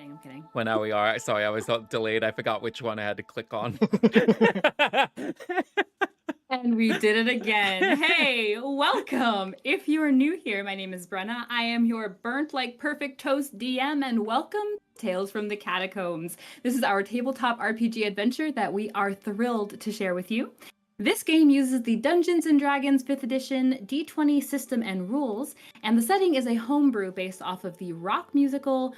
I'm kidding. Well, now we are. Sorry, I was delayed. I forgot which one I had to click on. And we did it again. Hey, welcome. If you are new here, my name is Brenna. I am your burnt like perfect toast DM, and welcome to Tales from the Catacombs. This is our tabletop RPG adventure that we are thrilled to share with you. This game uses the Dungeons&Dragons 5th edition D20 system and rules, and the setting is a homebrew based off of the rock musical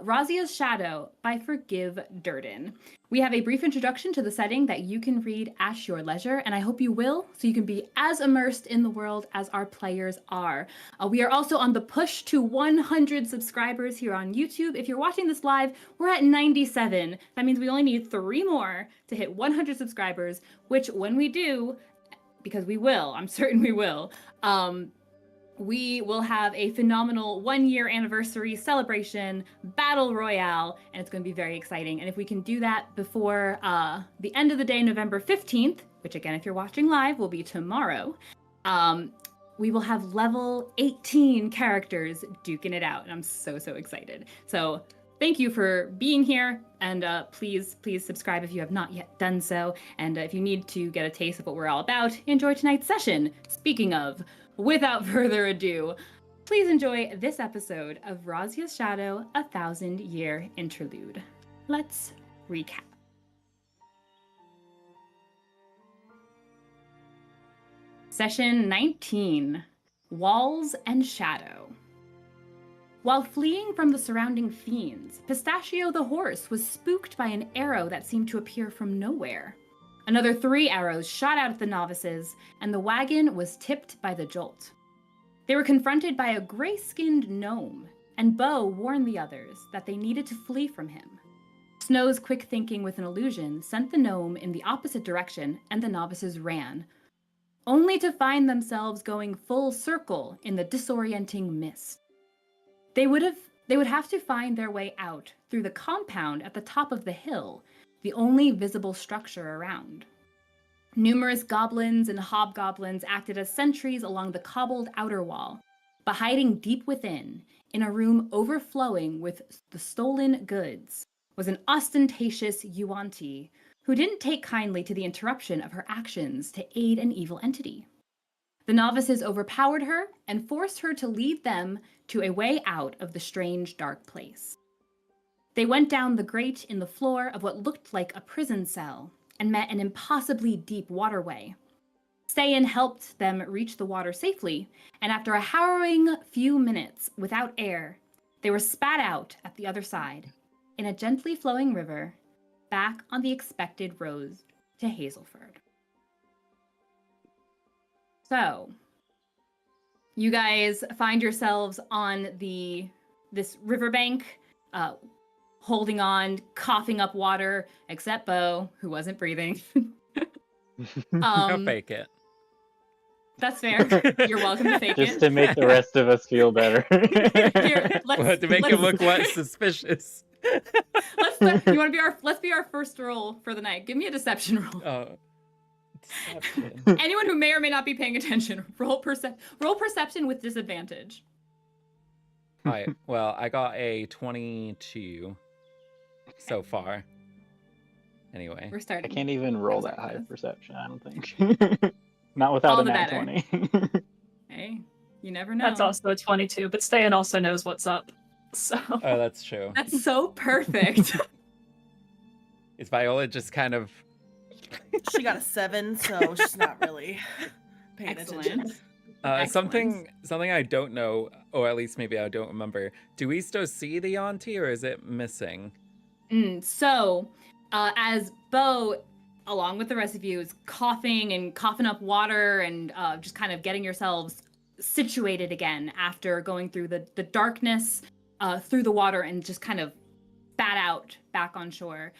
Razia's Shadow by Forgive Durden. We have a brief introduction to the setting that you can read at your leisure, and I hope you will, so you can be as immersed in the world as our players are. We are also on the push to 100 subscribers here on YouTube. If you're watching this live, we're at 97. That means we only need 3 more to hit 100 subscribers, which when we do, because we will, I'm certain we will, we will have a phenomenal 1-year anniversary celebration battle royale, and it's going to be very exciting. And if we can do that before the end of the day, November 15th, which again, if you're watching live, will be tomorrow, we will have level 18 characters duking it out, and I'm so excited. So thank you for being here, and please subscribe if you have not yet done so. And if you need to get a taste of what we're all about, enjoy tonight's session. Speaking of, without further ado, please enjoy this episode of Razia's Shadow, a 1,000-Year Interlude. Let's recap. Session 19, Walls and Shadow. While fleeing from the surrounding fiends, Pistachio the horse was spooked by an arrow that seemed to appear from nowhere. Another 3 arrows shot out at the novices, and the wagon was tipped by the jolt. They were confronted by a gray-skinned gnome, and Beau warned the others that they needed to flee from him. Snow's quick thinking with an illusion sent the gnome in the opposite direction, and the novices ran, only to find themselves going full circle in the disorienting mist. They would have to find their way out through the compound at the top of the hill, the only visible structure around. Numerous goblins and hobgoblins acted as sentries along the cobbled outer wall, but hiding deep within, in a room overflowing with the stolen goods, was an ostentatious Yuan-Ti who didn't take kindly to the interruption of her actions to aid an evil entity. The novices overpowered her and forced her to lead them to a way out of the strange dark place. They went down the grate in the floor of what looked like a prison cell and met an impossibly deep waterway. Ste'yn helped them reach the water safely, and after a harrowing few minutes without air, they were spat out at the other side, in a gently flowing river, back on the expected road to Hazelford. So, you guys find yourselves on this riverbank, holding on, coughing up water, except Beau, who wasn't breathing. I'll fake it. That's fair. You're welcome to fake it. Just to make the rest of us feel better. Here, to make him look less suspicious. Let's be our first roll for the night. Give me a deception roll. Deception. Anyone who may or may not be paying attention, roll perception with disadvantage. All right. Well, I got a 22 so far. Anyway, We're starting. I can't even roll that high of perception, I don't think. Not without a nat 20. Hey, you never know. That's also a 22, but Ste'yn also knows what's up. So. Oh, that's true. That's so perfect. Is Viola just kind of... She got a 7, so she's not really paying attention. Something I don't know, or at least maybe I don't remember. Do we still see the Yuan-Ti, or is it missing? So, as Beau, along with the rest of you, is coughing up water and just kind of getting yourselves situated again after going through the darkness, through the water, and just kind of spat out back on shore.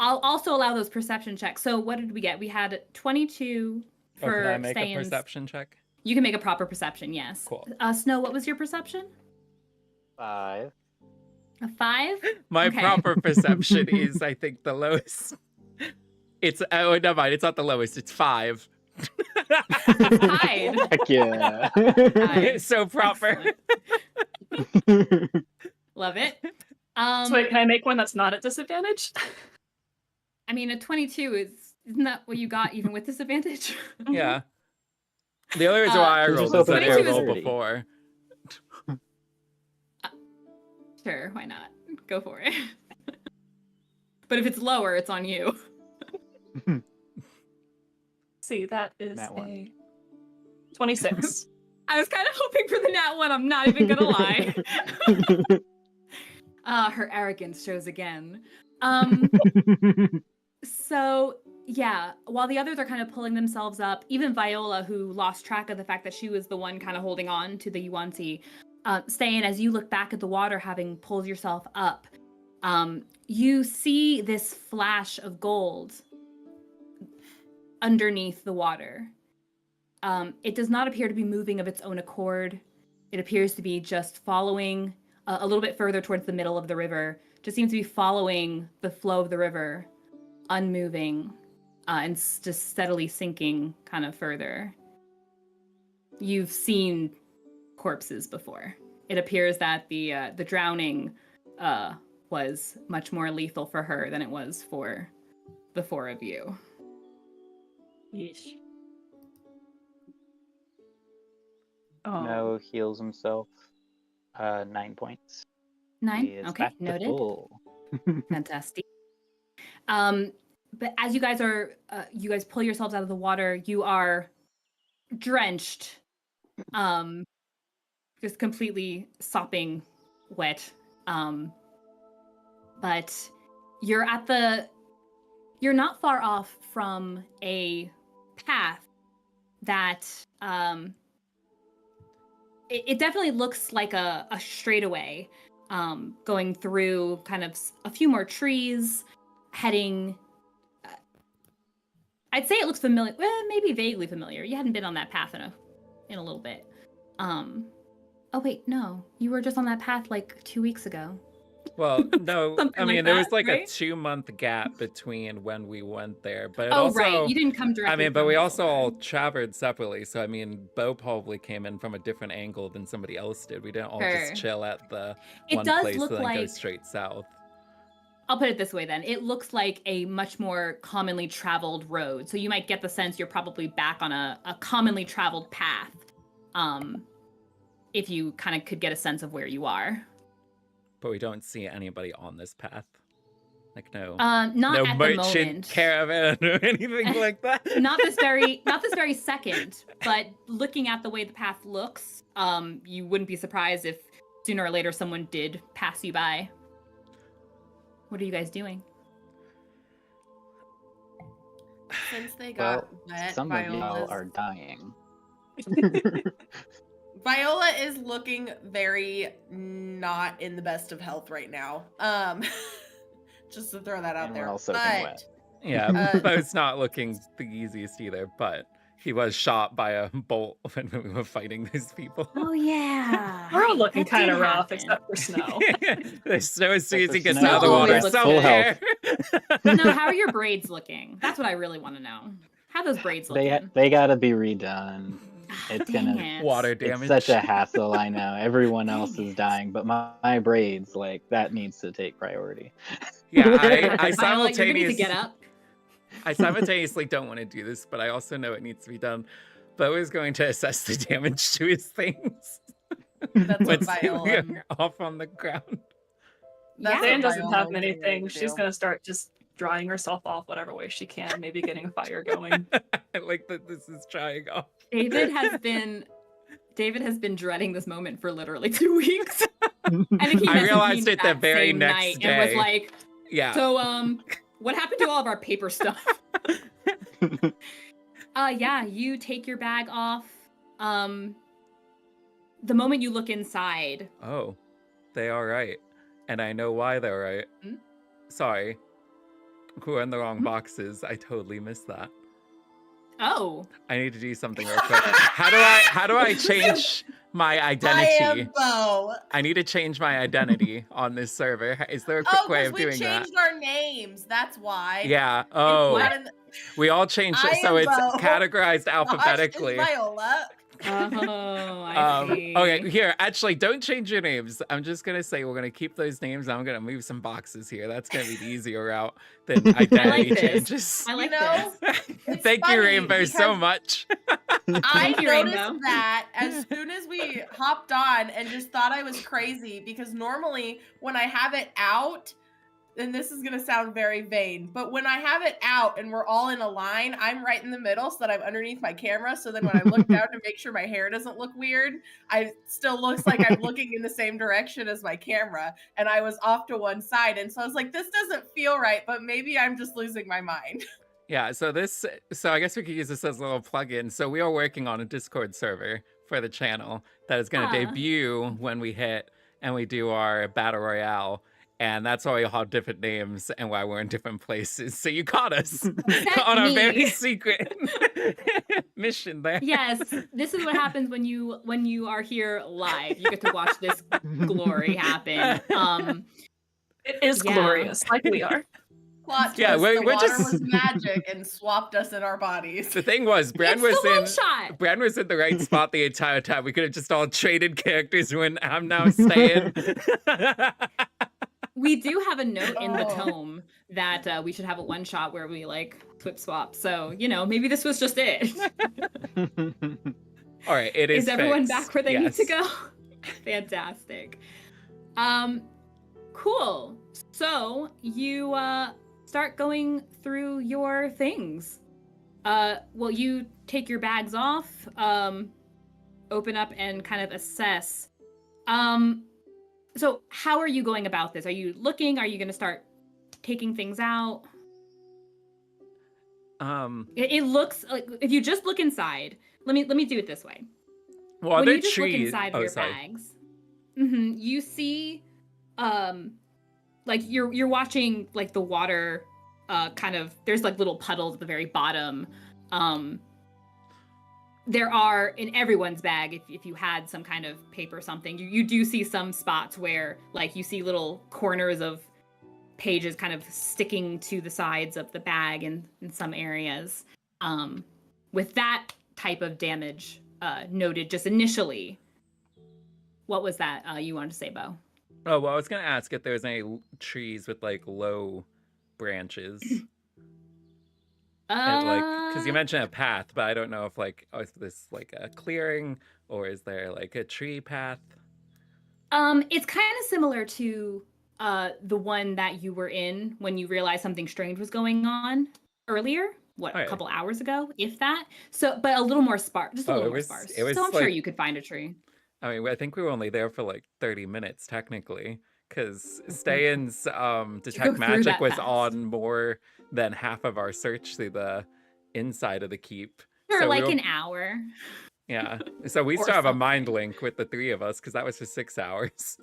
I'll also allow those perception checks. So what did we get? We had 22 for can I make Ste'yn's. a perception check? You can make a proper perception, yes. Cool. Snow, what was your perception? 5. A 5? My Okay. proper perception is, I think, the lowest. It's never mind. It's not the lowest. It's 5. Hide. Heck yeah. It's so proper. Love it. So wait, can I make one that's not at disadvantage? I mean, a 22 isn't that what you got even with disadvantage? Yeah. The other reason why I Just rolled is open that it I for rolled 30. before. Sure, why not? Go for it. But if it's lower, it's on you. See, that is Nat one. a 26. I was kind of hoping for the nat one, I'm not even gonna lie. Her arrogance shows again. So, yeah, while the others are kind of pulling themselves up, even Viola, who lost track of the fact that she was the one kind of holding on to the Yuan-Ti, Ste'yn, as you look back at the water, having pulled yourself up, you see this flash of gold underneath the water. It does not appear to be moving of its own accord. It appears to be just following a little bit further towards the middle of the river. Just seems to be following the flow of the river, unmoving, and just steadily sinking kind of further. You've seen corpses before. It appears that the drowning was much more lethal for her than it was for the four of you. Yeesh. Oh. No, heals himself. 9 points. 9? He is Okay, back to noted. full. Fantastic. But as you guys pull yourselves out of the water, you are drenched, just completely sopping wet. But you're not far off from a path that it definitely looks like a straightaway, going through kind of a few more trees, heading. I'd say it looks familiar. Well, maybe vaguely familiar. You hadn't been on that path in a little bit. Oh wait, no, you were just on that path like 2 weeks ago. Well, no, Something I mean, like there was that, like right? a 2-month gap between when we went there, but it Oh, also, right, you didn't come directly. I mean, but from we also all Whistleburn. traveled separately. So I mean, Beau probably came in from a different angle than somebody else did. We didn't all Sure. just chill at the It one does place look and then go like- straight south. I'll put it this way then. It looks like a much more commonly traveled road. So you might get the sense you're probably back on a commonly traveled path. If you kind of could get a sense of where you are. But we don't see anybody on this path. Like no Not no at the merchant moment. caravan or anything like that. Not this very second, but looking at the way the path looks, you wouldn't be surprised if sooner or later someone did pass you by. What are you guys doing? Since they got Well, wet, some of y'all are dying. Viola is looking very not in the best of health right now. Just to throw that out And there. we're all soaking But wet. Yeah, Beau's not looking the easiest either, but he was shot by a bolt when we were fighting these people. Oh yeah. We're all looking That kind did of rough, happen. except for Snow. The snow as soon as he Except gets for out of the Snow water. always looks Some full hair. No, how are your braids looking? That's what I really want to know. How are those braids looking? They gotta be redone. It's Dang gonna it. Water It's damage. such a hassle, I know. Everyone else Dang is it. dying, but my braids, like, that needs to take priority. Yeah, I Viola, you're gonna need to simultaneously get up. I simultaneously don't want to do this, but I also know it needs to be done. Beau is going to assess the damage to his things. that's what Once Viola. we're off on the ground. That's Stan what doesn't Viola have would many be things. She's do. gonna start just drying herself off whatever way she can, maybe getting a fire going. I like that this is trying off. David has been dreading this moment for literally 2 weeks. I think he I messaged realized me it the that very same next night day. and was like, Yeah. so what happened to all of our paper stuff? Yeah, you take your bag off. The moment you look inside, Oh, they are right. And I know why they're right. Hmm? Sorry. We're in the wrong Hmm? boxes. I totally missed that. oh, I need to do something real quick. How do I change my I identity? am Beau. I need to change my identity on this server. Is there a quick Oh, way because of we doing that? changed our names. That's why. Yeah. And Oh, not in the- we all changed I it, so am it's Beau. categorized Josh is alphabetically. Viola. Oh, I see. Okay, here, actually, don't change your names. I'm just gonna say we're gonna keep those names. I'm gonna move some boxes here. That's gonna be the easier route than identity this. changes. I like It's Thank you, funny Rainbow, so because much. I you, noticed Rainbow. that as soon as we hopped on and just thought I was crazy because normally when I have it out, and this is going to sound very vain, but when I have it out and we're all in a line, I'm right in the middle so that I'm underneath my camera. So then when I look down to make sure my hair doesn't look weird, I still looks like I'm looking in the same direction as my camera. And I was off to one side. And so I was like, this doesn't feel right, but maybe I'm just losing my mind. Yeah, so I guess we could use this as a little plug-in. So we are working on a Discord server for the channel that is going to debut when we hit and we do our Battle Royale. And that's why we all have different names and why we're in different places. So you caught us on our very secret mission there. Yes, this is what happens when you are here live. You get to watch this glory happen. It is glorious, like we are. Plot Yeah, twist, the we're water just- was magic and swapped us in our bodies. The thing was, Bren It's the one was shot. Bren was in the right spot the entire time. We could have just all traded characters when I'm now staying. We do have a note in the Oh. tome that we should have a one shot where we like flip swap. So, maybe this was just it. All right, it is Is everyone fixed. back where they need to Yes. go? Fantastic. Cool. So you start going through your things. Well, you take your bags off, open up and kind of assess. So how are you going about this? Are you looking? Are you going to start taking things out? It looks like if you just look inside. Let me do it this way. Well, When they're you just look trees. inside of Oh, your sorry. bags, you see, like you're watching like the water, kind of. There's like little puddles at the very bottom. There are in everyone's bag. If you had some kind of paper or something, you do see some spots where like you see little corners of pages kind of sticking to the sides of the bag in some areas. With that type of damage noted just initially. What was that you wanted to say, Beau? Oh, well, I was going to ask if there's any trees with like low branches. Because you mentioned a path, but I don't know if is this like a clearing or is there like a tree path? It's kind of similar to the one that you were in when you realized something strange was going on earlier. A couple hours ago, if that. So, but a little more sparse, just a little more sparse. It was so I'm sure you could find a tree. I mean, I think we were only there for like 30 minutes technically, because Ste'yn's detect magic was on more than half of our search through the inside of the keep. For like an hour. Yeah, so we still have a mind link with the three of us because that was for 6 hours.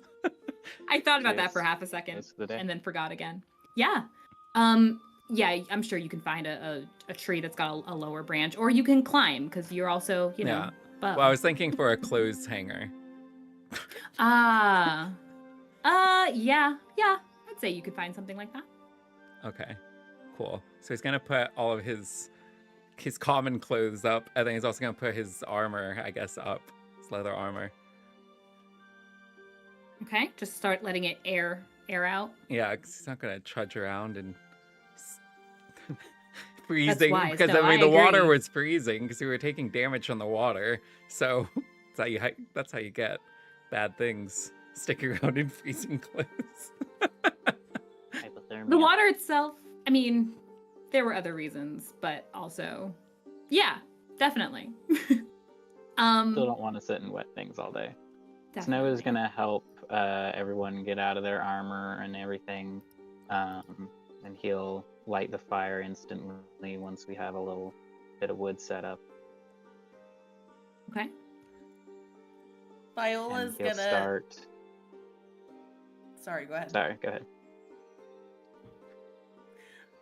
I thought about that for half a second and then forgot again. Yeah. Yeah, I'm sure you can find a tree that's got a lower branch, or you can climb because you're also, Yeah. But... Well, I was thinking for a clothes hanger. Yeah. I'd say you could find something like that. Okay, cool. So he's gonna put all of his common clothes up, and then he's also gonna put his armor, I guess, up. His leather armor. Okay, just start letting it air out. Yeah, because he's not gonna trudge around and freezing. That's wise. Because No, I mean, I the water agree. was freezing because we were taking damage from the water. So that's how you get bad things. Stick around in freezing clothes. The water itself, I mean, there were other reasons, but also, yeah, definitely. Still don't want to sit in wet things all day. Definitely. Snow is gonna help everyone get out of their armor and everything, and he'll light the fire instantly once we have a little bit of wood set up. Okay. Viola's And he'll gonna start. Sorry, go ahead. Sorry, go ahead.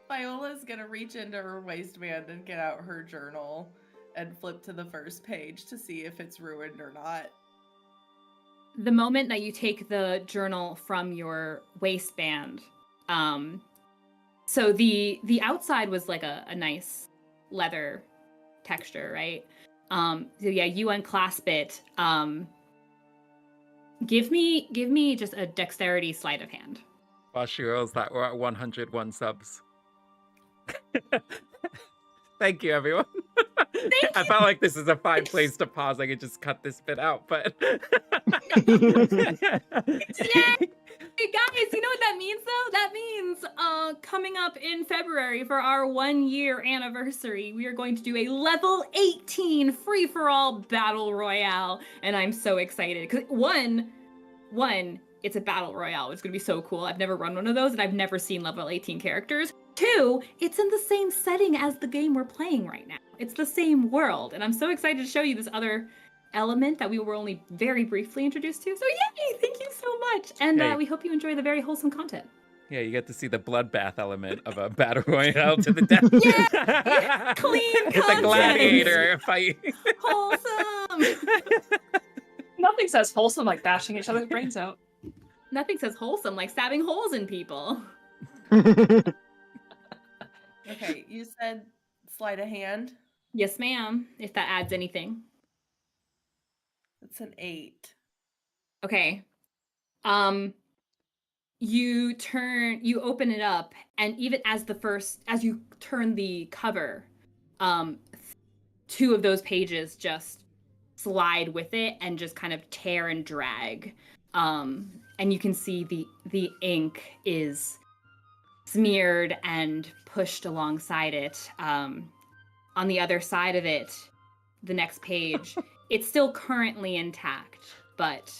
Viola's gonna reach into her waistband and get out her journal and flip to the first page to see if it's ruined or not. The moment that you take the journal from your waistband, so the outside was like a nice leather texture, right? So yeah, you unclasp it. Give me just a dexterity sleight of hand. While she rolls that, we're at 101 subs. Thank you, everyone. I felt like this is a fine place to pause. I could just cut this bit out, but Hey guys, you know what that means though? That means coming up in February for our 1-year anniversary, we are going to do a level 18 free-for-all battle royale, and I'm so excited because one, it's a battle royale. It's gonna be so cool. I've never run one of those, and I've never seen level 18 characters. 2, it's in the same setting as the game we're playing right now. It's the same world, and I'm so excited to show you this other element that we were only very briefly introduced to. So yay! Thank you so much, and we hope you enjoy the very wholesome content. yeah, you get to see the bloodbath element of a battle royale to the death. Yeah, clean It's content. a gladiator fight. Wholesome. Nothing says wholesome like bashing each other's brains out. Nothing says wholesome like stabbing holes in people. Okay, you said sleight of hand. Yes, ma'am. If that adds anything. It's an 8. Okay. You open it up, and even as you turn the cover, 2 of those pages just slide with it and just kind of tear and drag. And you can see the ink is smeared and pushed alongside it. On the other side of it, the next page, it's still currently intact, but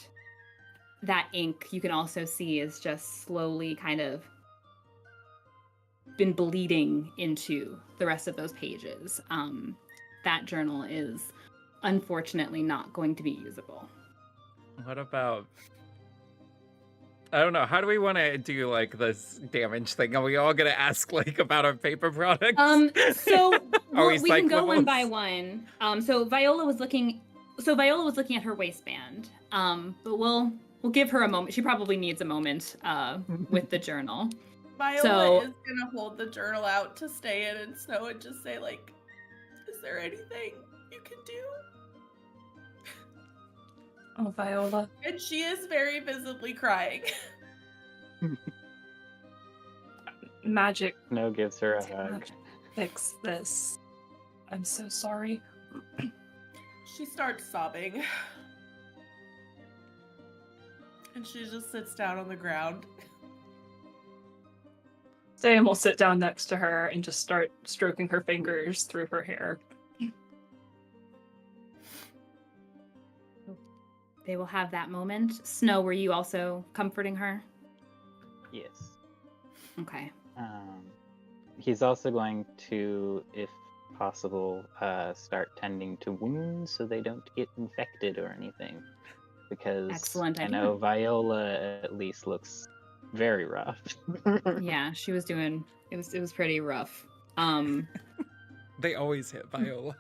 that ink you can also see is just slowly kind of been bleeding into the rest of those pages. That journal is unfortunately not going to be usable. What about... I don't know. How do we want to do like this damage thing? Are we all gonna ask like about our paper products? So we can go one cyclables? by one. So Viola was looking at her waistband. But we'll give her a moment. She probably needs a moment with the journal. Viola is gonna hold the journal out to Ste'yn and Snow and just say, like, is there anything you can do? Oh, Viola. And she is very visibly crying. Magic. Snow gives her a hug. Fix this. I'm so sorry. She starts sobbing. And she just sits down on the ground. Ste'yn will sit down next to her and just start stroking her fingers through her hair. They will have that moment. Snow, were you also comforting her? Yes. Okay. He's also going to, if possible, start tending to wounds so they don't get infected or anything. Because Excellent I idea. know Viola at least looks very rough. Yeah, she was doing it was pretty rough. They always hit Viola.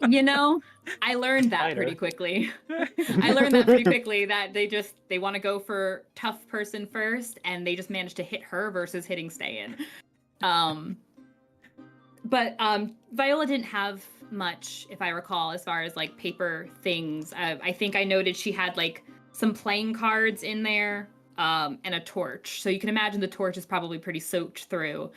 You know, I learned that pretty quickly. That they want to go for tough person first, and they just managed to hit her versus hitting Ste'yn. But Viola didn't have much, if I recall, as far as like paper things. I think I noted she had like some playing cards in there, and a torch. So you can imagine the torch is probably pretty soaked through.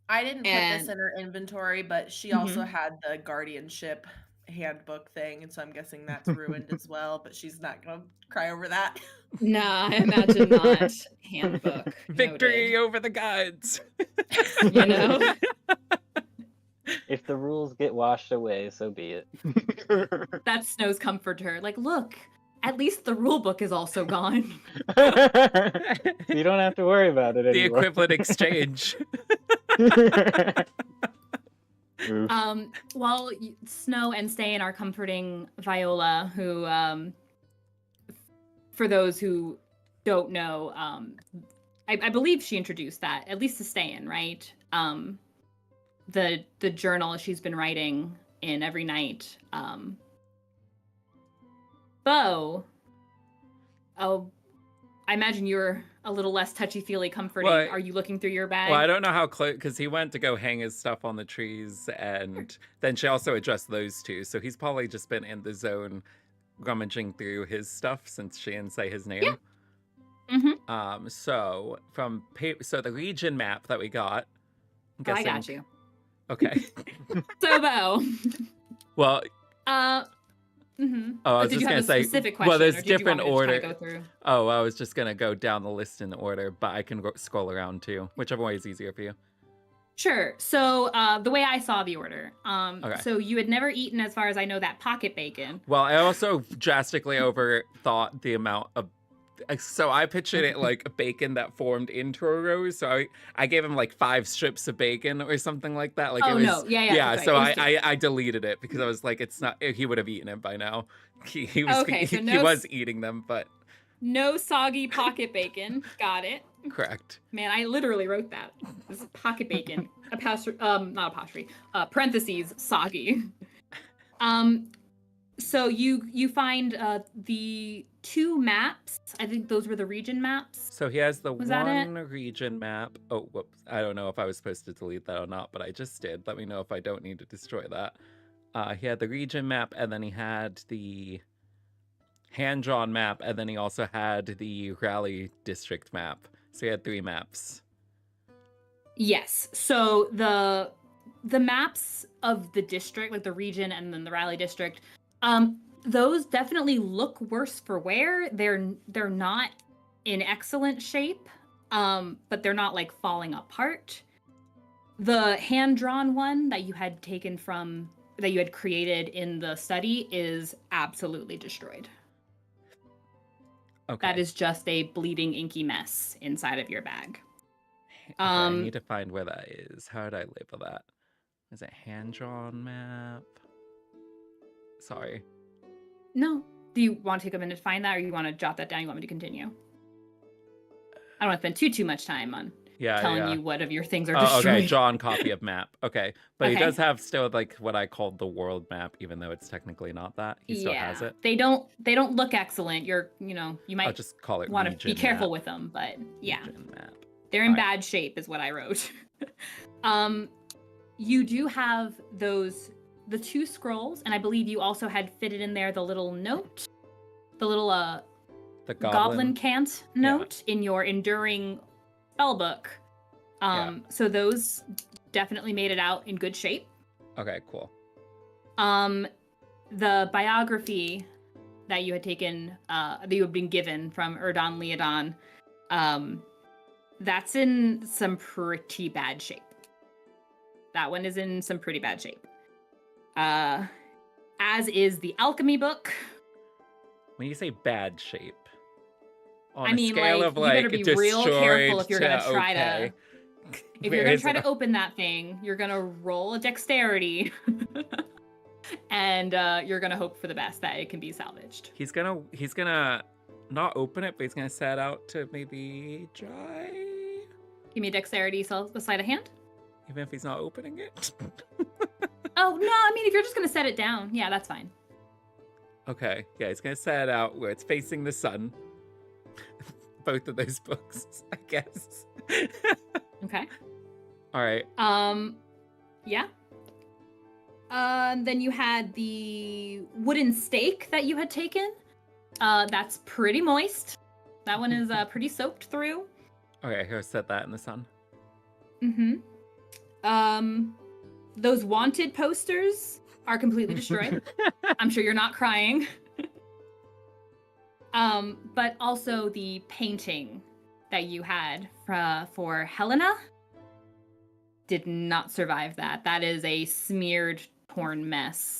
I didn't put this in her inventory, but she also had the guardianship handbook thing, and so I'm guessing that's ruined as well, but she's not gonna cry over that. Nah, I imagine not. Handbook. Victory over the gods. You know? If the rules get washed away, so be it. That's Snow's comforter. Like, look, at least the rule book is also gone. You don't have to worry about it The anymore. equivalent exchange. While Snow and Ste'yn are comforting Viola, who, for those who don't know, I believe she introduced that, at least to Ste'yn, right? The journal she's been writing in every night. Beau, I imagine you're a little less touchy-feely, comforting. Well, Are you looking through your bag? Well, I don't know how close, because he went to go hang his stuff on the trees, and then she also addressed those two. So he's probably just been in the zone rummaging through his stuff since she didn't say his name. Yeah. Mm-hmm. So the region map that we got. I'm I guessing, got you. Okay. So, Beau. Well. Mm-hmm. Oh, I was did just you gonna have a say. specific question, Well, there's or did you different want me to order. just kinda go through? Oh, I was just gonna go down the list in order, but I can scroll around too, whichever way is easier for you. Sure. So the way I saw the order, Okay. so you had never eaten, as far as I know, that pocket bacon. Well, I also drastically overthought the amount of. So I pictured it like a bacon that formed into a rose. So I gave him like 5 strips of bacon or something like that. Like Oh, it was, no. Yeah. yeah. Okay. So I deleted it because I was like, it's not. He would have eaten it by now. He was Okay, so he was eating them, but no soggy pocket bacon. Got it. correct. Man, I literally wrote that. This is pocket bacon. Not apostrophe. Parentheses, soggy. So you find the 2 maps. I think those were the region maps. So he has the Was that it? one region map. Oh, whoops. I don't know if I was supposed to delete that or not, but I just did. Let me know if I don't need to destroy that. He had the region map, and then he had the hand-drawn map, and then he also had the rally district map. So he had 3 maps. Yes. So the maps of the district, like the region and then the rally district, those definitely look worse for wear. They're not in excellent shape, but they're not like falling apart. The hand-drawn one that you had created in the study is absolutely destroyed. Okay. That is just a bleeding inky mess inside of your bag. Okay, I need to find where that is. How did I label that? Is it hand-drawn map? Sorry. No. Do you want to take a minute to find that, or you want to jot that down? You want me to continue? I don't want to spend too much time on telling you what of your things are destroyed. Okay, drawn copy of map. Okay, but he Okay. does have still like what I called the world map, even though it's technically not that. He still has it. They don't look excellent. You might I'll just call it want to region be careful map. with them, but yeah. Region map. They're in Alright. bad shape is what I wrote. You do have the 2 scrolls, and I believe you also had fitted in there the little note, the little The goblin cant note in your enduring spellbook. So those definitely made it out in good shape. Okay, cool. The biography that you had taken, that you had been given from Erdon Leodon, that's in some pretty bad shape. That one is in some pretty bad shape. As is the alchemy book. When you say bad shape, on I mean, a scale like, of you like better be real careful if you're gonna destroyed try okay. to. If Where you're gonna is try it? to open that thing, you're gonna roll a dexterity, and you're gonna hope for the best that it can be salvaged. He's gonna not open it, but he's gonna set out to maybe try. Give me a dexterity sleight of hand. Even if he's not opening it. Oh no, I mean if you're just gonna set it down, yeah, that's fine. Okay, yeah, he's gonna set it out where it's facing the sun. Both of those books, I guess. Okay. All right. Yeah. Then you had the wooden stake that you had taken. That's pretty moist. That one is pretty soaked through. Okay, here, set that in the sun. Mm-hmm. Those wanted posters are completely destroyed. I'm sure you're not crying. But also the painting that you had for Helena did not survive that. That is a smeared, torn mess.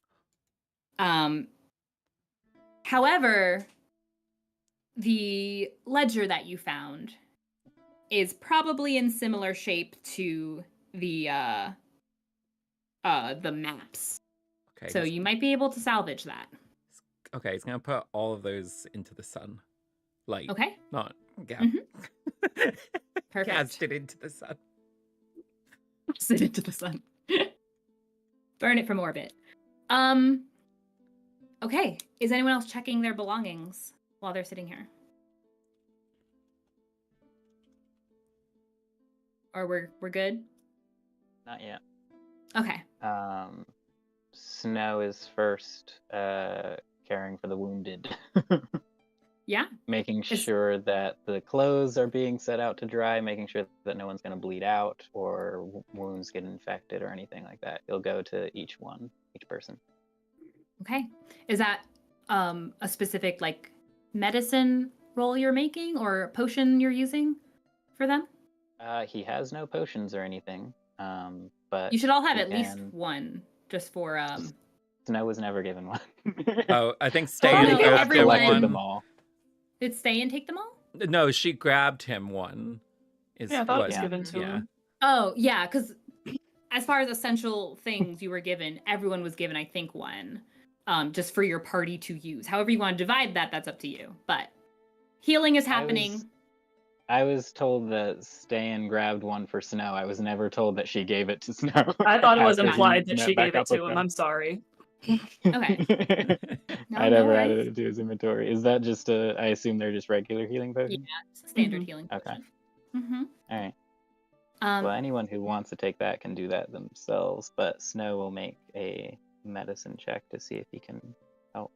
However, the ledger that you found is probably in similar shape to the maps. Okay. So you might be able to salvage that. Okay, he's gonna put all of those into the sun. Light. Okay. Not yeah. Mhm. Perfect. Cast it into the sun. Sit into the sun. Burn it from orbit. Okay. Is anyone else checking their belongings while they're sitting here? Or we're good? Not yet. Okay. Snow is first caring for the wounded. Yeah. Making sure that the clothes are being set out to dry, making sure that no one's going to bleed out or wounds get infected or anything like that. He'll go to each person. Okay. Is that a specific like medicine roll you're making or potion you're using for them? He has no potions or anything, but You should all have he at least can- one, just for Snow was never given one. Oh, I think Oh, Ste'yn no, grabbed him everyone- collected them one. all. Did Ste'yn take them all? No, she grabbed him one. Yeah, I thought it was Yeah. given to him. Oh, yeah, because as far as essential things you were given, everyone was given, I think, one, just for your party to use. However you want to divide that, that's up to you. But healing is happening. I was told that Ste'yn grabbed one for Snow. I was never told that she gave it to Snow. I thought it was after implied he that met she back gave it up with to him. them. I'm sorry. Okay. No, I no never worries. added it to his inventory. Is that just I assume they're just regular healing potions? It's a standard Mhm. healing Okay. potion. Mm-hmm. All right. Well, anyone who wants to take that can do that themselves, but Snow will make a medicine check to see if he can help.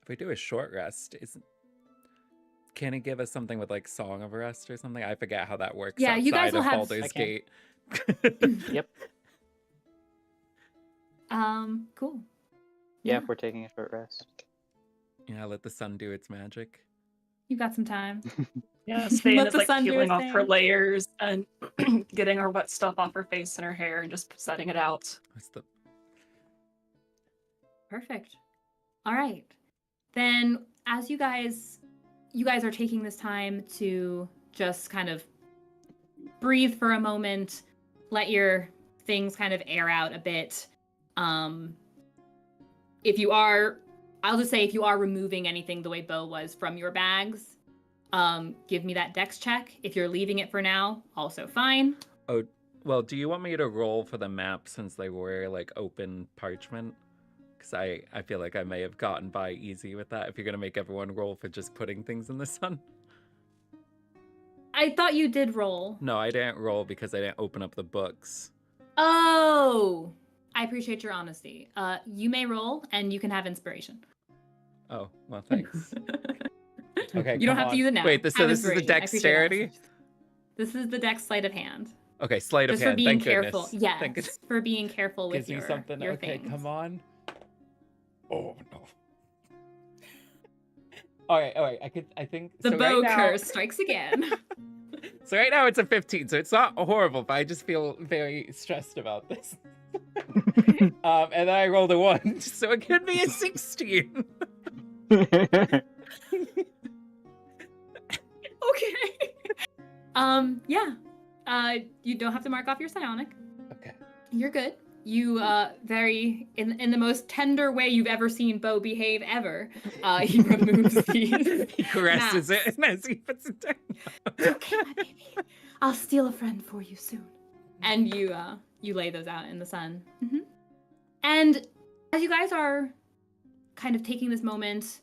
If we do a short rest, can he give us something with like Song of Rest or something? I forget how that works. Yeah, you guys outside will of have- Baldur's I can. Gate. Yep. Cool. Yeah, if we're taking a short rest. Yeah, let the sun do its magic. You got some time. Yeah, Ste'yn Let is the like sun do peeling its off her thing. layers and getting her wet stuff off her face and her hair and just setting it out. What's the Perfect. All right. Then as you guys are taking this time to just kind of breathe for a moment, let your things kind of air out a bit. I'll just say if you are removing anything the way Beau was from your bags, give me that dex check. If you're leaving it for now, also fine. Oh, well, do you want me to roll for the map since they were like open parchment? Because I feel like I may have gotten by easy with that if you're going to make everyone roll for just putting things in the sun. I thought you did roll. No, I didn't roll because I didn't open up the books. Oh, I appreciate your honesty. You may roll and you can have inspiration. Oh, well, thanks. Okay, You don't come have to on. use it now. Wait, so Have this is the inspiration. I appreciate your dexterity? honesty. This is the dex sleight of hand. Okay, sleight of Just hand. for being Thank careful. goodness. Yes, Thank goodness. for being careful with Gives me your, something. your Okay, things. come on. Oh no. All right. I think The so Beau right now, curse strikes again. So right now it's a 15, so it's not horrible, but I just feel very stressed about this. And then I rolled a 1, so it could be a 16. Okay. Yeah. You don't have to mark off your psionic. Okay. You're good. You very in the most tender way you've ever seen Beau behave ever. He removes the He caresses maps. it and as he puts it down. Okay, my baby. I'll steal a friend for you soon. And you lay those out in the sun. Mm-hmm. And as you guys are kind of taking this moment,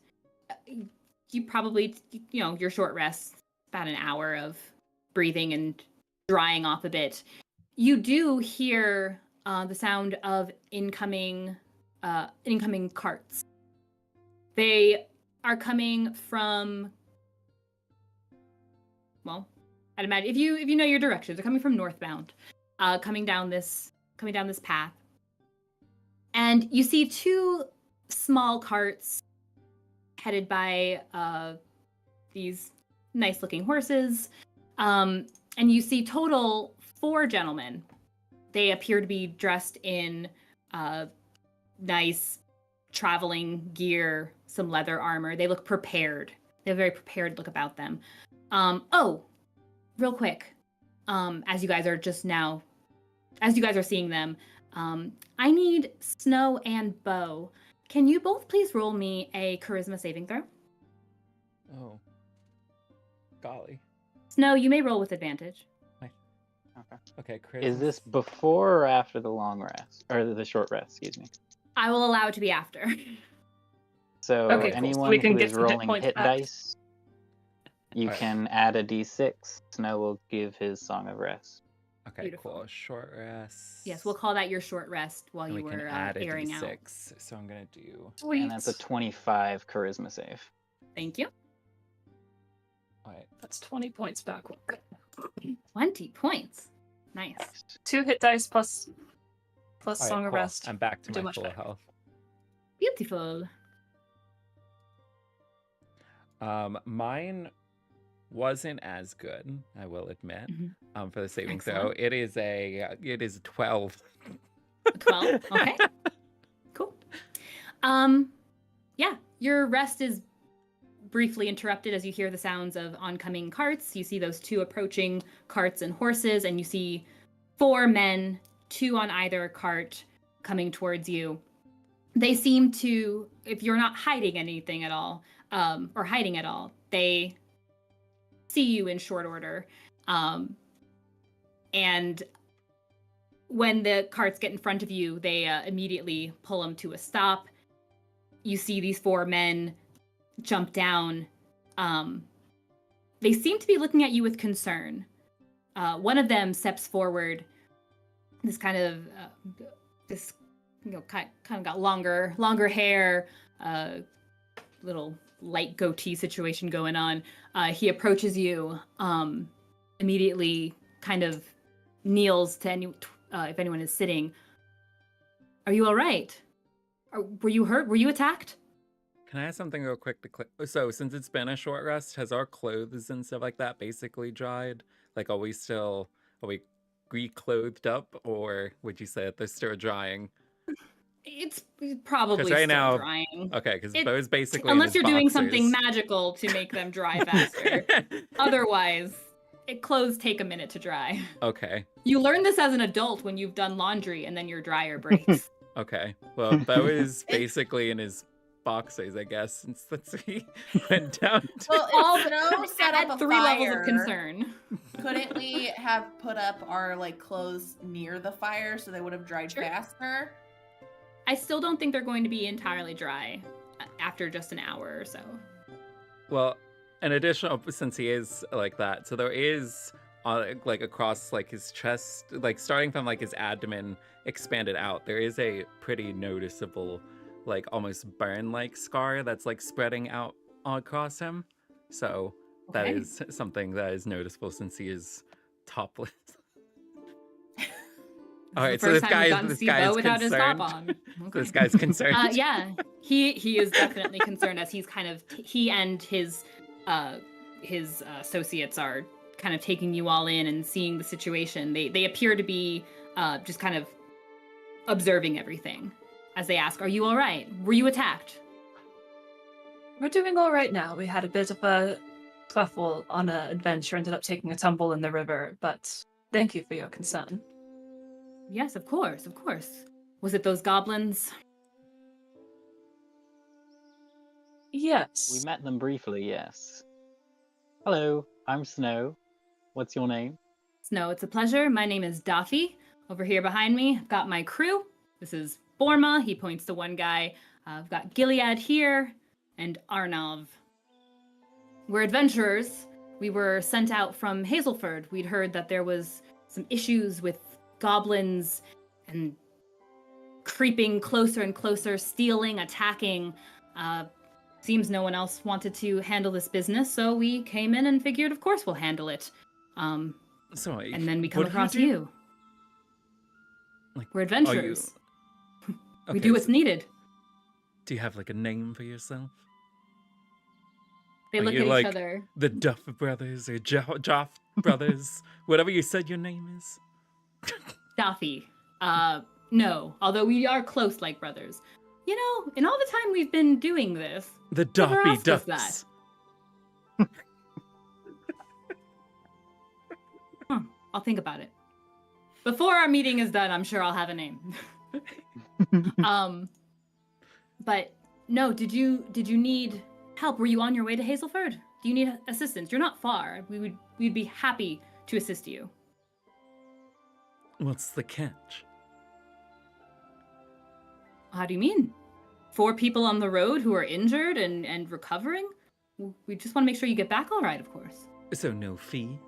you probably, your short rest, about an hour of breathing and drying off a bit. You do hear the sound of incoming carts. They are coming from, well, I'd imagine if you know your directions, they're coming from northbound, coming down this path. And you see two small carts headed by these nice looking horses. And you see total 4 gentlemen. They appear to be dressed in nice traveling gear, some leather armor. They look prepared. They have a very prepared look about them. Real quick, as you guys are seeing them, I need Snow and Beau. Can you both please roll me a charisma saving throw? Oh. Golly. Snow, you may roll with advantage. Okay, Chris. Is this before or after the long rest? Or the short rest, excuse me. I will allow it to be after. So Okay, cool. So anyone we can who get is some hit rolling points hit back. dice, You Alright. can add a d6. Snow will give his Song of Rest. Okay, Beautiful. cool. Short rest. Yes, we'll call that your short rest while And you we can were add a airing d6. out. So I'm gonna do. Sweet. And that's a 25 charisma save. Thank you. Alright. That's 20 points back. 20 points. Nice. 2 hit dice plus Alright, Song of cool. Rest. I'm back to Do my much full better. health. Beautiful. Mine wasn't as good, I will admit. Mhm. For the saving Excellent. throw, it is a 12. 12. Okay. Cool. Yeah, your rest is briefly interrupted as you hear the sounds of oncoming carts. You see those 2 approaching carts and horses, and you see 4 men, 2 on either cart, coming towards you. They seem to, if you're not hiding anything at all, or hiding at all, they see you in short order. And when the carts get in front of you, they immediately pull them to a stop. You see these 4 men jump down. They seem to be looking at you with concern. One of them steps forward. This kind of kind of got longer hair, little light goatee situation going on. He approaches you, immediately kind of kneels to if anyone is sitting. Are you all right? Were you hurt? Were you attacked? Can I ask something real quick to click? So since it's been a short rest, has our clothes and stuff like that basically dried? Like, are we re-clothed up, or would you say that they're still drying? It's probably right still now- drying. Okay, because Beau's basically in Unless his you're doing something boxers. magical to make them dry faster. Otherwise, clothes take a minute to dry. Okay, You learn this as an adult when you've done laundry and then your dryer breaks. okay. Well, Beau is basically in his boxers, I guess, since he went down to... Well, All if Snow set up at a 3 levels of fire, concern. couldn't we have put up our clothes near the fire so they would have dried Sure. faster? I still don't think they're going to be entirely dry after just an hour or so. Well, an additional, since he is like that, so there is across his chest, starting from his abdomen expanded out, there is a pretty noticeable almost burn scar that's spreading out across him. So that Okay. is something that is noticeable since he is topless. All right, so this guy is without his top concerned. on. So this guy's concerned. Yeah, he is definitely concerned as he's he and his associates are kind of taking you all in and seeing the situation. They appear to be just kind of observing everything as they ask, "Are you all right? Were you attacked?" We're doing all right now. We had a bit of a kerfuffle on an adventure, ended up taking a tumble in the river, but thank you for your concern. Yes, of course, of course. Was it those goblins? Yes. We met them briefly, yes. Hello, I'm Snow. What's your name? Snow, it's a pleasure. My name is Daffy. Over here behind me, I've got my crew. This is Borma. He points to one guy. I've got Gilead here and Arnav. We're adventurers. We were sent out from Hazelford. We'd heard that there was some issues with goblins and creeping closer and closer, stealing, attacking. Seems no one else wanted to handle this business, so we came in and figured, of course, we'll handle it. Sorry. And then we come what do across do? you. We're adventurers. We Okay, do what's so needed. do you have a name for yourself? They Are look you at each other. The Duff brothers or Joff brothers? Whatever you said your name is? Daffy. No, although we are close like brothers. You know, in all the time we've been doing this, The never Doffy asked us Duffs. that. I'll think about it. Before our meeting is done, I'm sure I'll have a name. But no, did you need help? Were you on your way to Hazelford? Do you need assistance? You're not far. We'd be happy to assist you. What's the catch? How do you mean? 4 people on the road who are injured and recovering? we just want to make sure you get back all right, of course. So no fee?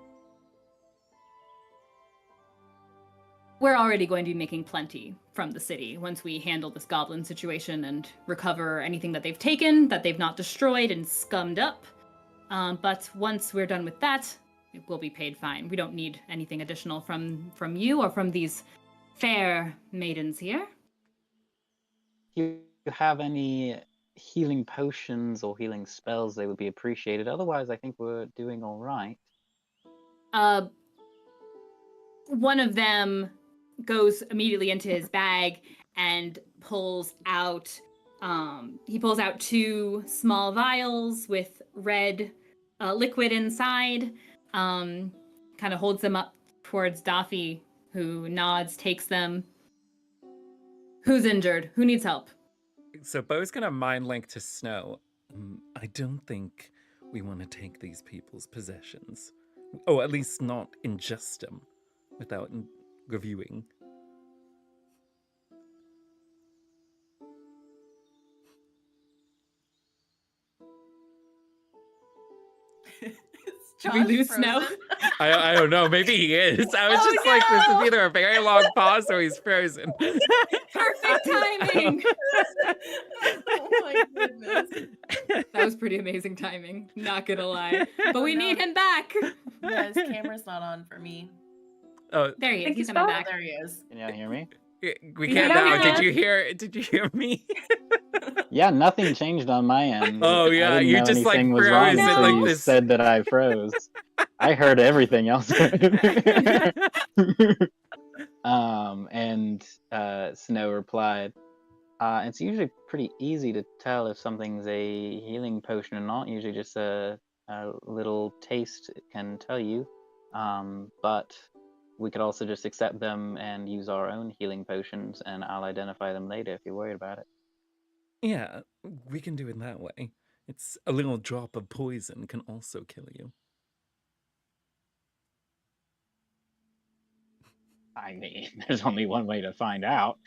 We're already going to be making plenty from the city once we handle this goblin situation and recover anything that they've taken, that they've not destroyed and scummed up. But once we're done with that, it will be paid fine. We don't need anything additional from you or from these fair maidens here. If you have any healing potions or healing spells, they would be appreciated. Otherwise, I think we're doing all right. One of them goes immediately into his bag and pulls out 2 small vials with red liquid inside, kind of holds them up towards Daffy, who nods, takes them. Who's injured? Who needs help? So Beau's gonna mind link to Snow. I don't think we want to take these people's possessions. Oh, at least not ingest them without reviewing. Did we lose Snow? I don't know. Maybe he is. I was just like, this is either a very long pause or he's frozen. Perfect timing. Oh my goodness. That was pretty amazing timing, not gonna lie. But we need him back. Yeah, his camera's not on for me. Oh, There he is. Think He's he's coming back? back. There he is. Can y'all hear me? we can't Yeah. now. Did you hear me? Yeah, nothing changed on my end. Oh, I yeah, didn't you know just, like, anything was froze wrong in, until like, you this. said that I froze. I heard everything else. And Snow replied, it's usually pretty easy to tell if something's a healing potion or not. Usually just a little taste can tell you. But we could also just accept them and use our own healing potions, and I'll identify them later if you're worried about it. Yeah, we can do it that way. It's a little drop of poison can also kill you. I mean, there's only one way to find out.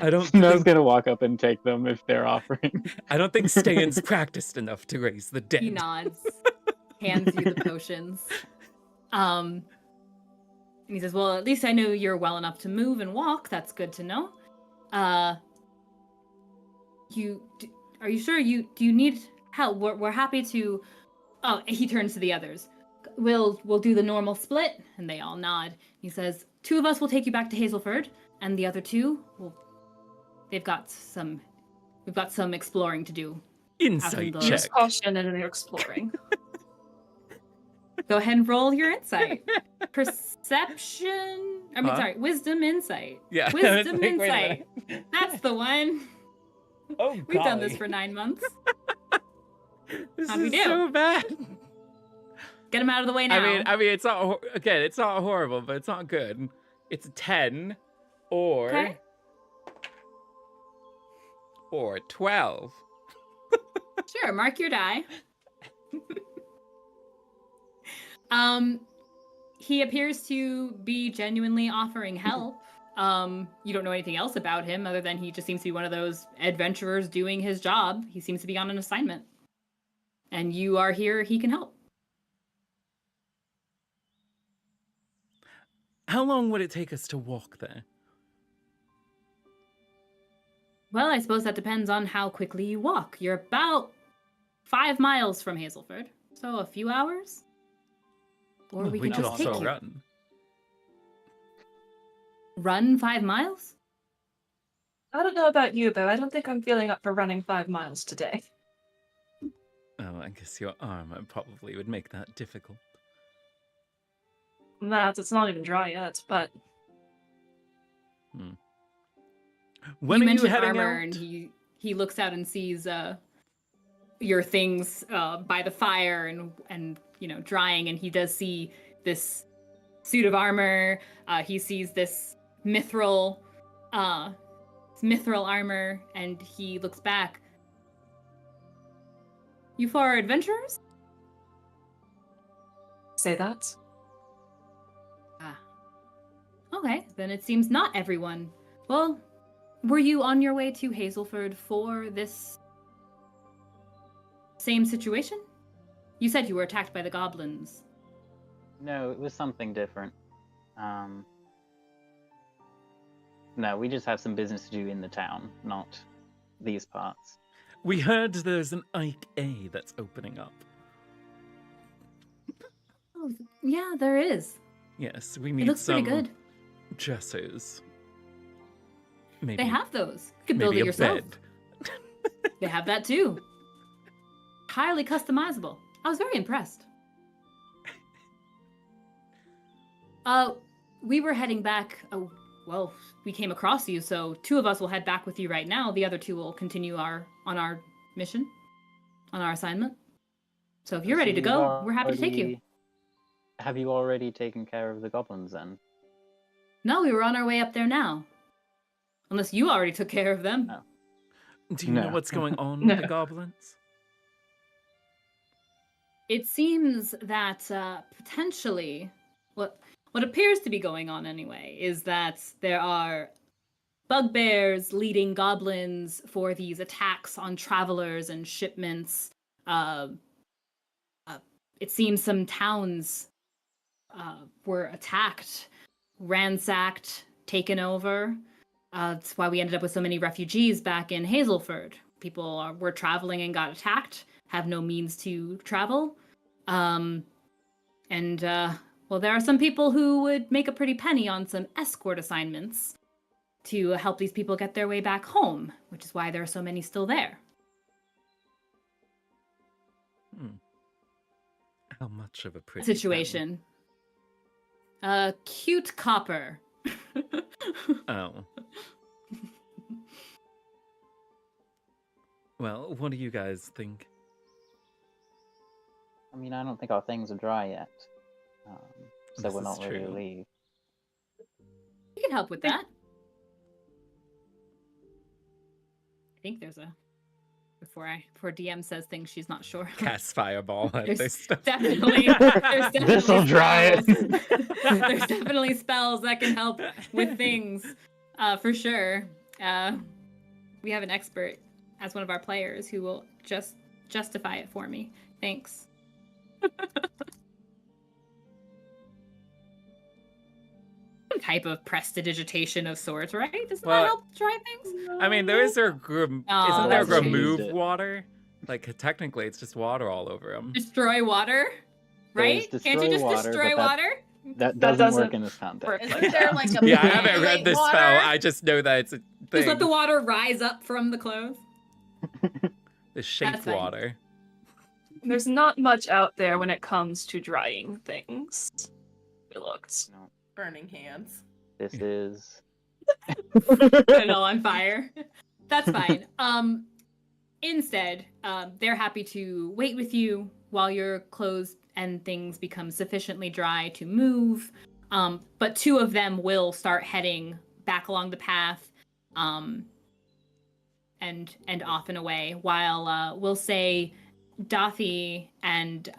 I don't Snow's think gonna walk up and take them if they're offering. I don't think Ste'yn's practiced enough to raise the dead. He nods, hands you the potions. And he says, well, at least I know you're well enough to move and walk. That's good to know. Are you sure do you need help? We're happy to. Oh, he turns to the others. We'll do the normal split, and they all nod. He says, 2 of us will take you back to Hazelford, and the other 2 we've got some exploring to do. Insight the- check. Use caution and you're exploring. Go ahead and roll your insight. Perception. Wisdom, insight. Yeah. Wisdom, Wait a insight. minute. That's the one. Oh, We've done this golly. for 9 months. This How'd we is do? so bad. Get him out of the way now. I mean, it's not it's not horrible, but it's not good. It's a 10 or Okay. or 12. Sure, mark your die. He appears to be genuinely offering help. You don't know anything else about him other than he just seems to be one of those adventurers doing his job. He seems to be on an assignment. And you are here, he can help. How long would it take us to walk there? Well, I suppose that depends on how quickly you walk. You're about 5 miles from Hazelford, so a few hours. Or Well, we can could just take also you. run. Run 5 miles? I don't know about you, Beau. I don't think I'm feeling up for running 5 miles today. Oh, I guess your armor probably would make that difficult. It's not even dry yet, but When you are you mentioned heading armor, out? and he looks out and sees your things by the fire and drying, and he does see this suit of armor. He sees this mithril armor, and he looks back. You four are adventurers? say that. Ah. Okay, then it seems not everyone. Well, were you on your way to Hazelford for this Same situation? You said you were attacked by the goblins. No, it was something different. No, we just have some business to do in the town, not these parts. We heard there's an IK that's opening up. Oh, yeah, there is. Yes, we It need looks pretty some good. dressers. Maybe They have those. You can build maybe it a yourself. bed. They have that too. Highly customizable. I was very impressed. We were heading back. Oh, well, we came across you, so 2 of us will head back with you right now. The other 2 will continue on our mission, on our assignment. So if you're ready to go, we're happy to take you. Have you already taken care of the goblins then? No, we were on our way up there now. Unless you already took care of them. No. Do you know No. what's going on with the goblins? It seems that potentially, what appears to be going on anyway, is that there are bugbears leading goblins for these attacks on travelers and shipments. It seems some towns were attacked, ransacked, taken over. That's why we ended up with so many refugees back in Hazelford. People were traveling and got attacked, have no means to travel. Well, there are some people who would make a pretty penny on some escort assignments to help these people get their way back home, which is why there are so many still there. How much of a pretty Situation. Cute copper. Oh. Well, what do you guys think? I mean, I don't think our things are dry yet. So This we're is not ready to true. leave. You can help with that. I think there's a... Before DM says things she's not sure. Cast fireball at There's this stuff. definitely This'll dry spells. There's definitely spells that can help with things, for sure. We have an expert as one of our players who will just justify it for me. Thanks. Some type of prestidigitation of sorts, right? Doesn't Well, that help dry things? I mean, there is a Oh, isn't there that's true. remove Used it. water? Like technically, it's just water all over them. Destroy water, right? There's Can't you just destroy water, destroy but that- water? That That doesn't work doesn't in this context. work. Isn't there like a Yeah, I haven't read manipulate this water? spell. I just know that it's a thing. Just let the water rise up from the clothes. The shape That's fine. water. There's not much out there when it comes to drying things. We looked. No, Burning hands. this is. It all on fire. That's fine. Instead, they're happy to wait with you while your clothes and things become sufficiently dry to move. But 2 of them will start heading back along the path, and off and away. While we'll say Dathi and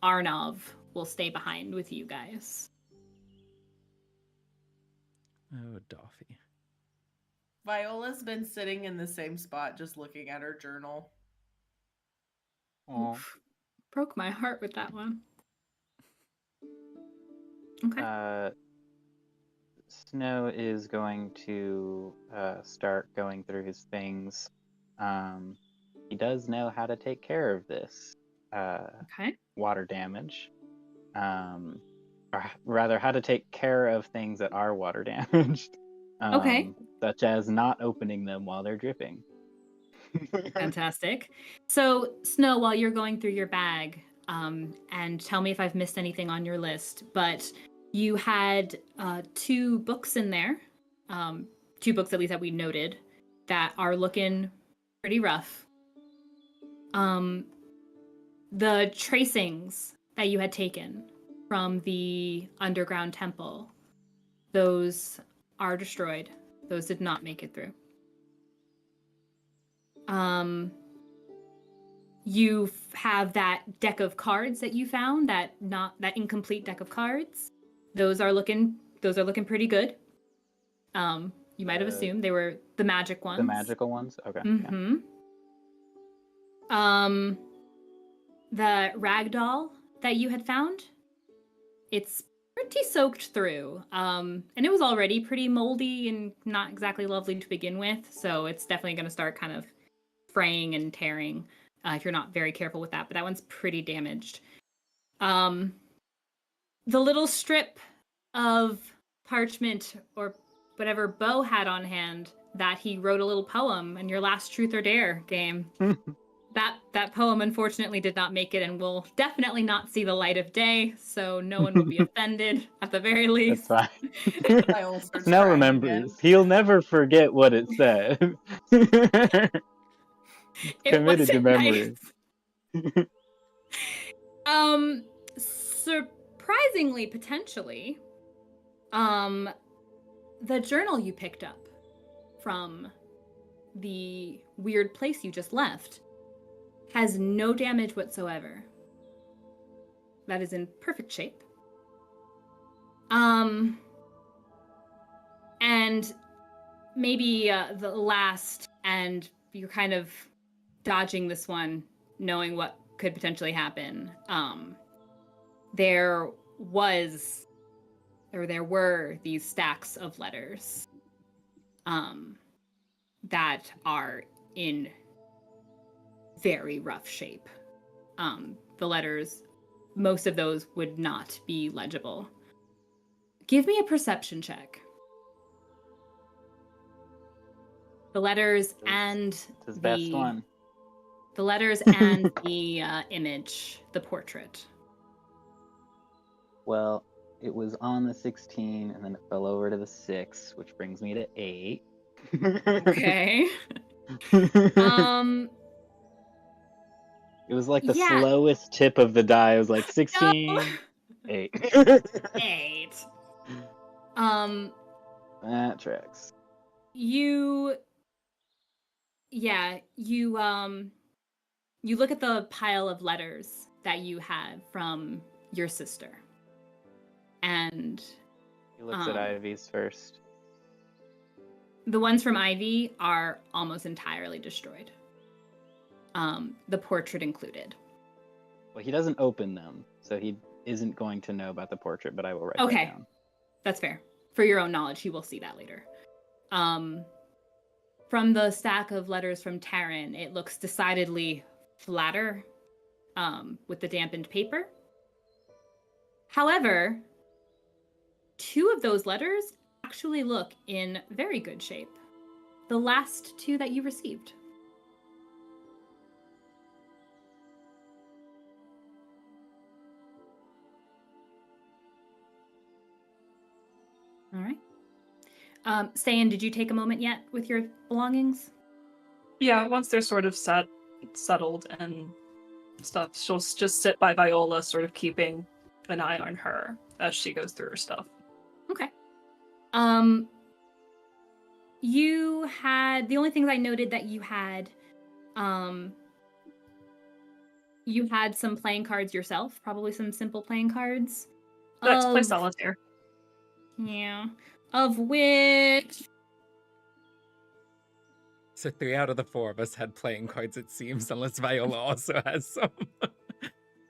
Arnav will stay behind with you guys. Oh, Doffy. Viola's been sitting in the same spot, just looking at her journal. Aw. Oof. Broke my heart with that one. Okay. Snow is going to start going through his things. He does know how to take care of this Okay. water damage. Or rather, how to take care of things that are water damaged. Okay. Such as not opening them while they're dripping. Fantastic. So, Snow, while you're going through your bag, and tell me if I've missed anything on your list, but you had 2 books in there, 2 books at least that we noted, that are looking pretty rough. The tracings that you had taken from the underground temple, those are destroyed. Those did not make it through. You have that deck of cards that you found, that incomplete deck of cards. Those are looking pretty good. You might have assumed they were the magic ones. The magical ones? Okay. Yeah. Mm-hmm. The rag doll that you had found, it's pretty soaked through. And it was already pretty moldy and not exactly lovely to begin with, so it's definitely going to start kind of fraying and tearing if you're not very careful with that, but that one's pretty damaged. The little strip of parchment or whatever Beau had on hand that he wrote a little poem in your last Truth or Dare game. That poem unfortunately did not make it and will definitely not see the light of day, so no one will be offended at the very least. That's Viola fine. starts Snell crying remembers. again. He'll never forget what it said. It Committed to wasn't memory. nice. Surprisingly, potentially, the journal you picked up from the weird place you just left has no damage whatsoever. That is in perfect shape. And maybe the last, and you're kind of dodging this one, knowing what could potentially happen. There were these stacks of letters that are in very rough shape. The letters, most of those would not be legible. Give me a perception check. The letters and His best one. The letters and the image, the portrait. Well, it was on the 16, and then it fell over to the 6, which brings me to 8. Okay. It was like the Yeah. slowest tip of the die. It was like 16, No. 8. 8. That tracks. You look at the pile of letters that you had from your sister. And He looks at Ivy's first. the ones from Ivy are almost entirely destroyed. The portrait included. Well, he doesn't open them, so he isn't going to know about the portrait, but I will write that down. That's fair. For your own knowledge, he will see that later. From the stack of letters from Taryn, it looks decidedly flatter with the dampened paper. However, 2 of those letters actually look in very good shape. The last 2 that you received. All right. Ste'yn, did you take a moment yet with your belongings? Yeah, once they're sort of settled and stuff, she'll just sit by Viola, sort of keeping an eye on her as she goes through her stuff. Okay. You had, the only things I noted that you had some playing cards yourself, probably some simple playing cards. Let's play solitaire. Yeah. Of which... So 3 out of the 4 of us had playing cards, it seems, unless Viola also has some.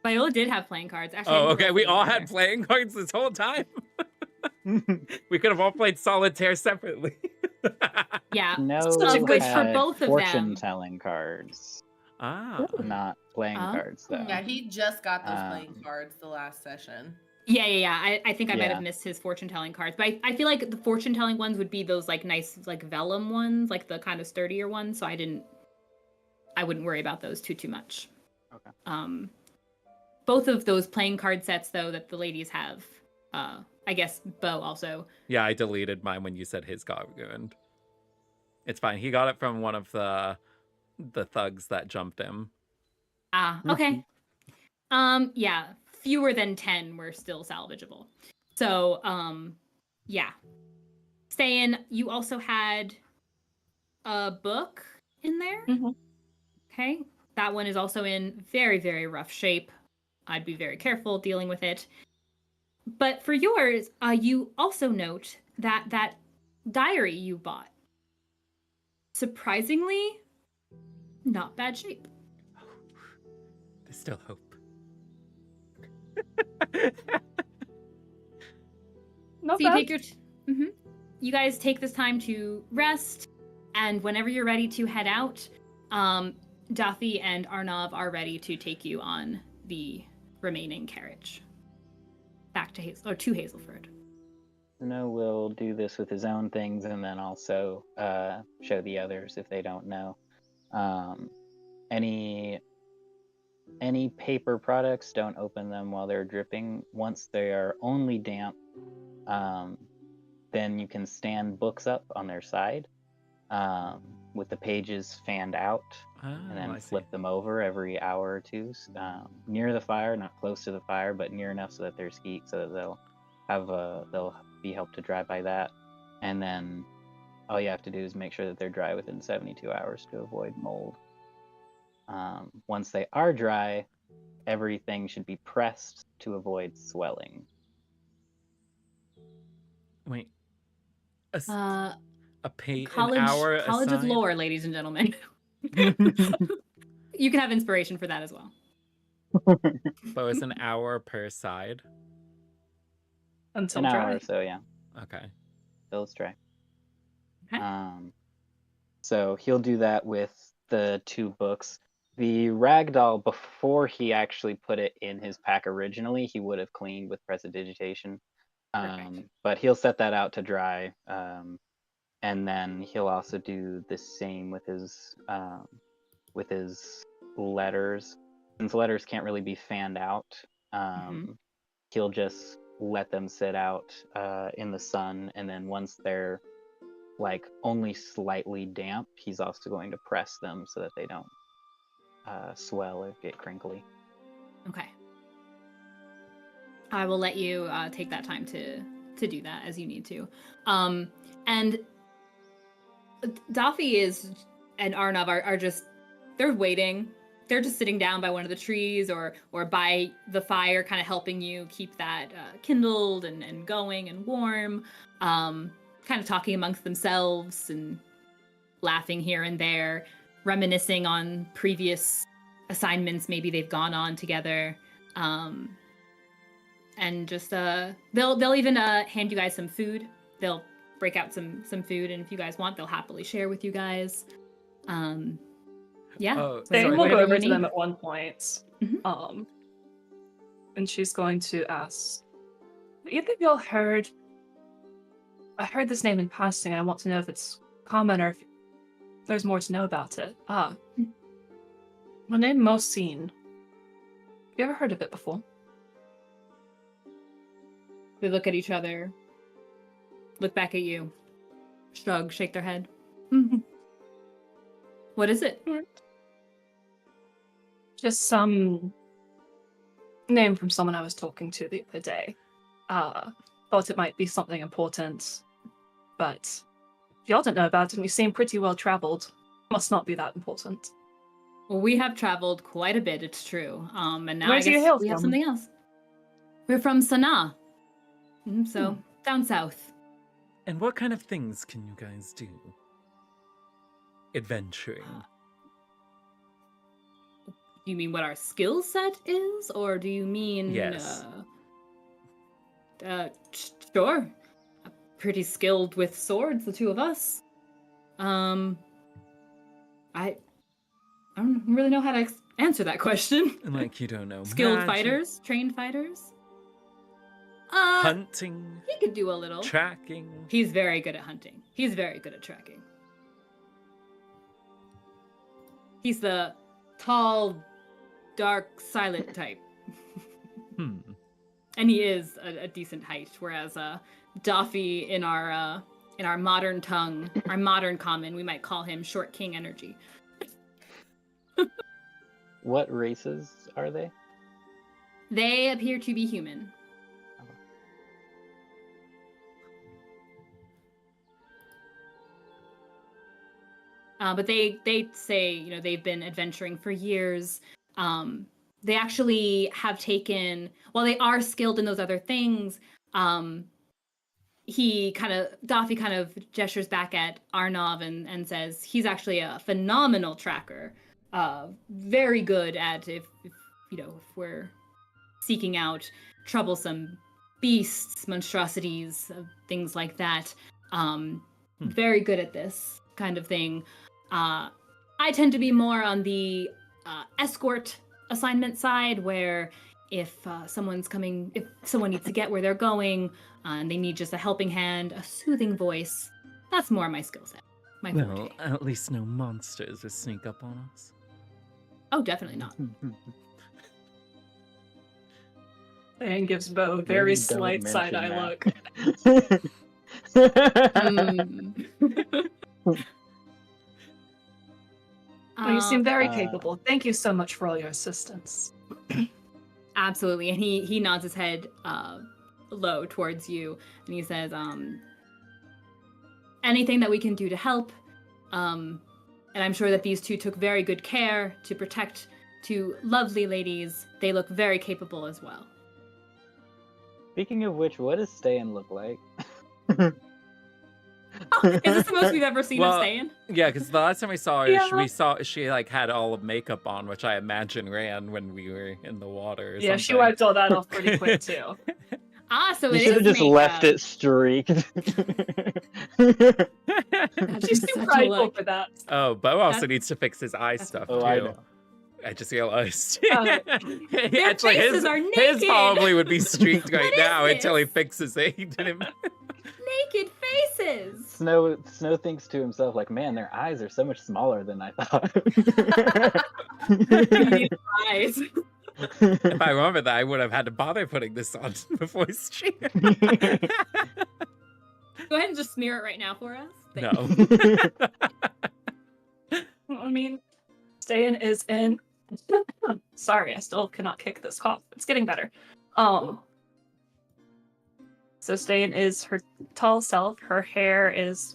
Viola did have playing cards. Actually, Oh, okay. We all had playing cards this whole time. We could have all played solitaire separately. Yeah. No, Of which for had both of them. fortune-telling cards, Ah. not playing cards, though. Yeah, he just got those playing cards the last session. Yeah. I think I might Yeah. have missed his fortune-telling cards. But I feel like the fortune-telling ones would be those like nice like vellum ones, like the kind of sturdier ones. So I wouldn't worry about those too much. Okay. Both of those playing card sets though that the ladies have, I guess Beau also. Yeah, I deleted mine when you said his got ruined. It's fine. He got it from one of the thugs that jumped him. Ah, okay. Yeah, fewer than 10 were still salvageable. So, yeah. Ste'yn, you also had a book in there. Mm-hmm. Okay. That one is also in very, very rough shape. I'd be very careful dealing with it. But for yours, you also note that diary you bought, surprisingly, not bad shape. Still hope. Not So you bad. take your, you guys take this time to rest, and whenever you're ready to head out, Duffy and Arnav are ready to take you on the remaining carriage back to Hazelford. Snow will do this with his own things, and then also show the others if they don't know. Any paper products, don't open them while they're dripping. Once they are only damp, then you can stand books up on their side with the pages fanned out, and then flip them over every hour or two, near the fire, not close to the fire, but near enough so that there's heat, so that they'll be helped to dry by that. And then all you have to do is make sure that they're dry within 72 hours to avoid mold. Once they are dry, everything should be pressed to avoid swelling. Wait. College an hour College of aside? Lore, ladies and gentlemen. You can have inspiration for that as well. But it's an hour per side. Until An dry. hour or so, yeah. Okay. Till it's dry. Okay. So he'll do that with the 2 books. The ragdoll, before he actually put it in his pack originally, he would have cleaned with prestidigitation. Perfect. But he'll set that out to dry. And then he'll also do the same with his letters. Since letters can't really be fanned out, he'll just let them sit out in the sun, and then once they're like only slightly damp, he's also going to press them so that they don't swell or get crinkly. Okay. I will let you take that time to do that as you need to. And Daffy and Arnav are just, they're waiting. They're just sitting down by one of the trees or by the fire, kind of helping you keep that kindled and going and warm. Kind of talking amongst themselves and laughing here and there, reminiscing on previous assignments maybe they've gone on together. And just they'll even hand you guys some food. They'll break out some food, and if you guys want, they'll happily share with you guys. Yeah. Oh, Ste'yn will whatever go over you to them need. at one point. Mhm. And she's going to ask, either of y'all heard, I heard this name in passing, and I want to know if it's common or if there's more to know about it. My name Mosine. Have you ever heard of it before? They look at each other, look back at you, shrug, shake their head. What is it? Just some name from someone I was talking to the other day. Thought it might be something important, but if y'all don't know about it and you seem pretty well traveled, must not be that important. Well, we have traveled quite a bit, it's true. And now Where I do you guess hail we have from? something else. We're from Sanaa. So, down south. And what kind of things can you guys do? Adventuring. Do you mean what our skill set is, or do you mean? Yes. Sure. Pretty skilled with swords, the 2 of us. I don't really know how to answer that question. Like you don't know. Skilled magic, fighters, trained fighters. hunting, He could do a little. tracking. He's very good at hunting. He's very good at tracking. He's the tall, dark, silent type. And he is a decent height, whereas Daffy in our modern tongue, our modern common, we might call him Short King Energy. What races are they? They appear to be human. But they say, they've been adventuring for years. They actually have taken, while they are skilled in those other things, Daffy kind of gestures back at Arnav and says he's actually a phenomenal tracker. Very good at, if if we're seeking out troublesome beasts, monstrosities, things like that. Very good at this kind of thing. I tend to be more on the escort assignment side, where if someone needs to get where they're going, and they need just a helping hand, a soothing voice, that's more my skill set. Well, at least no monsters will sneak up on us. Oh, definitely not. And gives Beau a very slight side-eye look. Well, you seem very capable. Thank you so much for all your assistance. Absolutely. And he nods his head low towards you, and he says, anything that we can do to help. And I'm sure that these two took very good care to protect two lovely ladies. They look very capable as well. Speaking of which, what does Ste'yn look like? Is this the most we've ever seen of Ste'yn? Yeah, because the last time we saw her, she like had all of makeup on, which I imagine ran when we were in the water. Or something. She wiped all that off pretty quick too. So you should have just left it streaked. She's too prideful for that. Oh, Beau also needs to fix his eye stuff too. I know. I just realized. Their Actually, faces are naked. his probably would be streaked right now this? until he fixes it. He didn't. Naked faces. Snow thinks to himself, like, man, their eyes are so much smaller than I thought. Eyes. If I remember that, I would have had to bother putting this on before stream. Go ahead and just smear it right now for us. No. I mean, Ste'yn is in. Sorry, I still cannot kick this cough. It's getting better. So Ste'yn is her tall self. Her hair is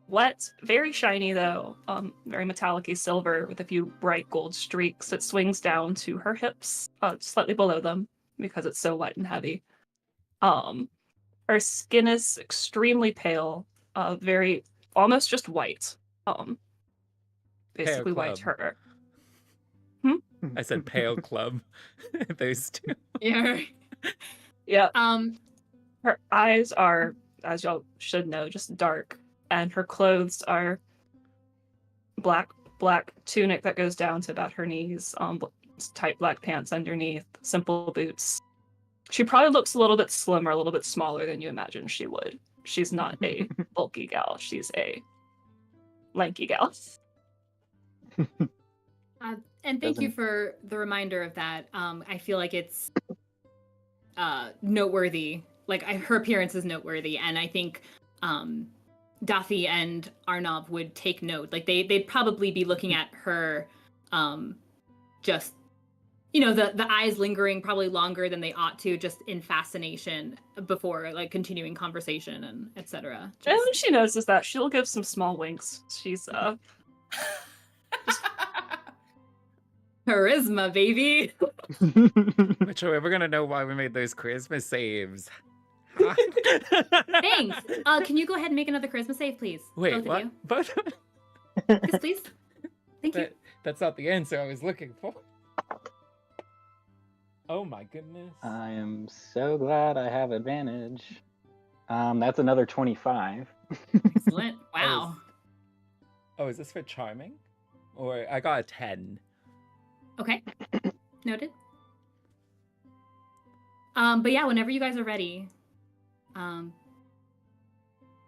wet, very shiny though, very metallic-y silver with a few bright gold streaks. It swings down to her hips, slightly below them because it's so light and heavy. Her skin is extremely pale, very almost just white. Basically white her. I said pale club. Those two. Yeah. Yeah. Her eyes are, as y'all should know, just dark, and her clothes are black tunic that goes down to about her knees, tight black pants underneath, simple boots. She probably looks a little bit slimmer, a little bit smaller than you imagine she would. She's not a bulky gal. She's a lanky gal. And thank you for the reminder of that. I feel like it's noteworthy. Like, her appearance is noteworthy, and I think Dathi and Arnav would take note. Like, they'd probably be looking at her, just, the eyes lingering probably longer than they ought to, just in fascination before, like, continuing conversation and etc. And when she notices that, she'll give some small winks. She's charisma, baby. Which we're gonna know why we made those charisma saves. Thanks. Can you go ahead and make another charisma save, please? Wait, Both what? of you. Both? Yes, please. Thank you. That's not the answer I was looking for. Oh my goodness. I am so glad I have advantage. That's another 25. Excellent. Wow. Oh, is this for charming? Or I got a 10. Okay. Noted. But yeah, whenever you guys are ready,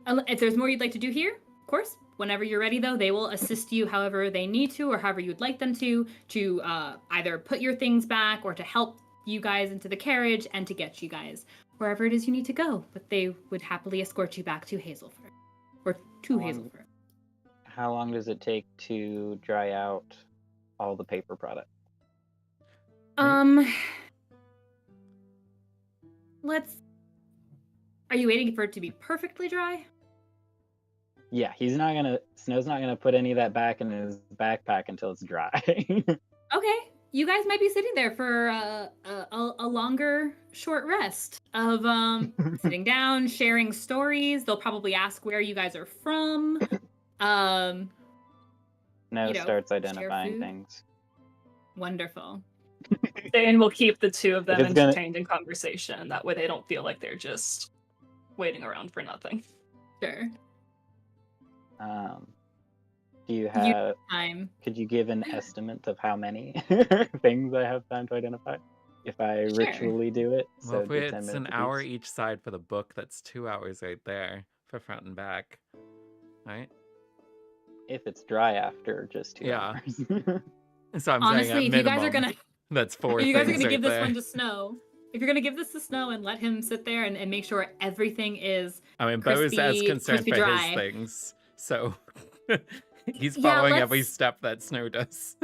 if there's more you'd like to do here, of course, whenever you're ready though, they will assist you however they need to or however you'd like them to either put your things back or to help you guys into the carriage and to get you guys wherever it is you need to go. But they would happily escort you back to Hazelford. Or to Hazelford. How long does it take to dry out all the paper product? Are you waiting for it to be perfectly dry? Yeah, Snow's not gonna put any of that back in his backpack until it's dry. Okay, you guys might be sitting there for a longer short rest of sitting down, sharing stories. They'll probably ask where you guys are from. Snow starts identifying food. things. Wonderful. Ste'yn will keep the two of them If it's gonna- entertained in conversation. That way they don't feel like they're just waiting around for nothing. Sure. Do you have? Time. Could you give an estimate of how many things I have time to identify if I Sure. ritually do it? Well, if do 10 it's minutes an apiece? hour each side for the book, that's 2 hours right there for front and back. Right? If it's dry after just 2 Yeah. hours. So I'm Honestly, saying if at you guys are minimum, gonna that's 4 if you guys are things gonna right give this there. one to Snow, if you're gonna give this to Snow and let him sit there and make sure everything is I mean, Beau is as crispy- concerned crispy for dry. his things, so he's Yeah, following every let's- step that Snow does.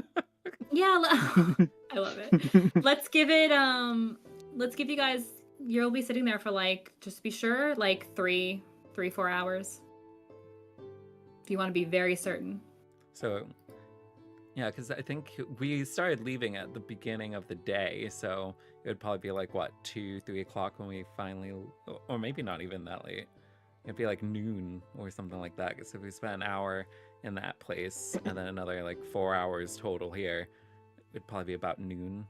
yeah, I love it. Let's give it let's give you guys, you'll be sitting there for like, just to be sure, like 4 hours. If you want to be very certain. So, yeah, because I think we started leaving at the beginning of the day, so it would probably be like, what, 2, 3 o'clock when we finally, or maybe not even that late. It'd be like noon or something like that, because if we spent an hour in that place and then another like 4 hours total here, it'd probably be about noon.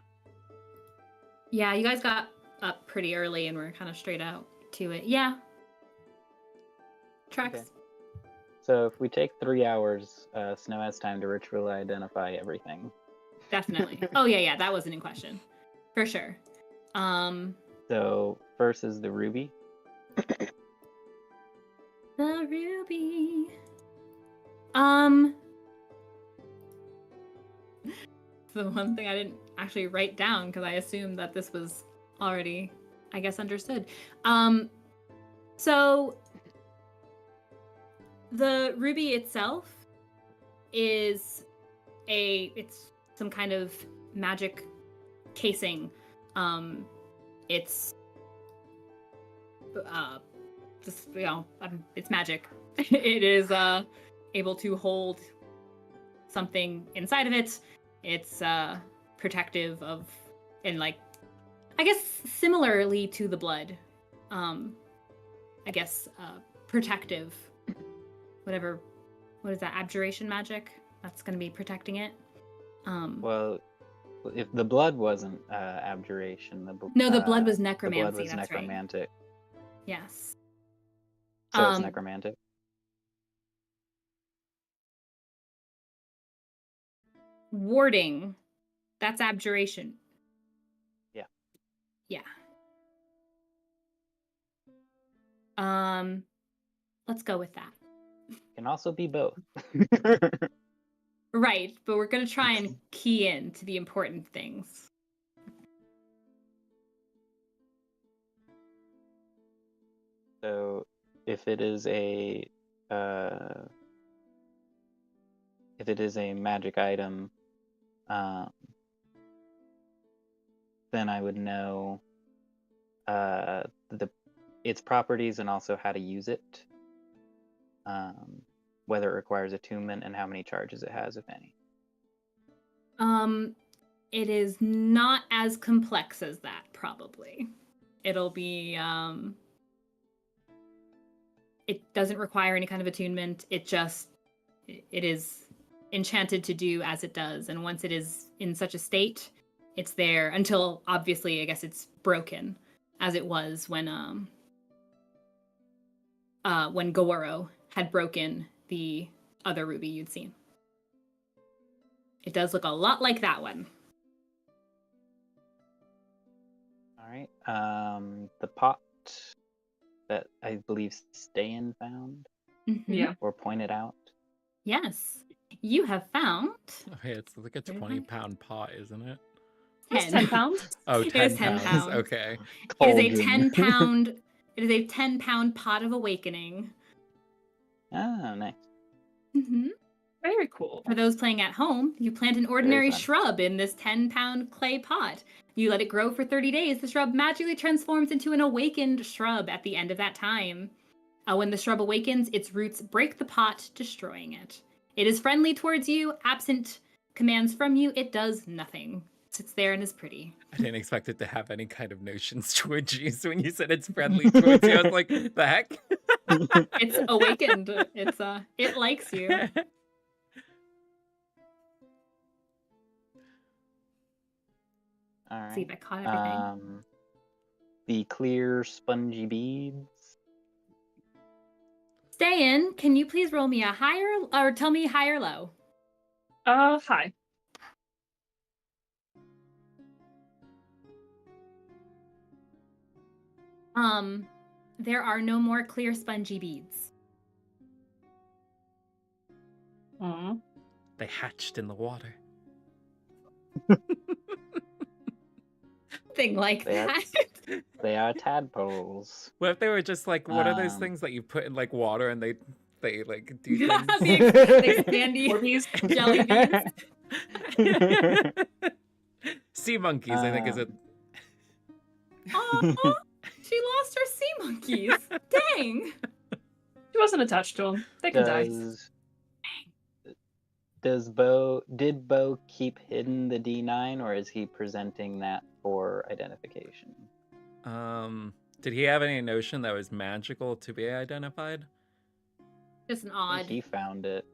Yeah, you guys got up pretty early and we're kind of straight out to it. Yeah. Tracks. Okay. So if we take 3 hours, Snow has time to ritually identify everything. Definitely. Oh yeah, that wasn't in question. For sure. So first is the ruby. The ruby. The one thing I didn't actually write down because I assumed that this was already, I guess, understood. So the ruby itself is it's some kind of magic casing. It's just, it's magic. It is able to hold something inside of it. It's protective of, and like, I guess similarly to the blood. I guess protective. Whatever, what is that? Abjuration magic? That's going to be protecting it. Well, if the blood wasn't abjuration, No, the blood was the necromancy. blood was That's right. necromantic. Yes. So it's necromantic. Warding. That's abjuration. Yeah. Yeah. Let's go with that. Can also be both. Right, but we're gonna try and key in to the important things. So if it is a magic item, then I would know its properties and also how to use it, whether it requires attunement and how many charges it has, if any. It is not as complex as that, probably. It'll be, it doesn't require any kind of attunement. It is enchanted to do as it does. And once it is in such a state, it's there until, obviously, I guess it's broken, as it was when Goworo had broken the other ruby you'd seen. It does look a lot like that one. All right. The pot that I believe Ste'yn found Mm-hmm. Yeah. or pointed out. Yes. You have found Okay, it's like a 20-pound pot, isn't it? It's 10. 10 pounds. Oh, It 10 is 10 pounds. pounds. Okay. It is a Cauldron. 10-pound. It is a 10-pound pot of awakening. Oh, nice. Mm-hmm. Very cool. For those playing at home, you plant an ordinary fun. shrub in this 10-pound clay pot. You let it grow for 30 days. The shrub magically transforms into an awakened shrub at the end of that time. When the shrub awakens, its roots break the pot, destroying it. It is friendly towards you. Absent commands from you, it does nothing. It sits there and is pretty. I didn't expect it to have any kind of notions towards you. So when you said it's friendly towards you, I was like, the heck? It's awakened. It likes you. All right. See if I caught everything. The clear spongy beads. Ste'yn, can you please roll me a higher, or tell me high or low? Hi. There are no more clear spongy beads. They hatched in the water. Thing like They are- that. They are tadpoles. What if they were just like, what are those things that you put in like water and they like do things? the expandy jelly beans. Sea monkeys, I think is it. Oh, she lost her sea monkeys. Dang. She wasn't attached to them. They can die. Did Beau keep hidden the D9, or is he presenting that for identification? Did he have any notion that was magical to be identified? Just an I think odd. he found it.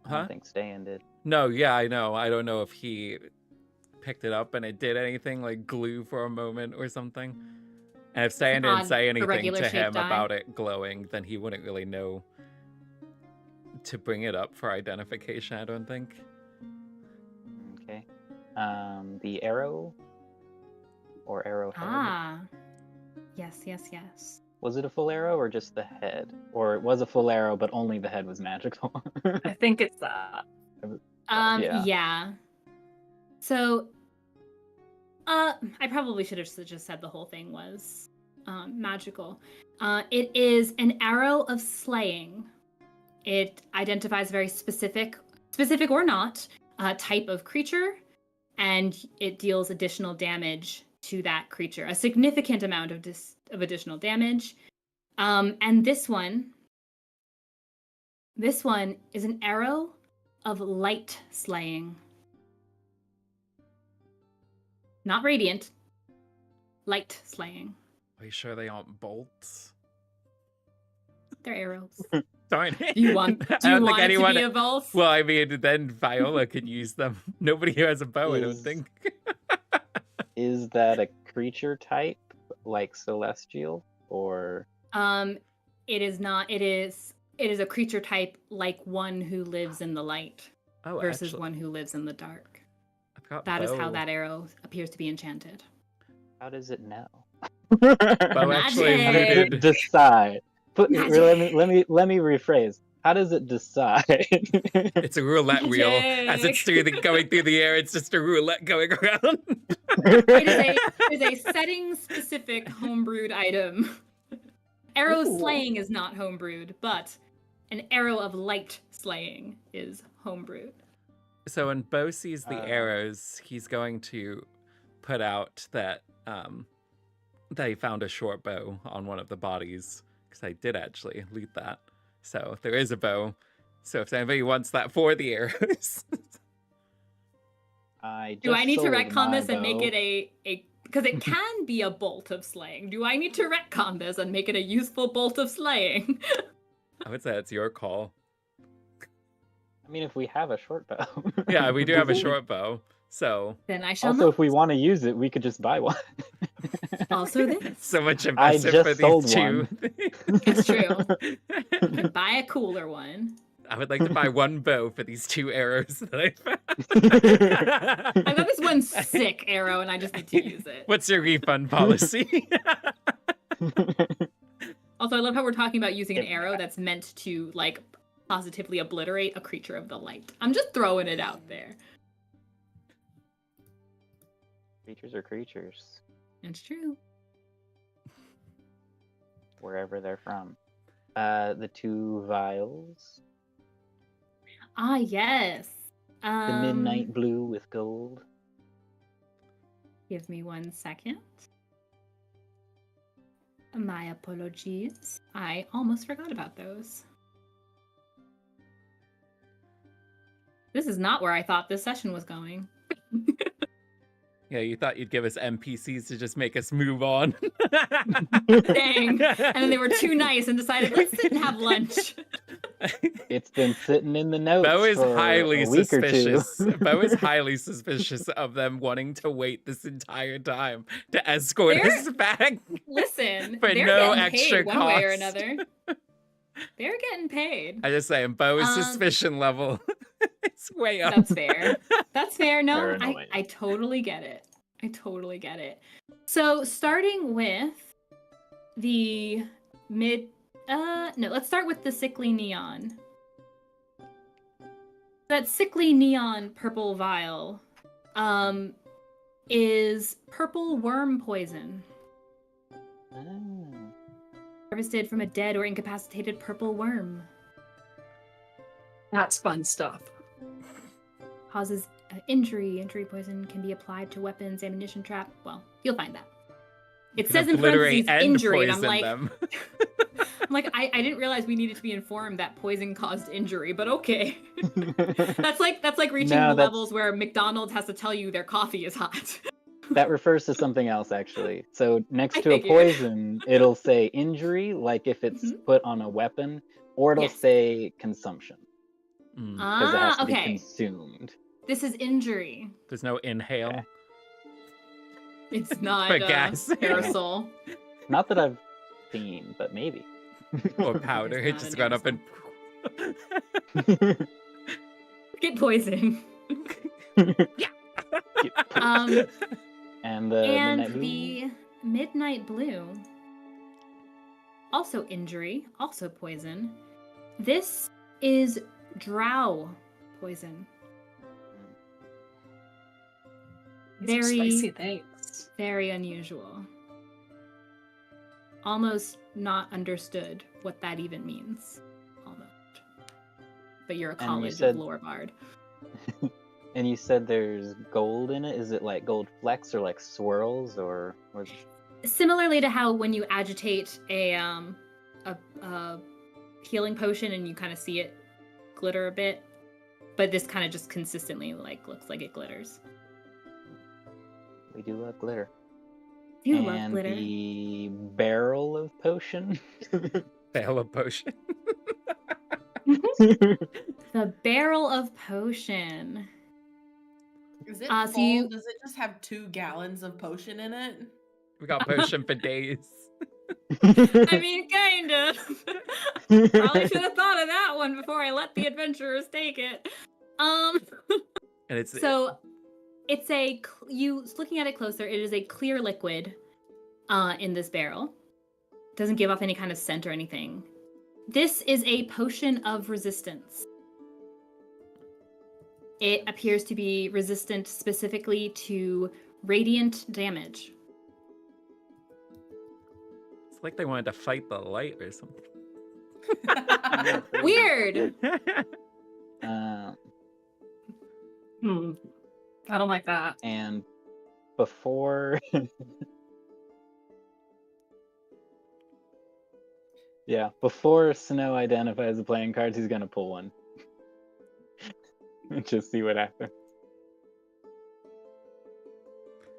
I Huh? don't think Ste'yn did. No, yeah, I know. I don't know if he picked it up and it did anything like glue for a moment or something. And if Ste'yn didn't say anything irregular to him shaped eye. about it glowing, then he wouldn't really know to bring it up for identification, I don't think. Okay. The arrow or arrowhead. Ah. Yes. Was it a full arrow or just the head? Or it was a full arrow, but only the head was magical? I think it's that. Yeah. So, I probably should have just said the whole thing was magical. It is an arrow of slaying. It identifies a very specific or not, type of creature, and it deals additional damage to that creature, a significant amount of additional damage. And this one is an arrow of light slaying. Not radiant, light slaying. Are you sure they aren't bolts? They're arrows. Darn it. Do you want it to be a bolt? Well, I mean, then Viola could use them. Nobody here has a bow, I don't think. Is that a creature type, like celestial, or? It is not. It is a creature type like one who lives in the light versus actually, one who lives in the dark. I've got That is Beau. how that arrow appears to be enchanted. How does it know? Beau actually Magic. How does it muted. decide? Magic. Let me rephrase. How does it decide? It's a roulette wheel. As it's going through the air, it's just a roulette going around. It is a setting-specific homebrewed item. Arrow slaying is not homebrewed, but an arrow of light slaying is homebrewed. So when Beau sees the arrows, he's going to put out that that he found a short bow on one of the bodies, because I did actually loot that. So there is a bow. So if anybody wants that for the arrows. Do I need to retcon this and make it a because it can be a bolt of slaying. Do I need to retcon this and make it a useful bolt of slaying? I would say it's your call. I mean, if we have a short bow. Yeah, we do have a short bow. So Then I shall Also, not. if we want to use it, we could just buy one. Also this. so much I investment just for sold these two. It's true. You could buy a cooler one. I would like to buy one bow for these two arrows that I found. I got this one sick arrow and I just need to use it. What's your refund policy? Also, I love how we're talking about using an arrow that's meant to, like, positively obliterate a creature of the light. I'm just throwing it out there. Creatures are creatures, It's true. wherever they're from. The two vials. Ah, yes. The midnight blue with gold. Give me 1 second. My apologies. I almost forgot about those. This is not where I thought this session was going. Yeah, you thought you'd give us NPCs to just make us move on. Dang. And then they were too nice and decided, let's sit and have lunch. It's been sitting in the notes Beau is for highly a week or two. suspicious. Beau is highly suspicious of them wanting to wait this entire time to escort us back. Listen, For they're no getting extra paid one way or cost. another. They're getting paid. I just saying, Beau's suspicion level is way up. That's fair. That's fair. No, Paranoia. I totally get it. I totally get it. So starting with the let's start with the sickly neon. That sickly neon purple vial is purple worm poison. Harvested from a dead or incapacitated purple worm. That's fun stuff. Causes injury. Injury poison can be applied to weapons, ammunition, trap. Well, you'll find that. It says in parentheses injury, and I'm like, I didn't realize we needed to be informed that poison caused injury, but okay. That's like reaching the levels where McDonald's has to tell you their coffee is hot. That refers to something else, actually. So next to a poison, it'll say injury, like if it's put on a weapon, or it'll say consumption. Because it has to be consumed. This is injury. There's no inhale. Okay. It's not For gas. aerosol. Not that I've seen, but maybe. Or powder. It just got up and... Get poison. And the midnight blue. Also injury, also poison. This is drow poison. These are spicy things. Very unusual. Almost not understood what that even means. Almost. But you're a college of lore bard. And you said there's gold in it? Is it like gold flecks or like swirls or Similarly to how when you agitate a healing potion and you kind of see it glitter a bit, but this kind of just consistently looks like it glitters. We do love glitter. Love glitter. The barrel of potion. Barrel of potion. The barrel of potion. Is it full? Does it just have 2 gallons of potion in it? We got potion for days. I mean, kind of. Probably should have thought of that one before I let the adventurers take it. And it's looking at it closer, it is a clear liquid in this barrel. Doesn't give off any kind of scent or anything. This is a potion of resistance. It appears to be resistant specifically to radiant damage. It's like they wanted to fight the light or something. Weird. I don't like that. And before... before Snow identifies the playing cards, he's going to pull one. And just see what happens.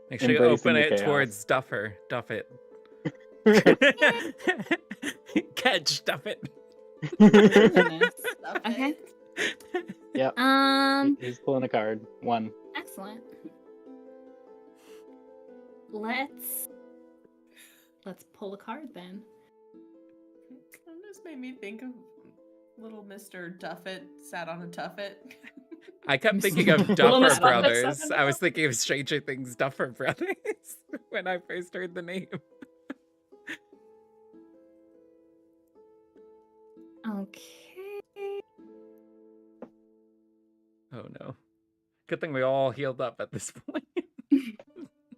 Make sure you open it towards Duffer. Duff it. Catch, stuff it. Okay. Yep. He's pulling a card. 1. Excellent. Let's pull a card then. This made me think of little Mr. Duffet sat on a tuffet. I kept thinking of Duffer Brothers. I was thinking of Stranger Things Duffer Brothers when I first heard the name. Okay. Oh no. Good thing we all healed up at this point.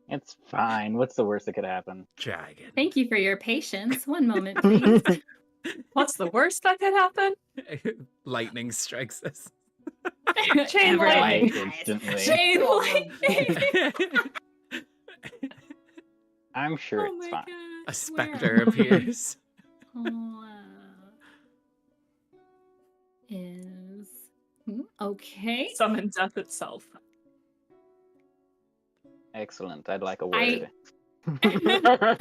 It's fine. What's the worst that could happen? Dragon. Thank you for your patience. One moment, please. What's the worst that could happen? Lightning strikes us. Chain lightning. Instantly. Chain lightning. I'm sure it's fine. God. A specter appears. Is okay. Summon death itself. Excellent. I'd like a word. I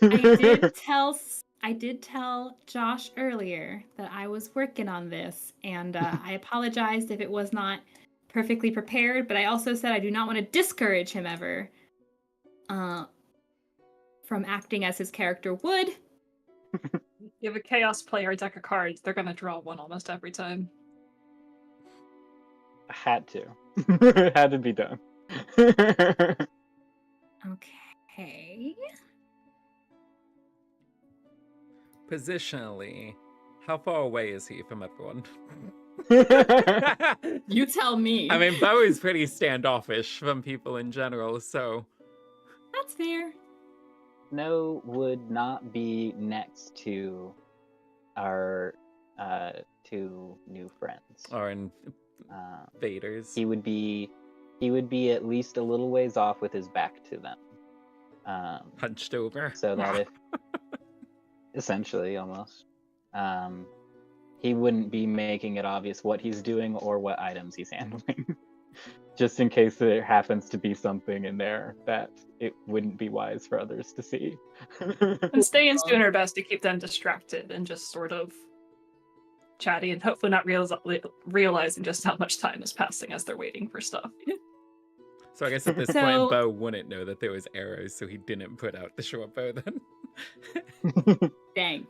did tell I did tell Josh earlier that I was working on this, and I apologized if it was not perfectly prepared, but I also said I do not want to discourage him ever from acting as his character would. You have a chaos player deck of cards, they're gonna draw one almost every time. Had to. Had to be done. Okay. Positionally, how far away is he from everyone? You tell me. I mean, Beau is pretty standoffish from people in general, so... That's fair. Snow would not be next to our two new friends. Or invaders. He would be at least a little ways off with his back to them. Hunched over. So that if essentially almost he wouldn't be making it obvious what he's doing or what items he's handling. Just in case there happens to be something in there that it wouldn't be wise for others to see. And Ste'yn's doing her best to keep them distracted and just sort of chatty and hopefully not realizing just how much time is passing as they're waiting for stuff. So I guess at this point, Beau wouldn't know that there was arrows, so he didn't put out the short bow then. Dang.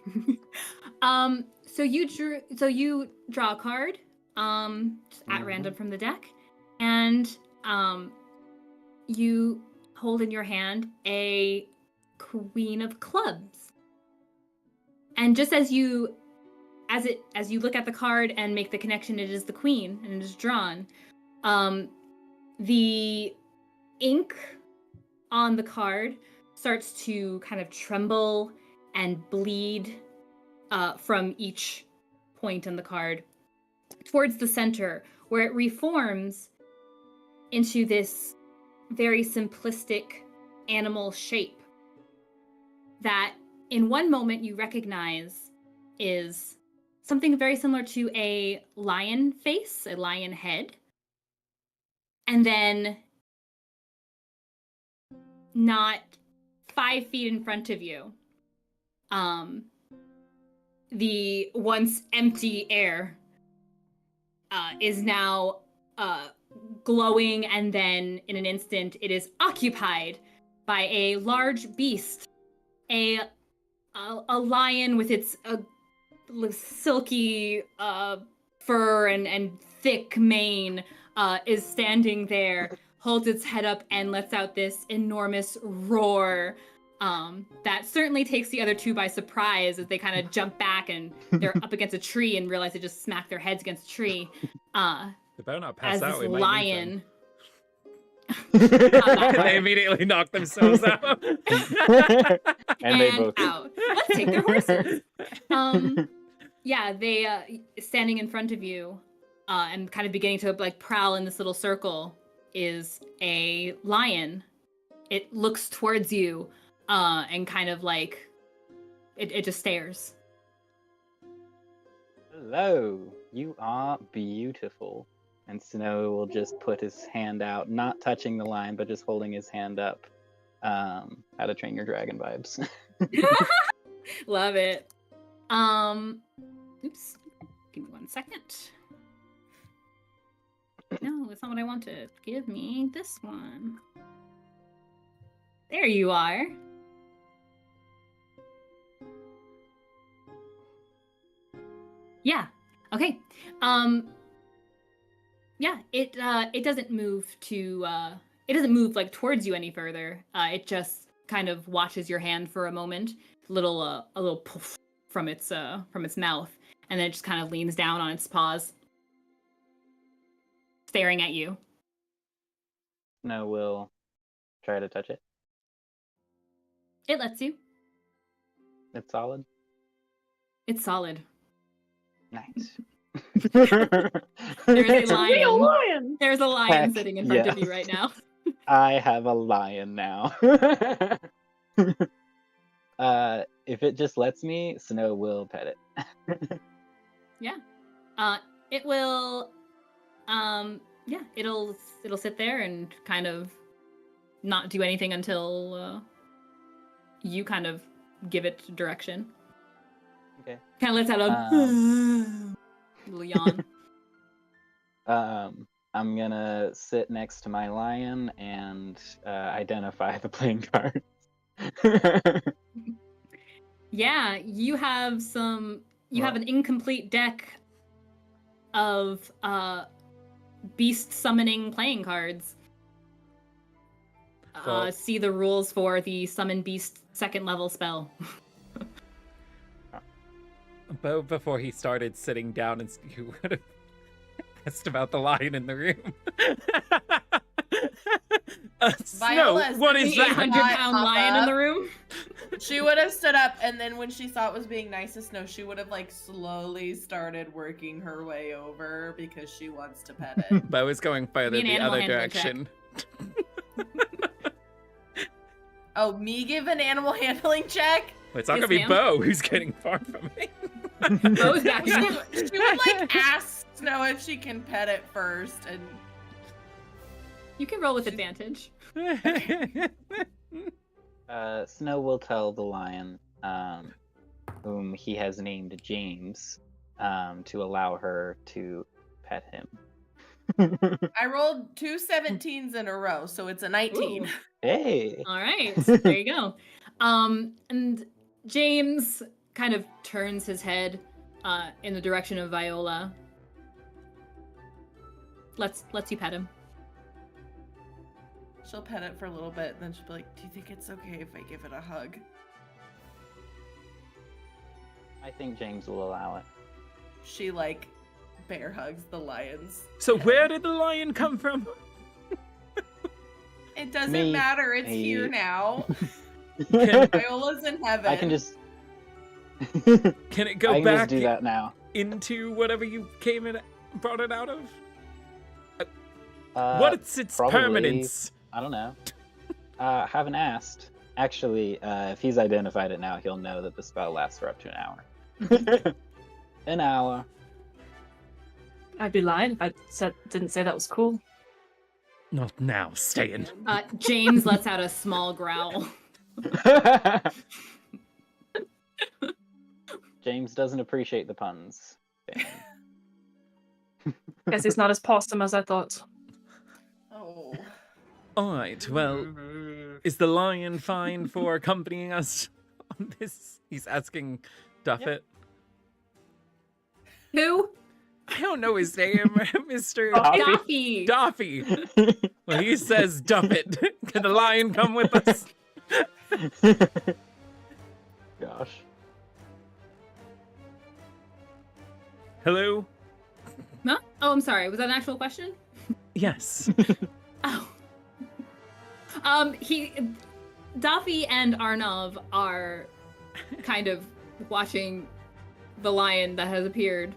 So you draw a card, just at random from the deck, and you hold in your hand a Queen of Clubs. And just as you look at the card and make the connection, it is the Queen and it is drawn. The ink on the card starts to kind of tremble and bleed from each point on the card towards the center, where it reforms into this very simplistic animal shape that in one moment you recognize is something very similar to a lion face, a lion head. And then not 5 feet in front of you, the once empty air is now glowing, and then in an instant it is occupied by a large beast, a lion with its silky fur and thick mane is standing there, holds its head up and lets out this enormous roar that certainly takes the other two by surprise as they kind of jump back and they're up against a tree and realize they just smacked their heads against a tree. They better not pass as out. this We might need lion them. They immediately knock themselves out. and they both out. Let's take their horses. Yeah, they standing in front of you and kind of beginning to like prowl in this little circle is a lion. It looks towards you and kind of like it just stares. Hello, you are beautiful. And Snow will just put his hand out, not touching the line, but just holding his hand up. How to Train Your Dragon vibes. Love it. Oops. Give me 1 second. No, it's not what I wanted. Give me this one. There you are. Yeah. Okay. Yeah, it doesn't move to it doesn't move like towards you any further. It just kind of watches your hand for a moment, a little poof from its mouth, and then it just kind of leans down on its paws, staring at you. Snow will try to touch it. It lets you. It's solid. It's solid. Nice. There's a lion. lion. There's a lion Heck, sitting in front of yes. you right now. I have a lion now. If it just lets me, Snow will pet it. Yeah. It will yeah, it'll sit there and kind of not do anything until you kind of give it direction. Okay. Kind of lets out a little yawn. I'm gonna sit next to my lion and identify the playing cards. Yeah, you have you have an incomplete deck of beast summoning playing cards. Well- See the rules for the summon beast 2nd level spell. Beau, before he started sitting down, and you would have asked about the lion in the room. Snow, Viola, what The is that? 800-pound Pop lion in the up. room. She would have stood up, and then when she saw it was being nice to Snow, she would have like slowly started working her way over because she wants to pet it. Beau is going further Be an the animal other handling check. direction. Oh, me give an animal handling check? It's not Yes, gonna be ma'am. Beau who's getting far from me. Beau's back. She would like ask Snow if she can pet it first, and You can roll with advantage. Snow will tell the lion, whom he has named James, to allow her to pet him. I rolled 2 17s in a row, so it's a 19. Ooh. Hey! All right, there you go. And James kind of turns his head in the direction of Viola. Lets you pet him. She'll pet it for a little bit, and then she'll be like, "Do you think it's okay if I give it a hug?" I think James will allow it. She like bear hugs the lion's. So head. where did the lion come from? It doesn't Me. matter. It's Me. here now. Can, Viola's in heaven. I can just. can it go I can back just do that now. into whatever you came and brought it out of? What's What's its probably- permanence? I don't know. Haven't asked. Actually, if he's identified it now, he'll know that the spell lasts for up to an hour. An hour. I'd be lying if I didn't say that was cool. Not now, Ste'yn. James lets out a small growl. James doesn't appreciate the puns. Guess it's not as possum as I thought. Oh. All right, well, is the lion fine for accompanying us on this? He's asking Duffet. Who? I don't know his name, Mr. Doffy. Doffy. Well, he says Duffet. Can the lion come with us? Gosh. Hello? Huh? Oh, I'm sorry. Was that an actual question? Yes. Oh. Doffy and Arnav are kind of watching the lion that has appeared.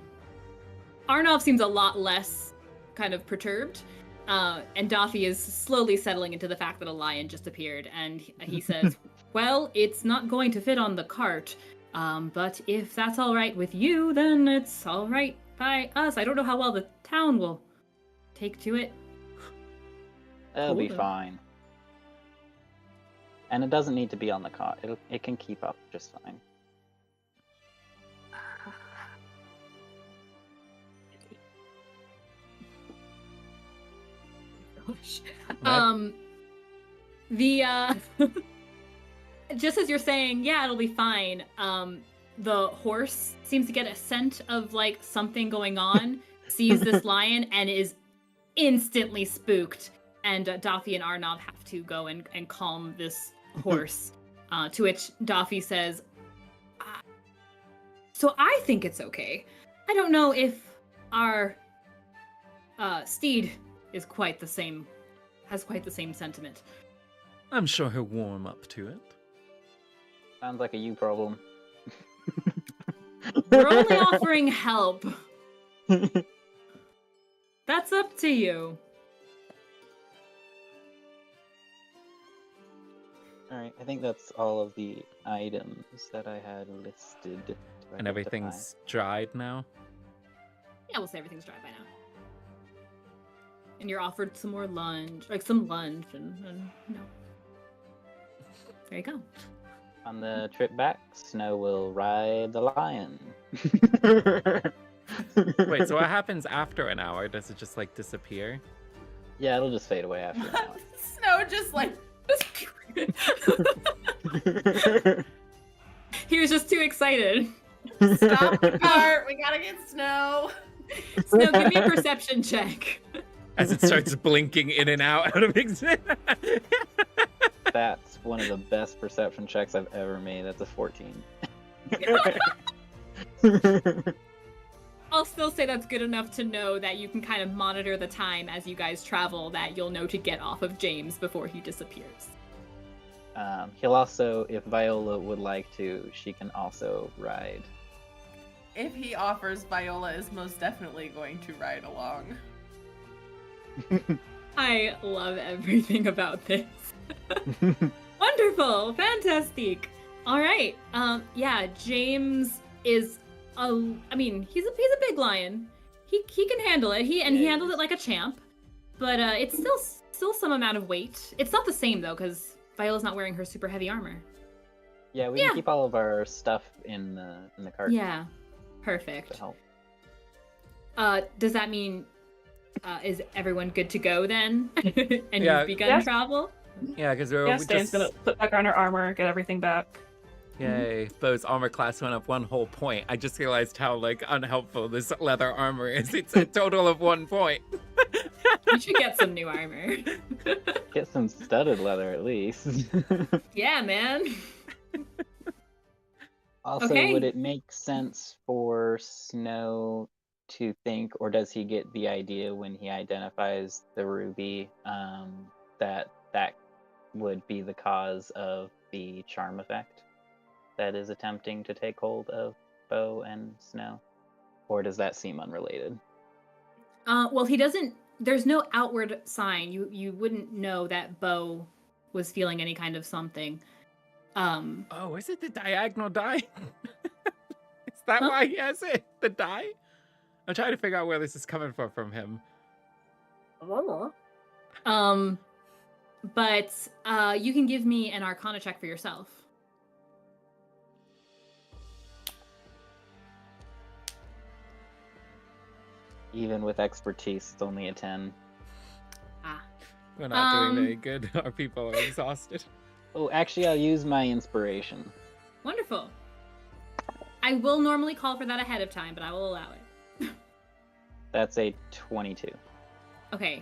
Arnav seems a lot less kind of perturbed, and Doffy is slowly settling into the fact that a lion just appeared, and he says, well, it's not going to fit on the cart, but if that's all right with you, then it's all right by us. I don't know how well the town will take to it. It'll be Cool. fine. And it doesn't need to be on the cart. It can keep up just fine. Right. Just as you're saying, yeah, it'll be fine. The horse seems to get a scent of like something going on, sees this lion, and is instantly spooked. And Doffy and Arnav have to go and calm this horse. To which Doffy says, "So I think it's okay. I don't know if our steed is quite the same, has quite the same sentiment." I'm sure he'll warm up to it. Sounds like a you problem. We're only offering help. That's up to you. Alright, I think that's all of the items that I had listed. to And identify. everything's dried now. Yeah, we'll say everything's dry by now. And you're offered some more lunch, like some lunch, and you know. There you go. On the trip back, Snow will ride the lion. Wait, so what happens after an hour? Does it just like disappear? Yeah, it'll just fade away after an hour. Snow just like He was just too excited. stop the cart. We gotta get Snow. Snow, give me a perception check. As it starts blinking in and out of existence. That's one of the best perception checks I've ever made. That's a 14. I'll still say that's good enough to know that you can kind of monitor the time as you guys travel, that you'll know to get off of James before he disappears. He'll also, if Viola would like to, she can also ride. If he offers, Viola is most definitely going to ride along. I love everything about this. Wonderful, fantastic. All right. Yeah, James is he's a big lion. He can handle it. He handled it like a champ. But it's still some amount of weight. It's not the same though, because Viola's not wearing her super heavy armor. Yeah, we can keep all of our stuff in the cart. Yeah. Perfect. To help. Does that mean is everyone good to go then? And Yeah. you've begun Yes. travel? Yeah, because Yeah, Ste'yn's gonna put back on her armor, get everything back. Yay, Beau's armor class went up 1 whole point. I just realized how like unhelpful this leather armor is. It's a total of 1 point. You should get some new armor. Get some studded leather at least. Yeah, man. Also, Okay. would it make sense for Snow to think, or does he get the idea when he identifies the ruby, that would be the cause of the charm effect that is attempting to take hold of Beau and Snow? Or does that seem unrelated? Well, he doesn't. There's no outward sign. You wouldn't know that Beau was feeling any kind of something. Oh, is it the diagonal die? Is that Huh? why he has it? The die? I'm trying to figure out where this is coming from him. But you can give me an Arcana check for yourself. Even with expertise, it's only a 10. We're not doing very good. Our people are exhausted. Oh, actually, I'll use my inspiration. Wonderful. I will normally call for that ahead of time, but I will allow it. That's a 22. Okay.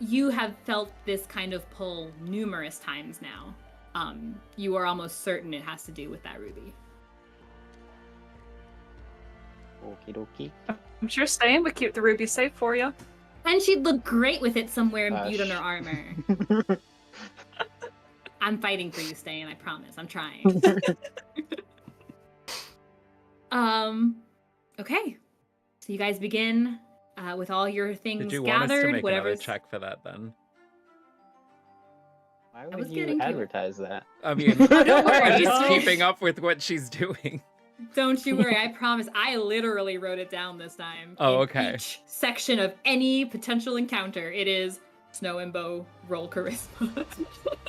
You have felt this kind of pull numerous times now. You are almost certain it has to do with that ruby. Okie dokie. I'm sure Ste'yn would keep the ruby safe for you. And she'd look great with it somewhere imbued in her armor. I'm fighting for you, Ste'yn, I promise. I'm trying. Okay. So you guys begin with all your things Did you want us to gathered, make whatever. another check for that then? Why was would you getting to it. advertise that? I mean, don't worry, I'm just don't- keeping up with what she's doing. Don't you worry, I promise. I literally wrote it down this time. Oh, In okay. Each section of any potential encounter, it is Snow and Beau roll charisma.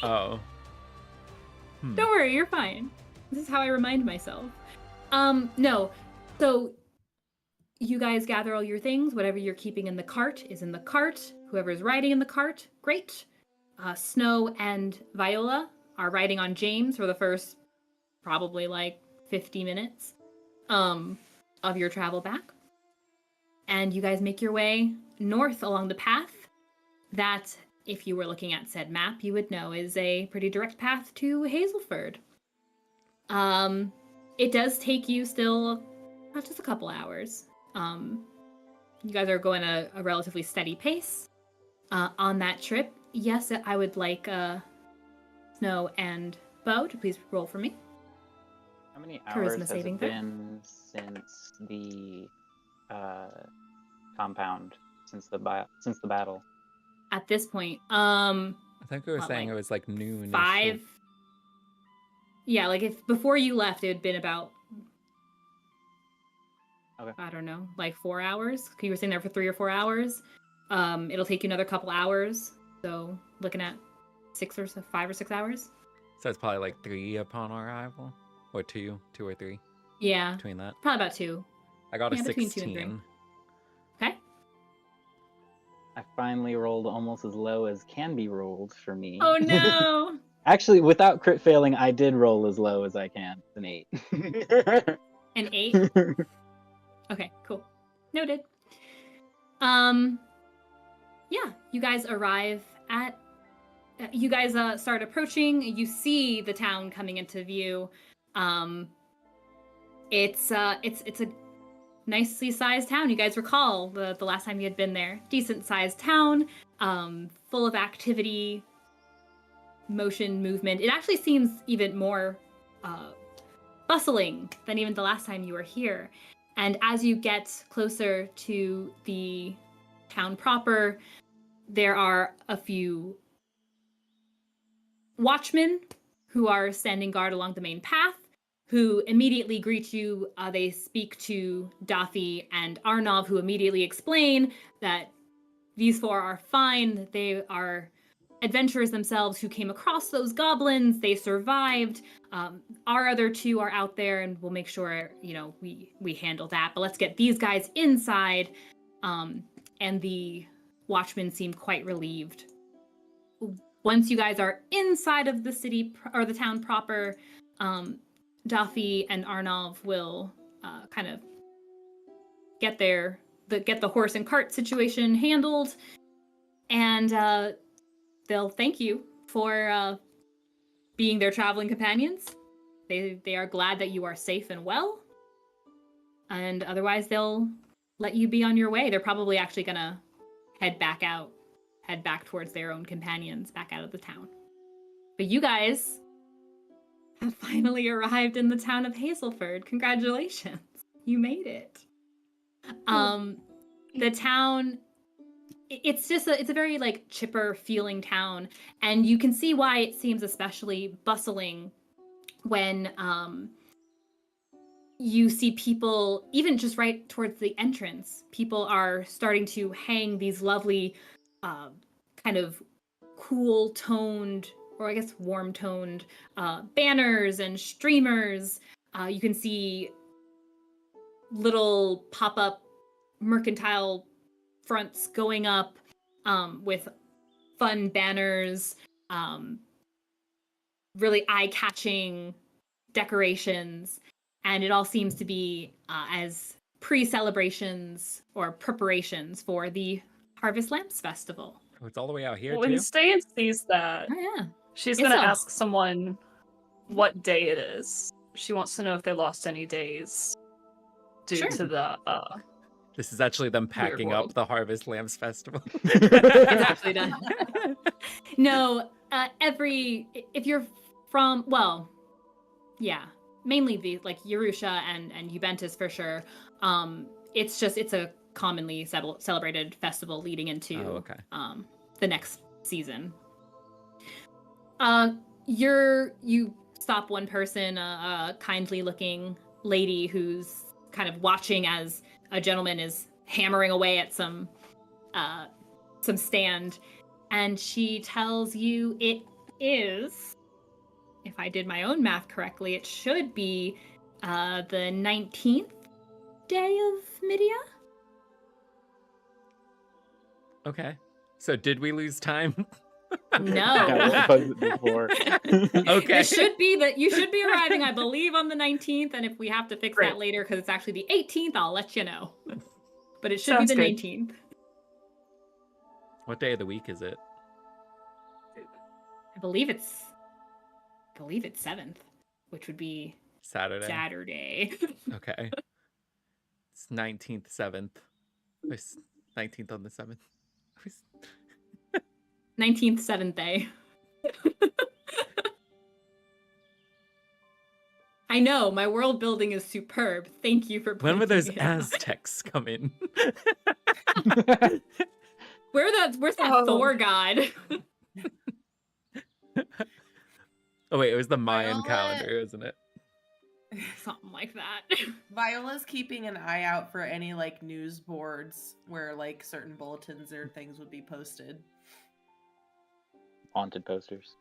Oh. Don't worry, you're fine. This is how I remind myself. No. So you guys gather all your things. Whatever you're keeping in the cart is in the cart. Whoever's riding in the cart, great. Snow and Viola are riding on James for the first probably like 50 minutes of your travel back. And you guys make your way north along the path that, if you were looking at said map, you would know is a pretty direct path to Hazelford. It does take you still just a couple hours. You guys are going at a relatively steady pace on that trip. Yes, I would like Snow and Beau to please roll for me. How many Charisma hours has saving it throw. been since the compound, since the battle? At this point, I think we were What, saying like it was like noon. 5. Yeah, like if before you left, it had been about, Okay. I don't know, like 4 hours. 'Cause you were sitting there for 3 or 4 hours. It'll take you another couple hours. So looking at 5 or 6 hours. So it's probably like 3 upon arrival, or 2 or 3 Yeah, between that. probably about 2. I got a Yeah, between 2 and 3. 16. Okay. I finally rolled almost as low as can be rolled for me. Oh no. Actually, without crit failing, I did roll as low as I can. An 8. An 8? Okay, cool. Noted. Yeah, you guys arrive at you guys start approaching. You see the town coming into view. It's a nicely sized town. You guys recall the last time you had been there. Decent sized town, full of activity, motion, movement. It actually seems even more bustling than even the last time you were here. And as you get closer to the town proper, there are a few watchmen who are standing guard along the main path, who immediately greet you. They speak to Dathi and Arnav, who immediately explain that these 4 are fine. They are adventurers themselves who came across those goblins. They survived. Our other 2 are out there, and we'll make sure, we handle that. But let's get these guys inside. And the watchmen seem quite relieved. Once you guys are inside of the city or the town proper, Dathi and Arnav will kind of get the horse and cart situation handled, and they'll thank you for being their traveling companions. They are glad that you are safe and well, and otherwise they'll let you be on your way. They're probably actually gonna head back towards their own companions, back out of the town. But you guys have finally arrived in the town of Hazelford. Congratulations. You made it. The town, it's a very like chipper feeling town, and you can see why it seems especially bustling when you see people, even just right towards the entrance, people are starting to hang these lovely kind of cool toned, or I guess warm toned banners and streamers. You can see little pop-up mercantile fronts going up with fun banners, really eye-catching decorations, and it all seems to be as pre-celebrations or preparations for the Harvest Lamps Festival. Oh, it's all the way out here, When too? Ste'yn sees that, Oh yeah. she's It's gonna a- ask someone what day it is. She wants to know if they lost any days due Sure. to the This is actually them packing up world. the Harvest Lamps Festival. It's actually done. No, if you're from, well, yeah, mainly the like Yerusha and Juventus for sure. It's a commonly celebrated festival leading into the next season. You stop one person, a kindly looking lady who's kind of watching as a gentleman is hammering away at some stand, and she tells you it is, if I did my own math correctly, it should be the 19th day of Midia. Okay. So did we lose time? No. What was it before? Okay. It should be that you should be arriving, I believe, on the 19th, and if we have to fix Great. that later because it's actually the 18th, I'll let you know. But it should Sounds be the good. 19th. What day of the week is it? I believe it's 7th, which would be Saturday. Saturday. Okay. It's 19th, 7th. It's 19th on the 7th. 19th, 7th day. I know, my world building is superb. Thank you for When were pointing those it out. Aztecs come in? Where's that Oh. Thor god? Oh wait, it was the Mayan Viola. calendar, isn't it? Something like that. Viola's keeping an eye out for any like news boards where like certain bulletins or things would be posted. Haunted posters.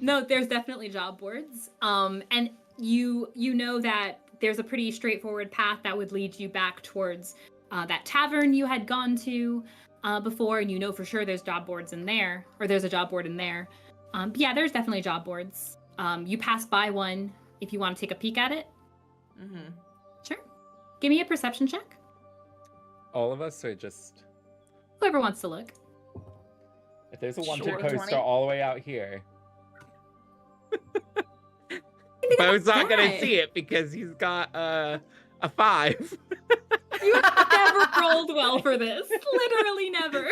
No, there's definitely job boards. And you know that there's a pretty straightforward path that would lead you back towards that tavern you had gone to before, and you know for sure there's job boards in there, or there's a job board in there. Yeah, there's definitely job boards. You pass by one if you want to take a peek at it. Mm-hmm. Sure. Give me a perception check. All of us, or just Whoever wants to look. if there's a wanted Sure. poster 20? all the way out here. Maybe Beau's that's not gonna that. see it because he's got a 5. You have never rolled well for this. Literally never.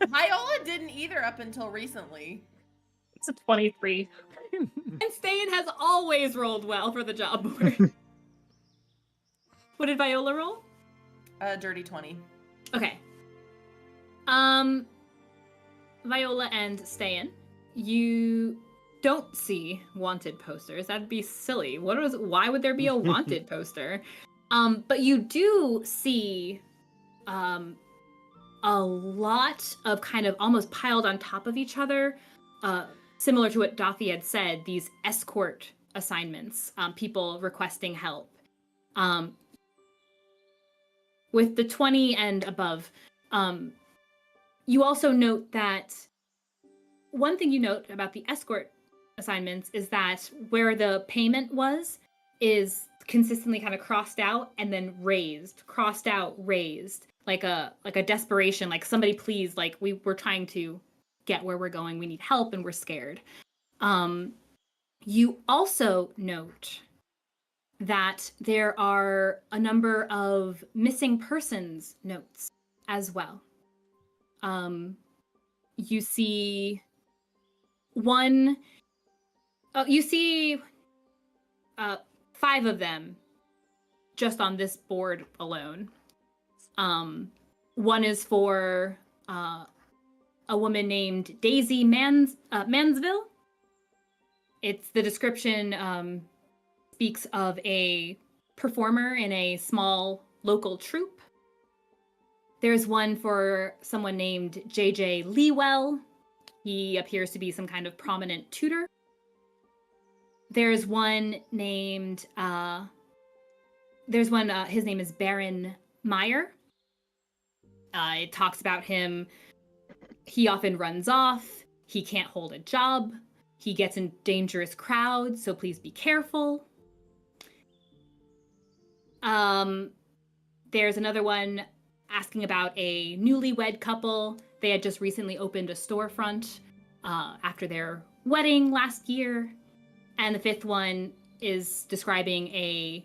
Viola didn't either up until recently. It's a 23. And Ste'yn has always rolled well for the job board. What did Viola roll? Dirty 20. Okay. Viola and Ste'yn, you don't see wanted posters. That'd be silly. Why would there be a wanted poster? But you do see a lot of kind of almost piled on top of each other, similar to what Dothy had said, these escort assignments, people requesting help. With the 20 and above, you also note that one thing you note about the escort assignments is that where the payment was is consistently kind of crossed out and then raised, crossed out, raised, like a desperation, like somebody please, like we're trying to get where we're going, we need help and we're scared. You also note that there are a number of missing persons notes as well. You see one, you see 5 of them just on this board alone. One is for a woman named Daisy Mansville. It's the description speaks of a performer in a small local troupe. There's one for someone named J.J. Leewell. He appears to be some kind of prominent tutor. There's one named, his name is Baron Meyer. It talks about him. He often runs off. He can't hold a job. He gets in dangerous crowds, so please be careful. There's another one asking about a newlywed couple. They had just recently opened a storefront after their wedding last year. And the 5th one is describing a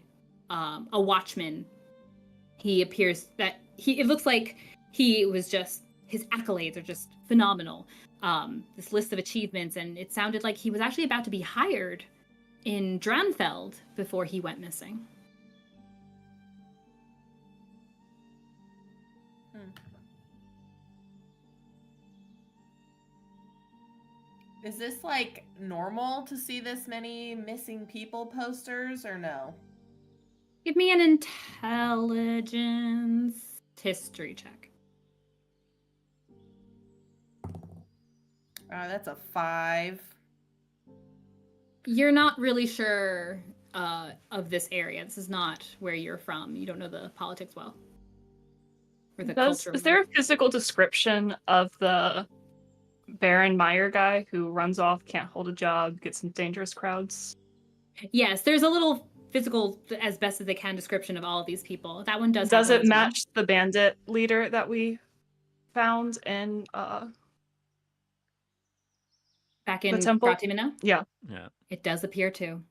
watchman. He appears that it looks like he was just, his accolades are just phenomenal. This list of achievements, and it sounded like he was actually about to be hired in Dranfeld before he went missing. Is this like normal to see this many missing people posters or no? Give me an intelligence history check. That's a 5. You're not really sure of this area. This is not where you're from. You don't know the politics well. Or the culture. Is there a physical description of the Baron Meyer guy who runs off, can't hold a job, gets in dangerous crowds? Yes, there's a little physical, as best as they can, description of all of these people. That one does. Does it match the bandit leader that we found in back in the temple? Bratimina? Yeah. It does appear to.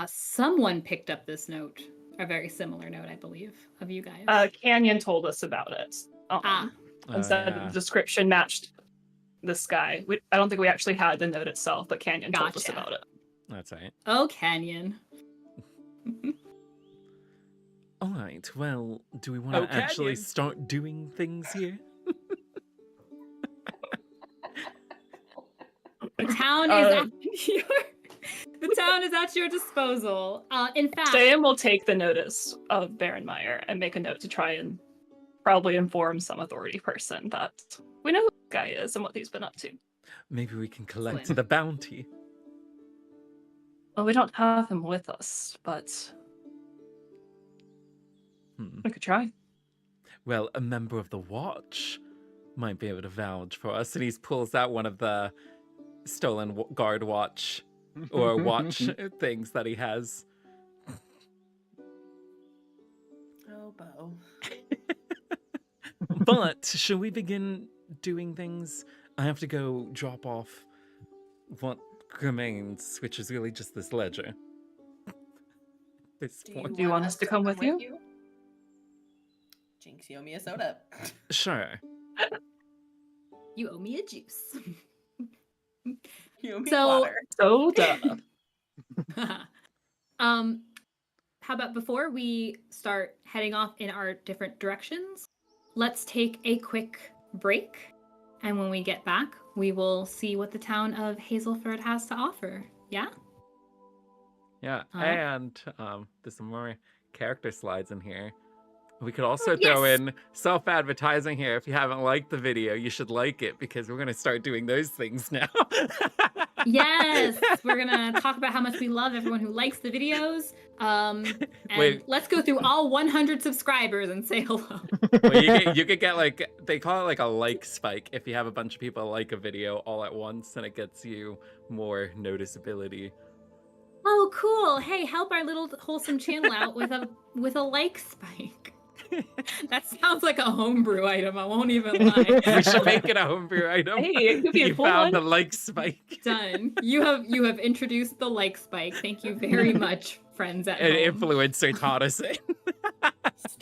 Someone picked up this note, a very similar note, I believe, of you guys. Canyon told us about it. And said yeah. the description matched this guy. I don't think we actually had the note itself, but Canyon told us about it. That's right. Oh, Canyon. All right, well, do we want to actually start doing things here? The town is at your disposal. In fact, Ste'yn will take the notice of Baron Meyer and make a note to try and probably inform some authority person that we know guy is and what he's been up to. Maybe we can collect Excellent. the bounty. Well, we don't have him with us, but we could try. Well, a member of the Watch might be able to vouch for us. And he pulls out one of the stolen guard watch or watch things that he has. Oh, Beau. But should we begin doing things? I have to go drop off what remains, which is really just this ledger. This point. Do you want us to come with you? Jinx, you owe me a soda. Sure. You owe me a juice. You owe me So- water. Soda. How about before we start heading off in our different directions, let's take a quick break. And when we get back, we will see what the town of Hazelford has to offer. Yeah? Yeah, Huh? and there's some more character slides in here. We could also yes. throw in self-advertising here. If you haven't liked the video, you should like it because we're going to start doing those things now. Yes! We're going to talk about how much we love everyone who likes the videos. And Wait. let's go through all 100 subscribers and say hello. Well, you could get like, they call it like a like spike if you have a bunch of people like a video all at once, and it gets you more noticeability. Oh, cool. Hey, help our little wholesome channel out with a like spike. That sounds like a homebrew item, I won't even lie. We should make it a homebrew item. Hey, it could be a You cool found one. the like spike. Done. You have introduced the like spike. Thank you very much, friends at An home. influencer taught us it.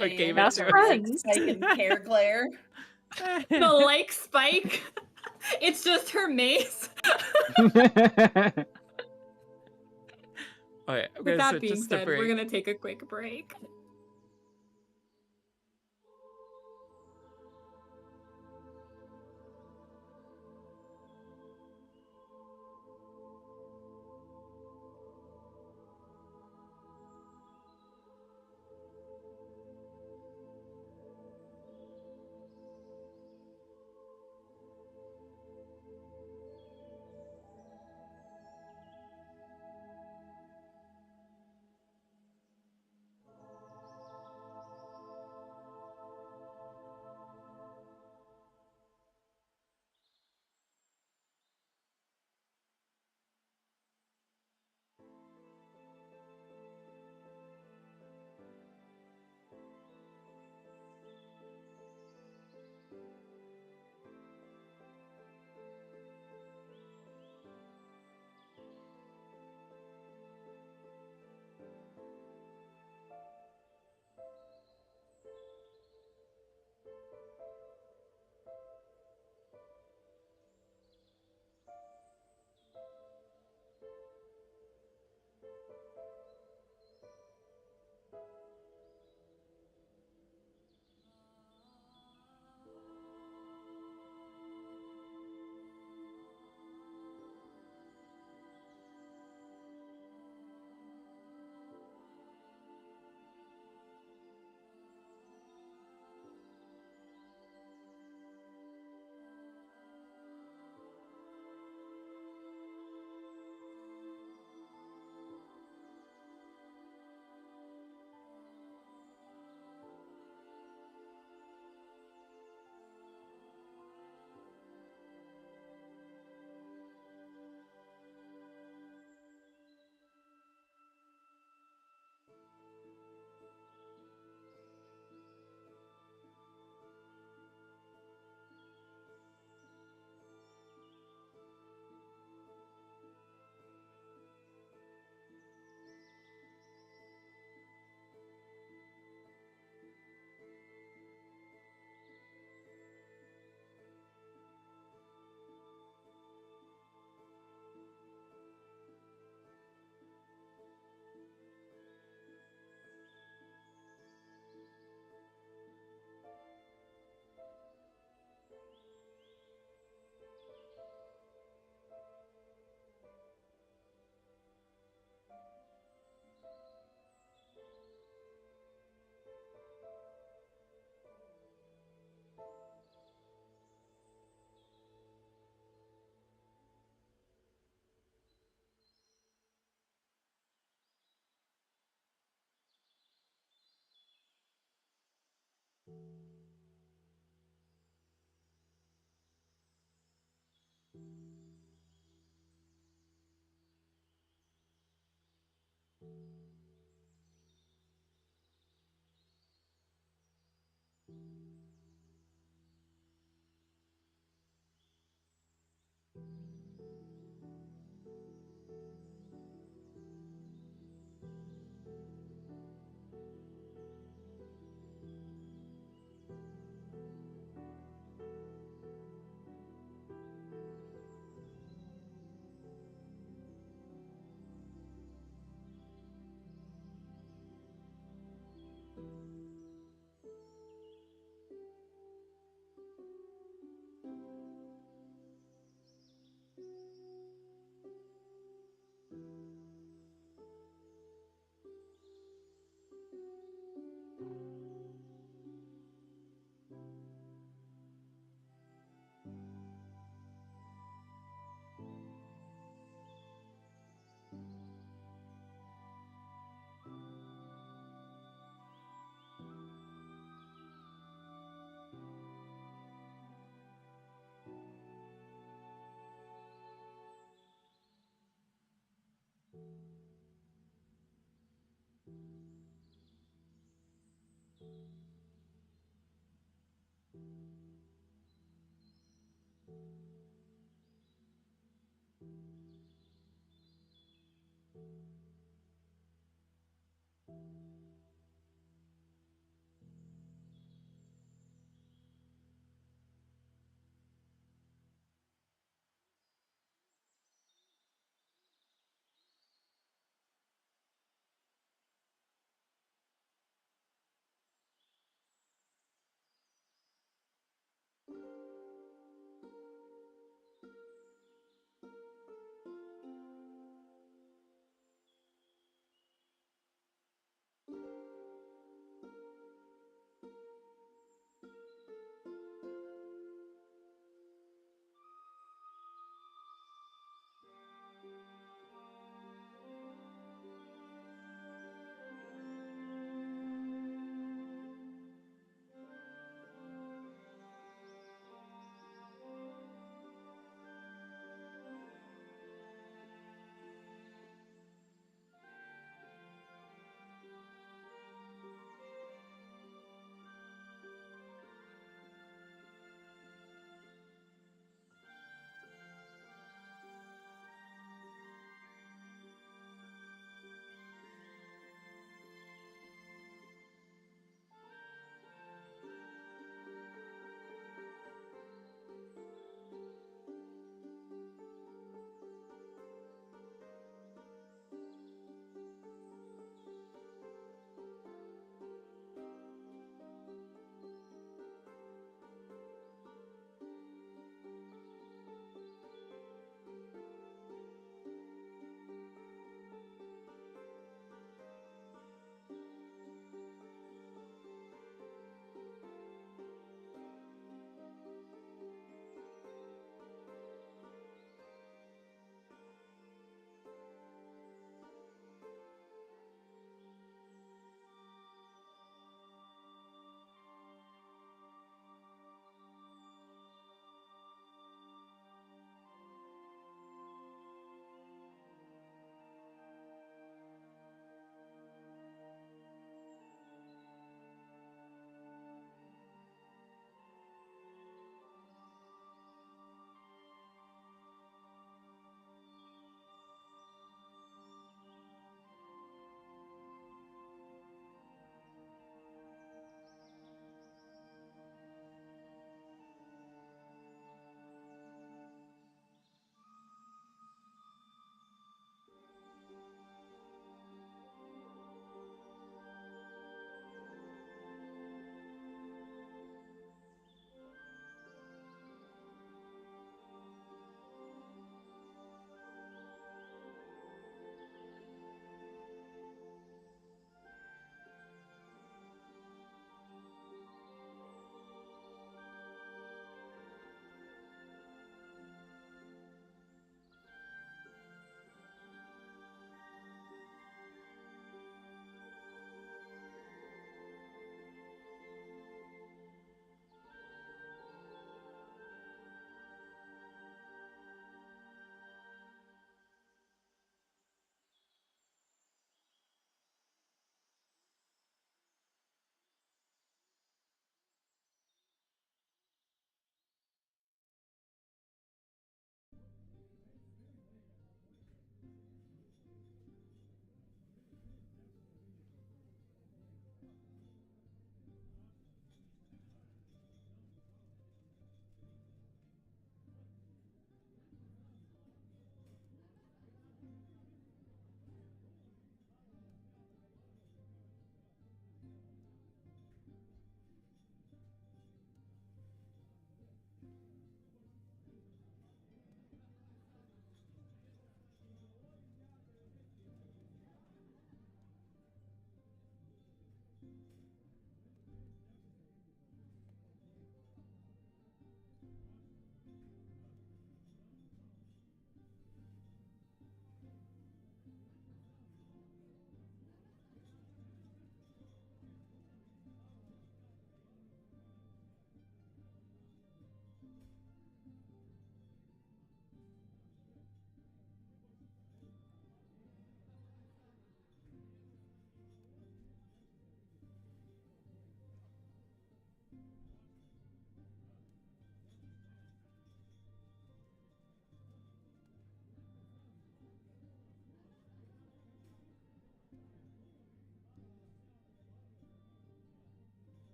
Or gave it Best to us. friends. Spike and hair glare. The like spike. It's just her mace. Okay, With that being just a said, break. we're gonna take a quick break.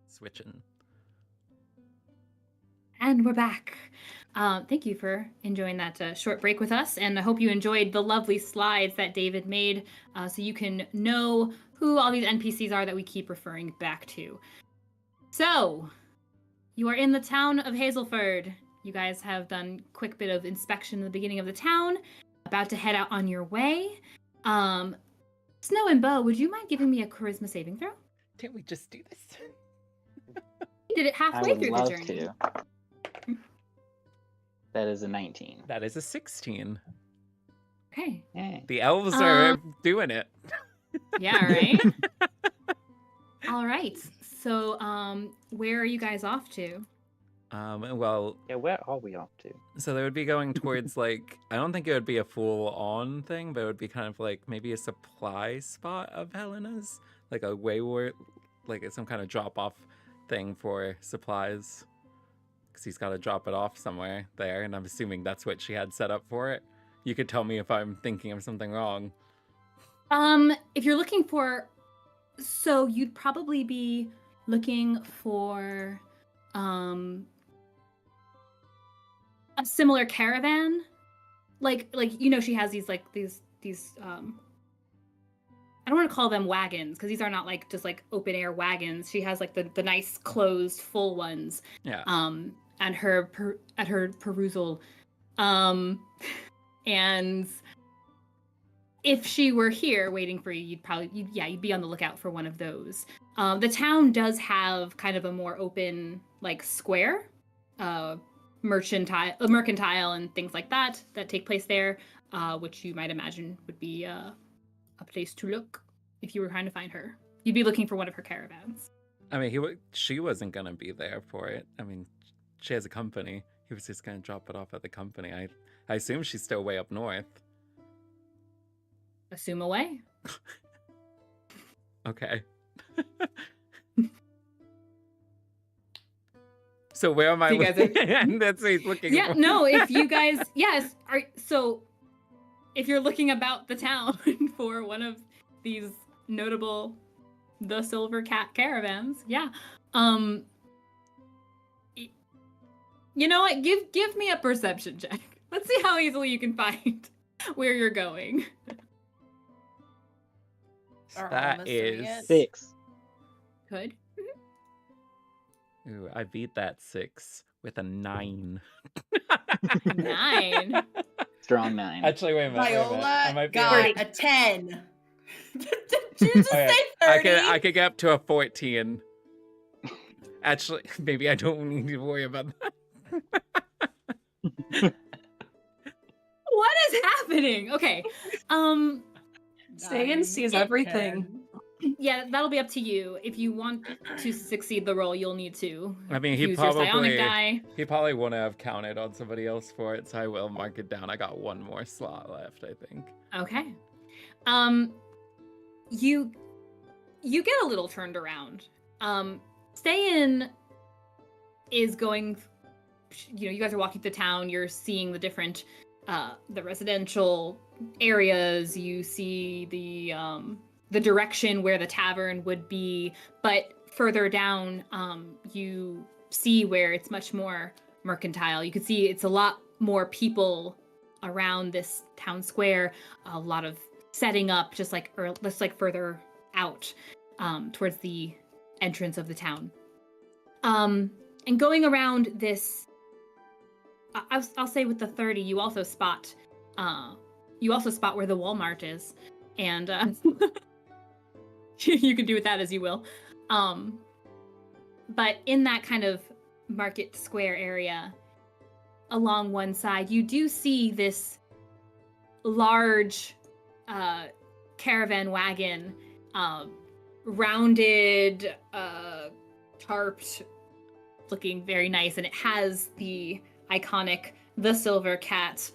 Switching. And we're back. Thank you for enjoying that short break with us, and I hope you enjoyed the lovely slides that David made, so you can know who all these NPCs are that we keep referring back to. So, you are in the town of Hazelford. You guys have done a quick bit of inspection in the beginning of the town, about to head out on your way. Snow and Beau, would you mind giving me a charisma saving throw? Didn't we just do this? You did it I halfway would through the love journey. to. That is a 19. That is a 16. Okay. Yeah. The elves are doing it. Yeah, right? All right. So, where are you guys off to? Well, Yeah, where are we off to? so they would be going towards like, I don't think it would be a full-on thing, but it would be kind of like maybe a supply spot of Helena's, like a wayward, like some kind of drop-off thing for supplies, because he's got to drop it off somewhere there, and I'm assuming that's what she had set up for it. You could tell me if I'm thinking of something wrong. If you're looking for, so you'd probably be looking for, a similar caravan, like you know, she has these I don't want to call them wagons, because these are not like just like open air wagons. She has like the nice closed full ones. Yeah. At her perusal, and if she were here waiting for you, you'd be on the lookout for one of those. The town does have kind of a more open like square, mercantile and things like that take place there, which you might imagine would be a place to look if you were trying to find her. You'd be looking for one of her caravans. I mean, she wasn't going to be there for it. I mean, she has a company. He was just going to drop it off at the company. I assume she's still way up north. Assume away. Okay. So where am I? So you guys and that's what he's looking. Yeah, for. no, if you guys, yes, if you're looking about the town for one of these notable the Silver Cat caravans, yeah. You know what? Give me a perception check. Let's see how easily you can find where you're going. That is 6. Good. Ooh, I beat that 6 with a 9. 9. Strong 9. Actually, wait a minute. Viola I might be got able to- a 10. Did you just Okay, say 30? I could get up to a 14. Actually, maybe I don't need to worry about that. What is happening? Okay. Ste'yn sees everything. Yeah, that'll be up to you. If you want to succeed the role, you'll need to I mean, use your psionic die. he probably wouldn't have counted on somebody else for it, so I will mark it down. I got one more slot left, I think. Okay. You get a little turned around. Ste'yn is going, you know, you guys are walking through town, you're seeing the different the residential areas, you see the direction where the tavern would be, but further down you see where it's much more mercantile. You can see it's a lot more people around this town square, a lot of setting up just like further out towards the entrance of the town. And going around this, I'll say with the 30, you also spot where the Walmart is, and you can do with that as you will. But in that kind of market square area, along one side, you do see this large caravan wagon, rounded, tarped, looking very nice, and it has the iconic The Silver Cat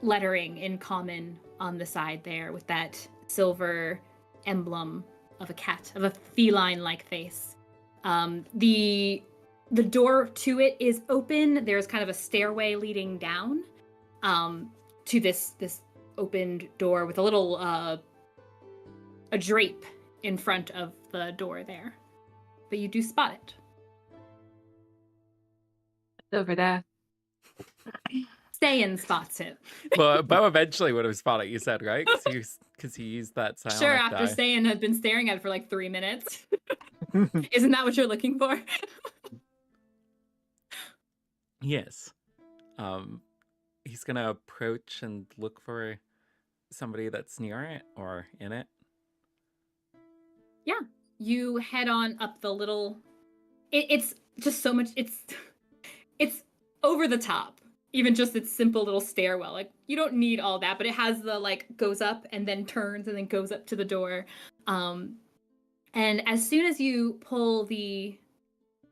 lettering in common on the side there, with that silver emblem of a cat, of a feline-like face. The door to it is open. There's kind of a stairway leading down to this opened door with a little a drape in front of the door there. But you do spot it. Over there. Ste'yn spots it. Well, Beau eventually would have spotted it, you said, right? Because he used that psionic Sure, after die. Ste'yn had been staring at it for like 3 minutes. Isn't that what you're looking for? Yes. He's gonna approach and look for somebody that's near it or in it. Yeah. You head on up the little... It's just so much... It's over the top. Even just its simple little stairwell. Like, you don't need all that, but it has the, like, goes up and then turns and then goes up to the door. And as soon as you pull the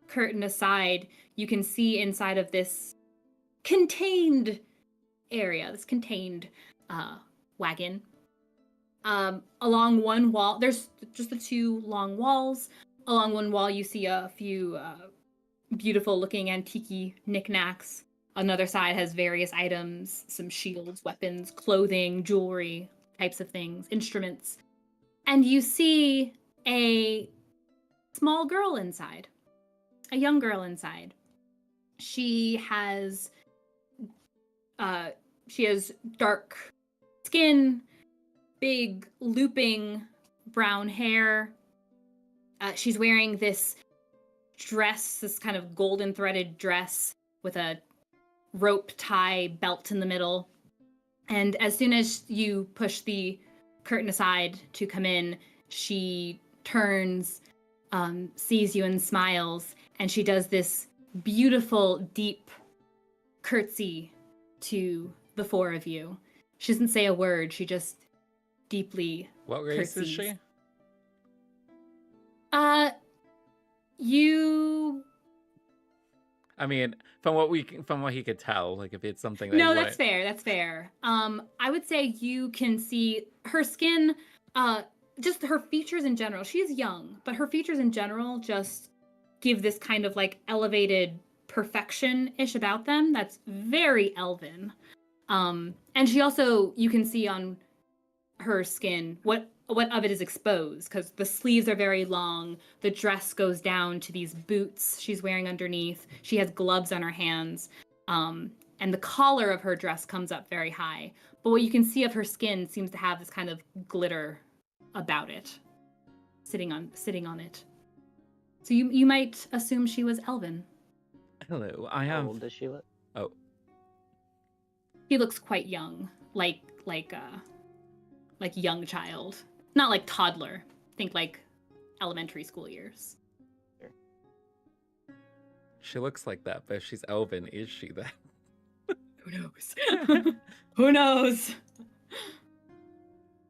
curtain aside, you can see inside of this contained area, this contained wagon. Along one wall, there's just the 2 long walls. Along one wall, you see a few beautiful looking antique knickknacks. Another side has various items, some shields, weapons, clothing, jewelry, types of things, instruments. And you see a small girl inside, a young girl inside. She has dark skin, big looping brown hair. She's wearing this dress, this kind of golden threaded dress with a rope tie belt in the middle. And as soon as you push the curtain aside to come in, she turns, sees you and smiles, and she does this beautiful, deep curtsy to the 4 of you. She doesn't say a word, she just deeply What race curtsies. is she? You... I mean, from what he could tell, like if it's something that No, that's fair. I would say you can see her skin, just her features in general. She's young, but her features in general just give this kind of like elevated perfection-ish about them that's very elven. And she also, you can see on her skin what of it is exposed, because the sleeves are very long, the dress goes down to these boots she's wearing underneath, she has gloves on her hands, and the collar of her dress comes up very high. But what you can see of her skin seems to have this kind of glitter about it, sitting on it. So you might assume she was elven. Hello, How old does she look? Oh, She looks quite young, like young child. Not like toddler. Think like elementary school years. she looks like that, but if she's elven, is she that? Who knows? Who knows?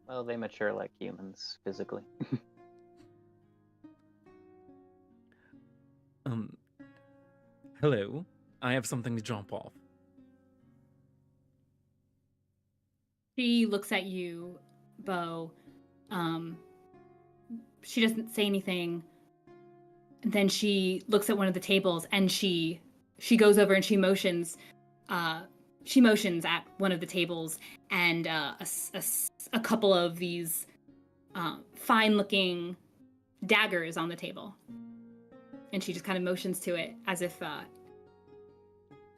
Well, they mature like humans physically. Hello, I have something to jump off. She looks at you, Beau. She doesn't say anything. And then she looks at one of the tables and she goes over and she motions at one of the tables, and a couple of these fine-looking daggers on the table. And she just kind of motions to it as if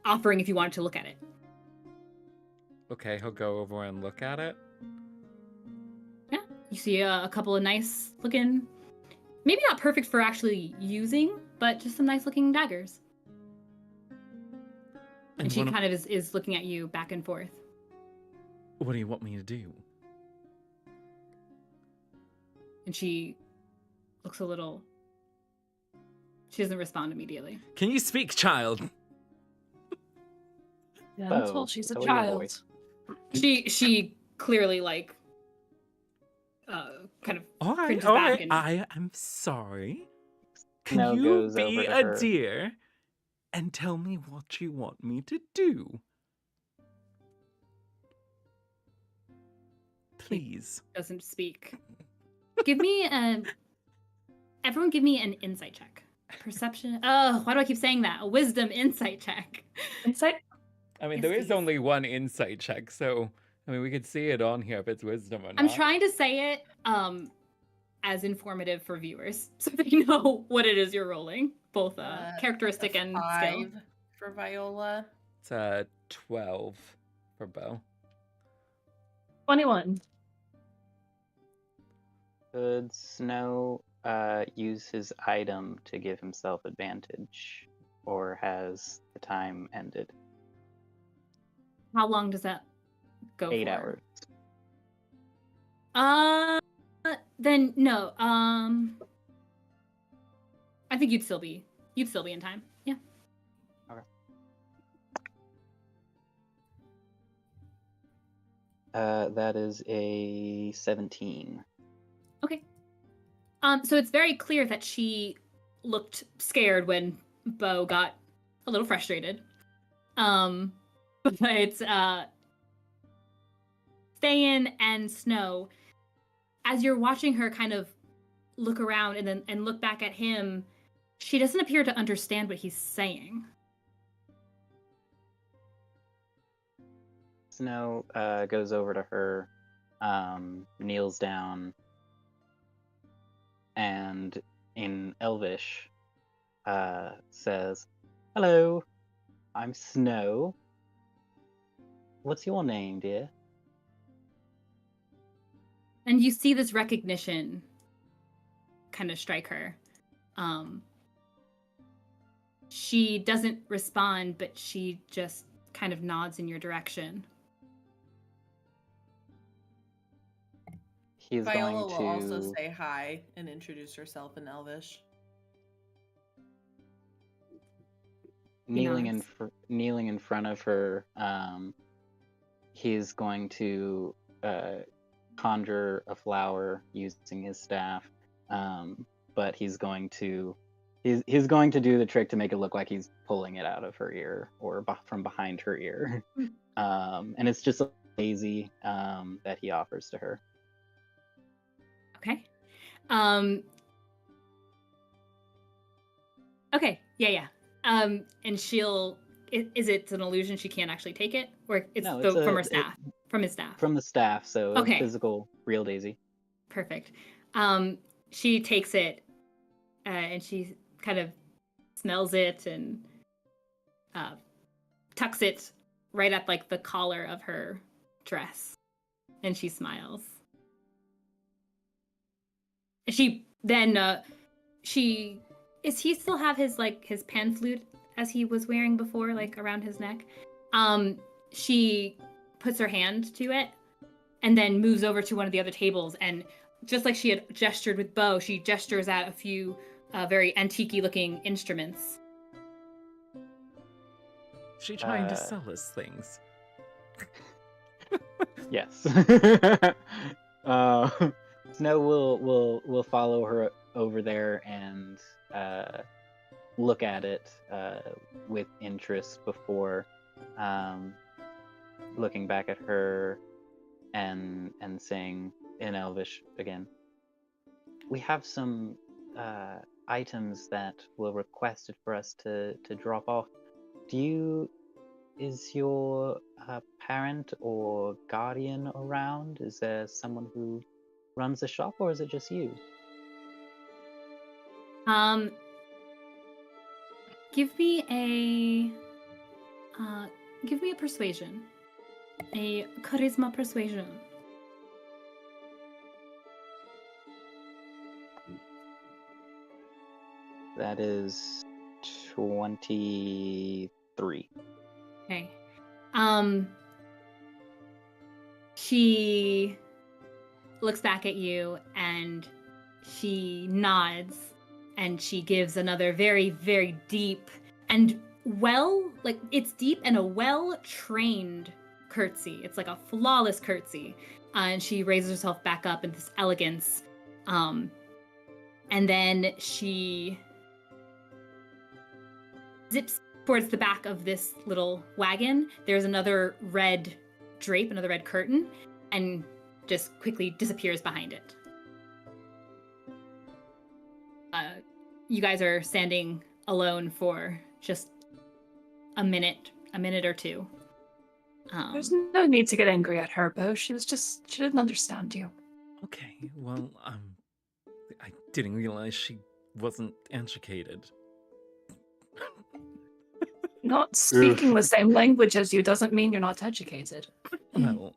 offering if you wanted to look at it. Okay, he'll go over and look at it. Yeah, you see a couple of nice looking, maybe not perfect for actually using, but just some nice looking daggers. And she kind of is looking at you back and forth. What do you want me to do? And she looks a little... She doesn't respond immediately. Can you speak, child? Yeah, Beau, that's all. She's a lower your child. voice. She clearly like kind of All right, cringes all back right. and I am sorry. Can Snow you goes be over to a her. dear and tell me what you want me to do? Please. doesn't speak. Everyone give me an insight check. Perception. Oh, why do I keep saying that? A wisdom insight check. Insight? I mean, Yes, there is please. only one insight check, so I mean, we could see it on here if it's wisdom or not. I'm trying to say it as informative for viewers so they know what it is you're rolling, both characteristic and skill. 5 for Viola. It's 12 for Beau. 21. Could Snow use his item to give himself advantage, or has the time ended? How long does that go 8 for? hours. Then no. I think you'd still be in time. Yeah. Okay. That is a 17. Okay. So it's very clear that she looked scared when Beau got a little frustrated. But Ste'yn and Snow, as you're watching her kind of look around and look back at him, she doesn't appear to understand what he's saying. Snow goes over to her, kneels down, and in Elvish says, "Hello, I'm Snow. What's your name, dear?" And you see this recognition kind of strike her. She doesn't respond, but she just kind of nods in your direction. He's Viola going to will also say hi and introduce herself in Elvish. kneeling nods. Kneeling in front of her. He's going to conjure a flower using his staff, but he's going to do the trick to make it look like he's pulling it out of her ear or from behind her ear. And it's just a daisy that he offers to her. Okay. Okay. Yeah. And she'll. Is it an illusion? She can't actually take it, or it's No, from her staff, from his staff. From the staff, so Okay. a physical, real daisy. Perfect. She takes it, and she kind of smells it and tucks it right at like the collar of her dress, and she smiles. She then does he still have his pan flute as he was wearing before, like around his neck? She puts her hand to it and then moves over to one of the other tables, and just like she had gestured with Beau, she gestures at a few very antique-y looking instruments. She trying to sell us things. Yes. Snow will follow her over there and look at it with interest before looking back at her and saying in Elvish again, "We have some items that were requested for us to drop off. Is your parent or guardian around? Is there someone who runs the shop, or is it just you?" Give me a persuasion. A charisma persuasion. That is 23. Okay. She looks back at you and she nods and she gives another very, very deep and it's deep and a well-trained curtsy. It's like a flawless curtsy. And she raises herself back up in this elegance. And then she zips towards the back of this little wagon. There's another red drape, another red curtain, and just quickly disappears behind it. You guys are standing alone for just a minute or two. There's no need to get angry at her, Beau. She didn't understand you. Okay, well, I didn't realize she wasn't educated. Not speaking the same language as you doesn't mean you're not educated. Well,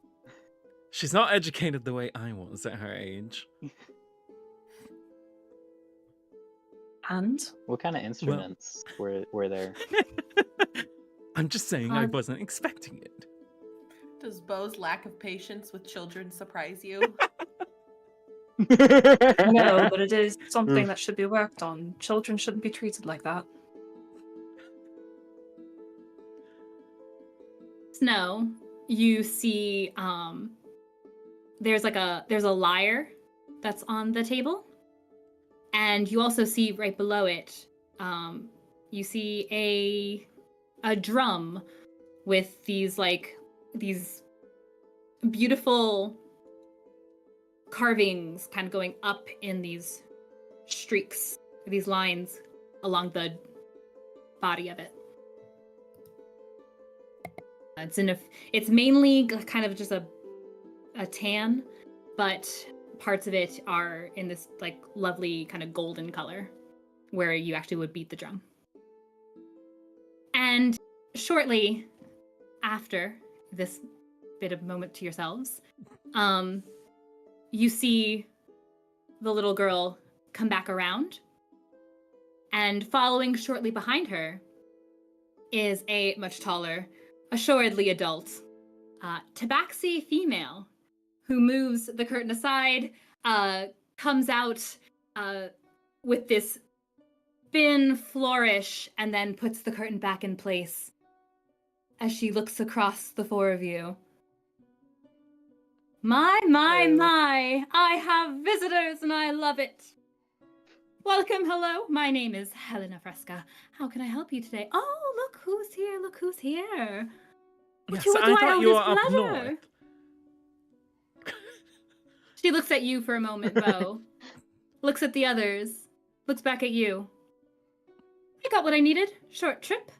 she's not educated the way I was at her age. And? What kind of instruments were there? I'm just saying I wasn't expecting it. Does Beau's lack of patience with children surprise you? No, but it is something that should be worked on. Children shouldn't be treated like that. Snow, you see there's a lyre that's on the table. And you also see right below it, you see a drum with these beautiful carvings kind of going up in these streaks, these lines along the body of it. It's mainly kind of just a tan, but parts of it are in this like lovely kind of golden color where you actually would beat the drum. And shortly after this bit of moment to yourselves, you see the little girl come back around, and following shortly behind her is a much taller, assuredly adult, tabaxi female who moves the curtain aside, comes out with this spin flourish, and then puts the curtain back in place as she looks across the four of you. My, I have visitors and I love it. Welcome, hello, my name is Helena Fresca. How can I help you today? Oh, look who's here. Yes, To what do I I thought owe you this were up pleasure? north. She looks at you for a moment, Beau. Looks at the others. Looks back at you. I got what I needed. Short trip.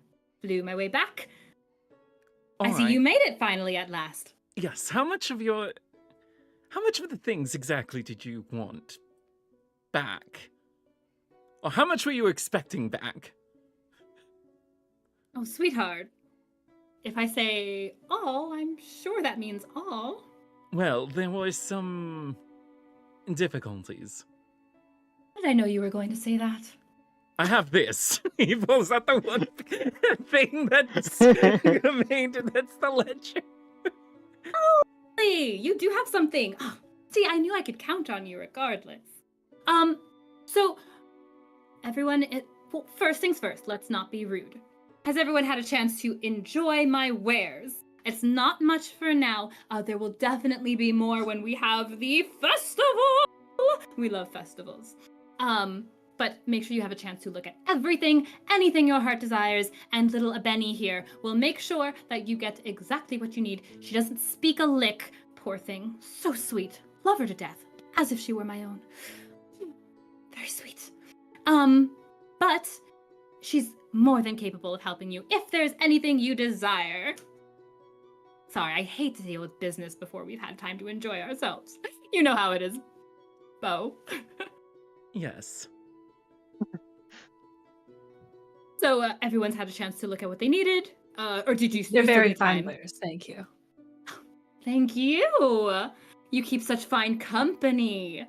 Flew my way back. I see you made it finally at last. Yes, how much of the things exactly did you want back? Or how much were you expecting back? Oh, sweetheart. If I say all, I'm sure that means all. Well, there were some difficulties. How did I know you were going to say that? I have this. He pulls out the one thing that's the ledger. Oh, really? You do have something. Oh, see, I knew I could count on you regardless. So, everyone, well, first things first, let's not be rude. Has everyone had a chance to enjoy my wares? It's not much for now. There will definitely be more when we have the festival. We love festivals. But make sure you have a chance to look at everything, anything your heart desires, and little Abeni here will make sure that you get exactly what you need. She doesn't speak a lick, poor thing. So sweet. Love her to death, as if she were my own. Very sweet. But she's more than capable of helping you if there's anything you desire. Sorry, I hate to deal with business before we've had time to enjoy ourselves. You know how it is, Beau. Yes. So everyone's had a chance to look at what they needed, or did you? They're very fine wares, thank you. Thank you. You keep such fine company.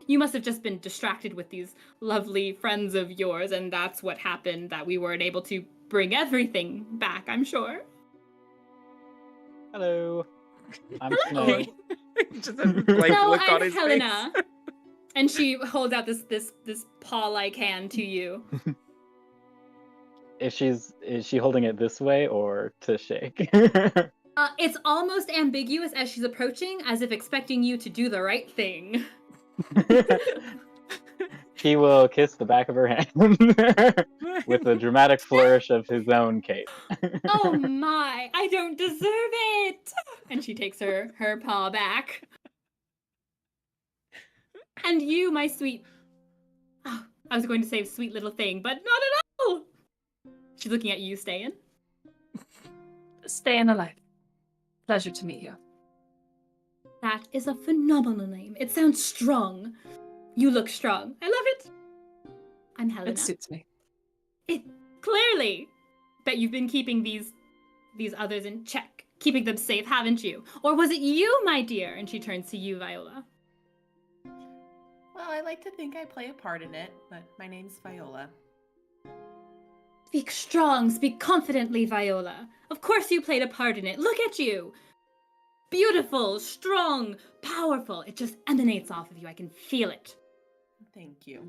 You must have just been distracted with these lovely friends of yours, and that's what happened, that we weren't able to bring everything back, I'm sure. Hello. I'm Hello. Snow. Just a blank So look on I'm his Helena. face. And she holds out this paw-like hand to you. Is she holding it this way or to shake? It's almost ambiguous as she's approaching, as if expecting you to do the right thing. He will kiss the back of her hand with a dramatic flourish of his own cape. Oh my, I don't deserve it! And she takes her paw back. And you, my sweet... Oh, I was going to say sweet little thing, but not at all! She's looking at you, Ste'yn. Staying alive. Pleasure to meet you. That is a phenomenal name. It sounds strong. You look strong. I love it. I'm Helena. It suits me. It clearly. Bet you've been keeping these others in check, keeping them safe, haven't you? Or was it you, my dear? And she turns to you, Viola. Well, I like to think I play a part in it, but my name's Viola. Speak strong, speak confidently, Viola. Of course you played a part in it. Look at you. Beautiful, strong, powerful. It just emanates off of you. I can feel it. Thank you.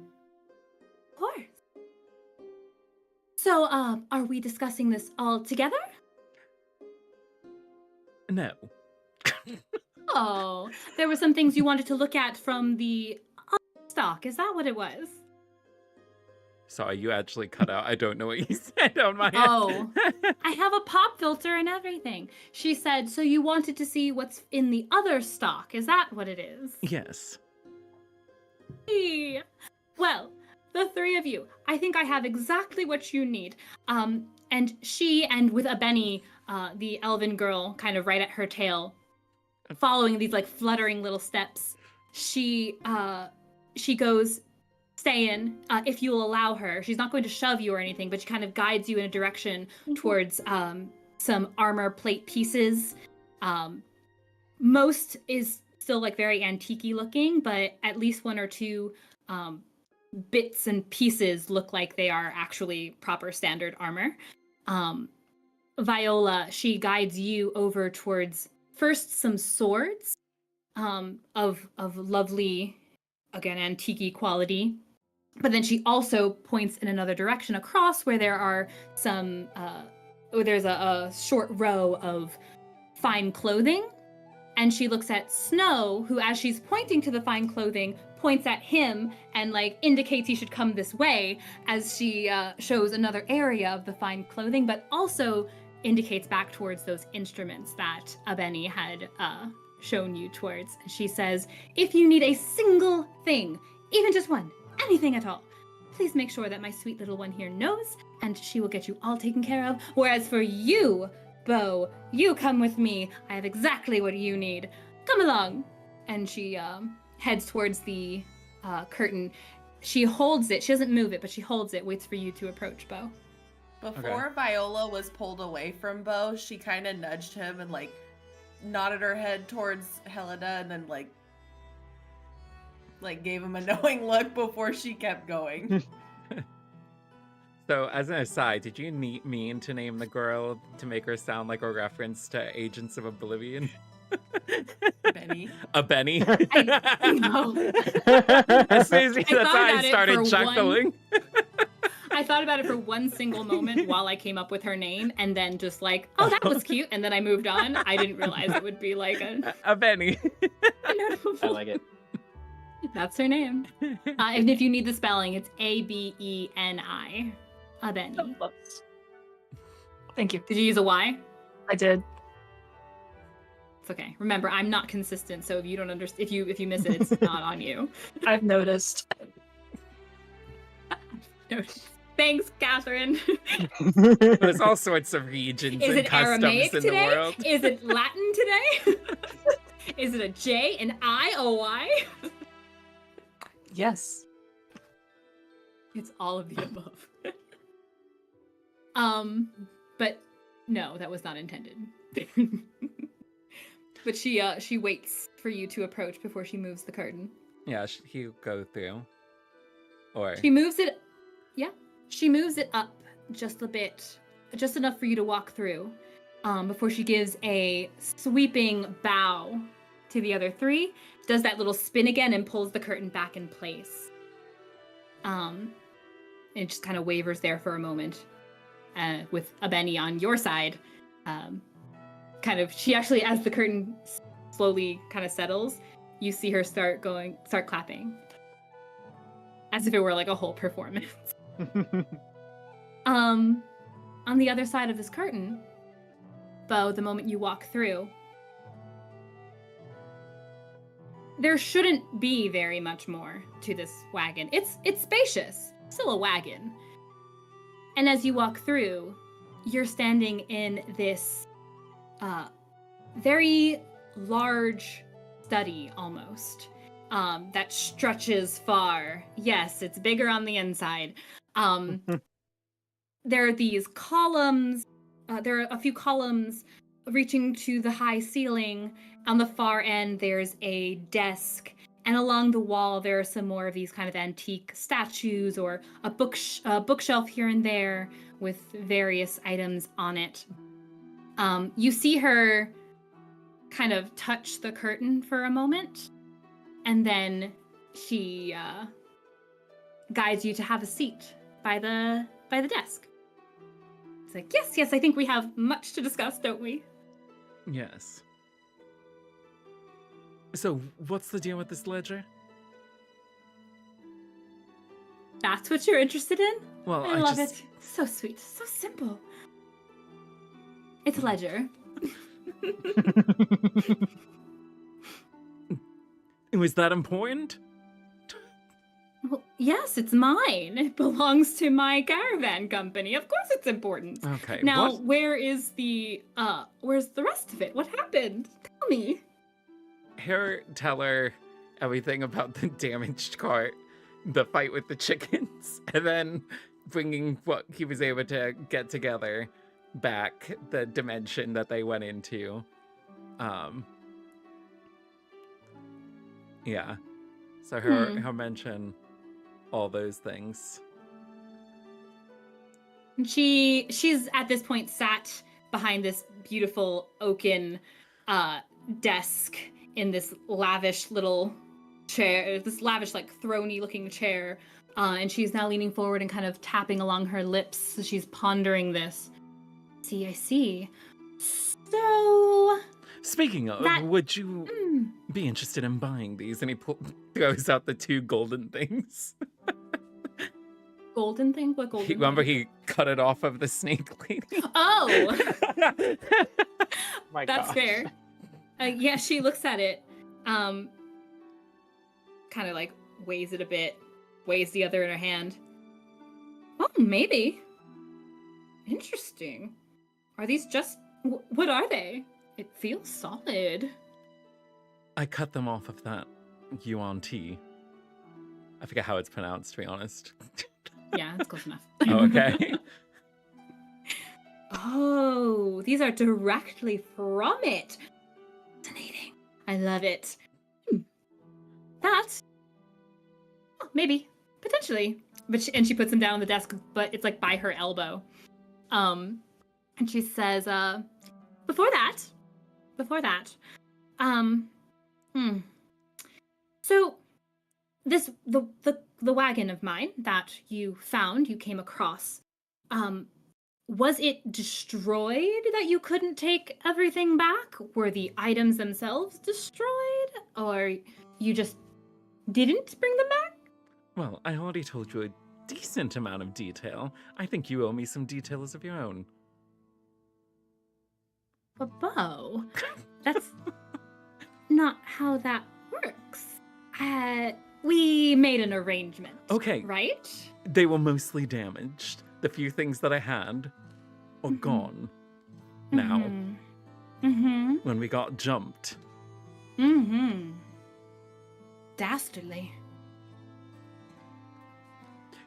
Of course. So, are we discussing this all together? No. Oh, there were some things you wanted to look at from the stock. Is that what it was? Sorry, you actually cut out. I don't know what you said on my end. Oh, I have a pop filter and everything. She said, so you wanted to see what's in the other stock. Is that what it is? Yes. Well, the three of you, I think I have exactly what you need. And she, and with a Benny, the elven girl, kind of right at her tail, following these like fluttering little steps, she goes, Ste'yn, if you'll allow her. She's not going to shove you or anything, but she kind of guides you in a direction towards some armor plate pieces. Most is still like very antique-y looking, but at least one or two bits and pieces look like they are actually proper standard armor. Viola, she guides you over towards first some swords of lovely, again, antique-y quality. But then she also points in another direction across where there are some, there's a short row of fine clothing. And she looks at Snow, who, as she's pointing to the fine clothing, points at him and like indicates he should come this way as she shows another area of the fine clothing, but also indicates back towards those instruments that Abeni had shown you towards. She says, if you need a single thing, even just one, anything at all, please make sure that my sweet little one here knows, and she will get you all taken care of. Whereas for you, Beau, you come with me. I have exactly what you need. Come along. And she heads towards the curtain. She holds it. She doesn't move it, but she holds it, waits for you to approach, Beau. Before Viola was pulled away from Beau, she kind of nudged him and like nodded her head towards Helena and then like gave him a knowing look before she kept going. So, as an aside, did you mean to name the girl to make her sound like a reference to Agents of Oblivion? Benny. A Benny? No. That's how I started chuckling. I thought about it for one single moment while I came up with her name, and then just like, oh, that was cute, and then I moved on. I didn't realize it would be like a Benny. I like it. That's her name. And if you need the spelling, it's Abeni. Abeni. Thank you. Did you use a Y? I did. It's okay. Remember, I'm not consistent, so if you don't understand, if you miss it, it's not on you. I've noticed. Thanks, Catherine. There's all sorts of regions and customs Aramaic in today? the world. Is it Latin today? Is it a J, an I, a Y? Yes. It's all of the above. But no, that was not intended. But she waits for you to approach before she moves the curtain. Yeah, he'll go through. Or She moves it up just a bit, just enough for you to walk through, before she gives a sweeping bow to the other three, does that little spin again and pulls the curtain back in place. And it just kind of wavers there for a moment, with Abeni on your side. She actually, as the curtain slowly kind of settles, you see her start clapping. As if it were like a whole performance. On the other side of this curtain, Beau, the moment you walk through, there shouldn't be very much more to this wagon. It's spacious, still a wagon. And as you walk through, you're standing in this very large study almost, that stretches far. Yes, it's bigger on the inside. There are these columns. There are a few columns reaching to the high ceiling. On the far end, there's a desk. And along the wall, there are some more of these kind of antique statues or a bookshelf here and there with various items on it. You see her kind of touch the curtain for a moment, and then she guides you to have a seat by the desk. It's like, yes, I think we have much to discuss, don't we? Yes. So, what's the deal with this ledger? That's what you're interested in? Well, I love it. So sweet, so simple. It's a ledger. Was that important? Well, yes, it's mine. It belongs to my caravan company. Of course it's important. Okay. Now, what? where's the rest of it? What happened? Tell me. Tell her everything about the damaged cart, the fight with the chickens, and then bringing what he was able to get together back, the dimension that they went into. Yeah. So her mention all those things. And she's at this point sat behind this beautiful oaken desk in this lavish little chair, this lavish, like, throne-y looking chair. And she's now leaning forward and kind of tapping along her lips. So she's pondering this. I see. So... Speaking of, would you be interested in buying these? And he throws out the 2 golden things. Golden thing? What golden Remember thing? he cut it off of the snake lady? Oh! My That's gosh. fair. Yeah, she looks at it, kind of like weighs it a bit, weighs the other in her hand. Oh, maybe. Interesting. Are these just... what are they? It feels solid. I cut them off of that yuan tea. I forget how it's pronounced, to be honest. Yeah, that's close enough. Oh, okay. Oh, these are directly from it. Fascinating. I love it. That... oh, maybe. Potentially. But she puts them down on the desk, but it's like by her elbow. And she says, before that, so the wagon of mine that you came across, was it destroyed that you couldn't take everything back? Were the items themselves destroyed? Or you just didn't bring them back? Well, I already told you a decent amount of detail. I think you owe me some details of your own. But Beau, that's not how that works. We made an arrangement. Okay. Right? They were mostly damaged. The few things that I had are gone now. When we got jumped. Dastardly.